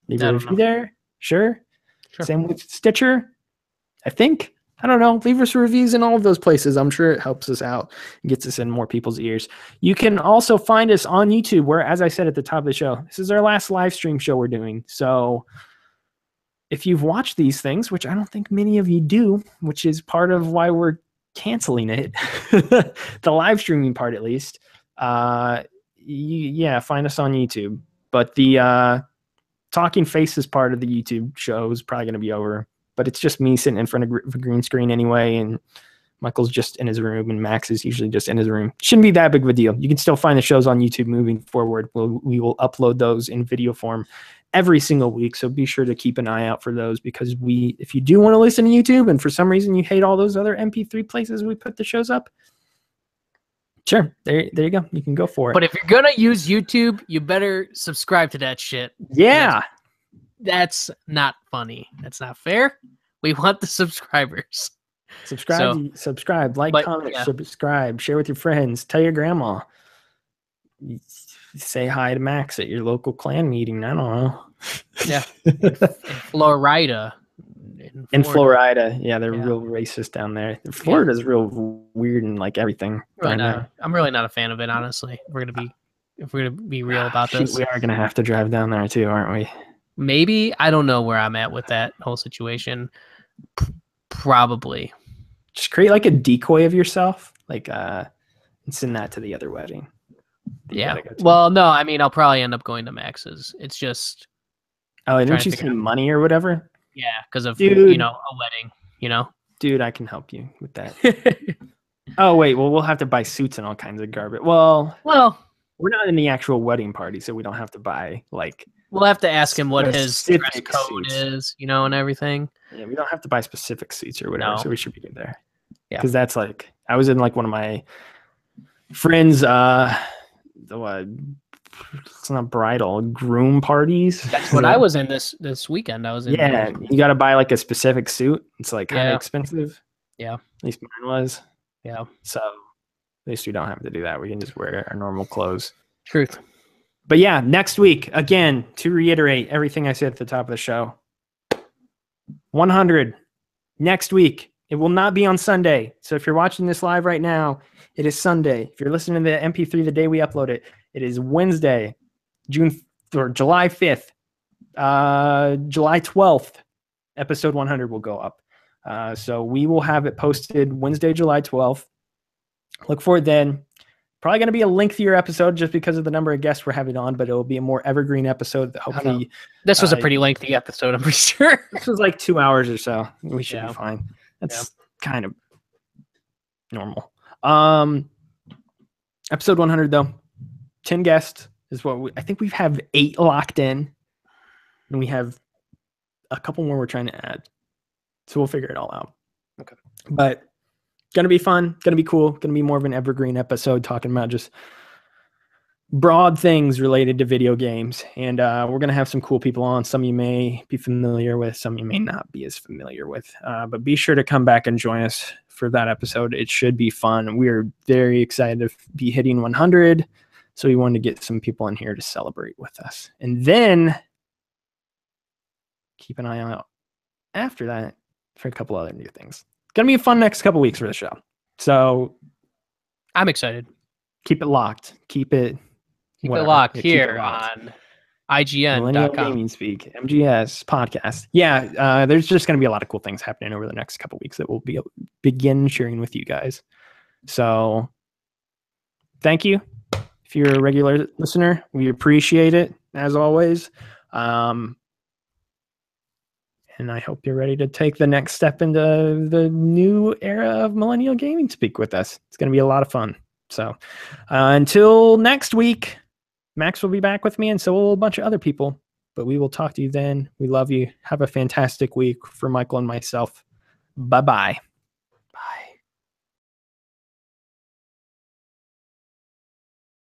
Leave a review there. Sure. Same with Stitcher, I think. I don't know. Leave us reviews in all of those places. I'm sure it helps us out and gets us in more people's ears. You can also find us on YouTube, where, as I said at the top of the show, this is our last live stream show we're doing. So if you've watched these things, which I don't think many of you do, which is part of why we're canceling it, the live streaming part at least, find us on YouTube. But the talking faces part of the YouTube show is probably going to be over. But it's just me sitting in front of a green screen anyway, and Michael's just in his room, and Max is usually just in his room. Shouldn't be that big of a deal. You can still find the shows on YouTube moving forward. We will upload those in video form every single week, so be sure to keep an eye out for those, because if you do want to listen to YouTube and for some reason you hate all those other MP3 places we put the shows up, sure, there you go. You can go for it. But if you're going to use YouTube, you better subscribe to that shit. Yeah. That's not funny. That's not fair. We want the subscribers. Subscribe, like, comment, subscribe, share with your friends, tell your grandma. Say hi to Max at your local clan meeting. I don't know. Yeah. In Florida. In Florida. Yeah, they're real racist down there. Florida's real weird and like everything. I'm really not a fan of it, honestly. If we're gonna be real about this. We are gonna have to drive down there too, aren't we? Maybe. I don't know where I'm at with that whole situation. Probably. Just create like a decoy of yourself, like and send that to the other wedding. Yeah. Well, no, I mean, I'll probably end up going to Max's. It's just. Oh, didn't you say money or whatever? Yeah, because of a wedding. Dude, I can help you with that. Oh wait, well we'll have to buy suits and all kinds of garbage. Well, we're not in the actual wedding party, so we don't have to buy like. We'll have to ask him what his dress code is, and everything. Yeah, we don't have to buy specific suits or whatever, so we should be good there. Yeah, because that's like I was in like one of my friends' it's not bridal, groom parties. That's what I was in this weekend. I was in. Yeah, you got to buy like a specific suit. It's like kind of expensive. Yeah, at least mine was. Yeah, so at least we don't have to do that. We can just wear our normal clothes. Truth. But yeah, next week, again, to reiterate everything I said at the top of the show, 100 next week. It will not be on Sunday. So if you're watching this live right now, it is Sunday. If you're listening to the MP3 the day we upload it, it is Wednesday, July 5th, July 12th. Episode 100 will go up. So we will have it posted Wednesday, July 12th. Look for it then. Probably going to be a lengthier episode just because of the number of guests we're having on, but it will be a more evergreen episode that hopefully... This was a pretty lengthy episode, I'm pretty sure. This was like 2 hours or so. We should be fine. That's kind of normal. Episode 100, though. 10 guests is what I think we have 8 locked in. And we have a couple more we're trying to add. So we'll figure it all out. Okay. But gonna be fun, gonna be cool, gonna be more of an evergreen episode talking about just broad things related to video games. And we're gonna have some cool people on. Some you may be familiar with, some you may not be as familiar with. But be sure to come back and join us for that episode. It should be fun. We're very excited to be hitting 100. So we wanted to get some people in here to celebrate with us. And then keep an eye out after that for a couple other new things. Gonna be a fun next couple weeks for the show. So I'm excited. Keep it locked. Keep it locked here on IGN.com. Millennial Gaming Speak, MGS podcast. Yeah, there's just gonna be a lot of cool things happening over the next couple weeks that we'll begin sharing with you guys. So thank you. If you're a regular listener, we appreciate it as always. And I hope you're ready to take the next step into the new era of Millennial Gaming Speak with us. It's going to be a lot of fun. So until next week, Max will be back with me, and so will a bunch of other people. But we will talk to you then. We love you. Have a fantastic week for Michael and myself. Bye-bye. Bye.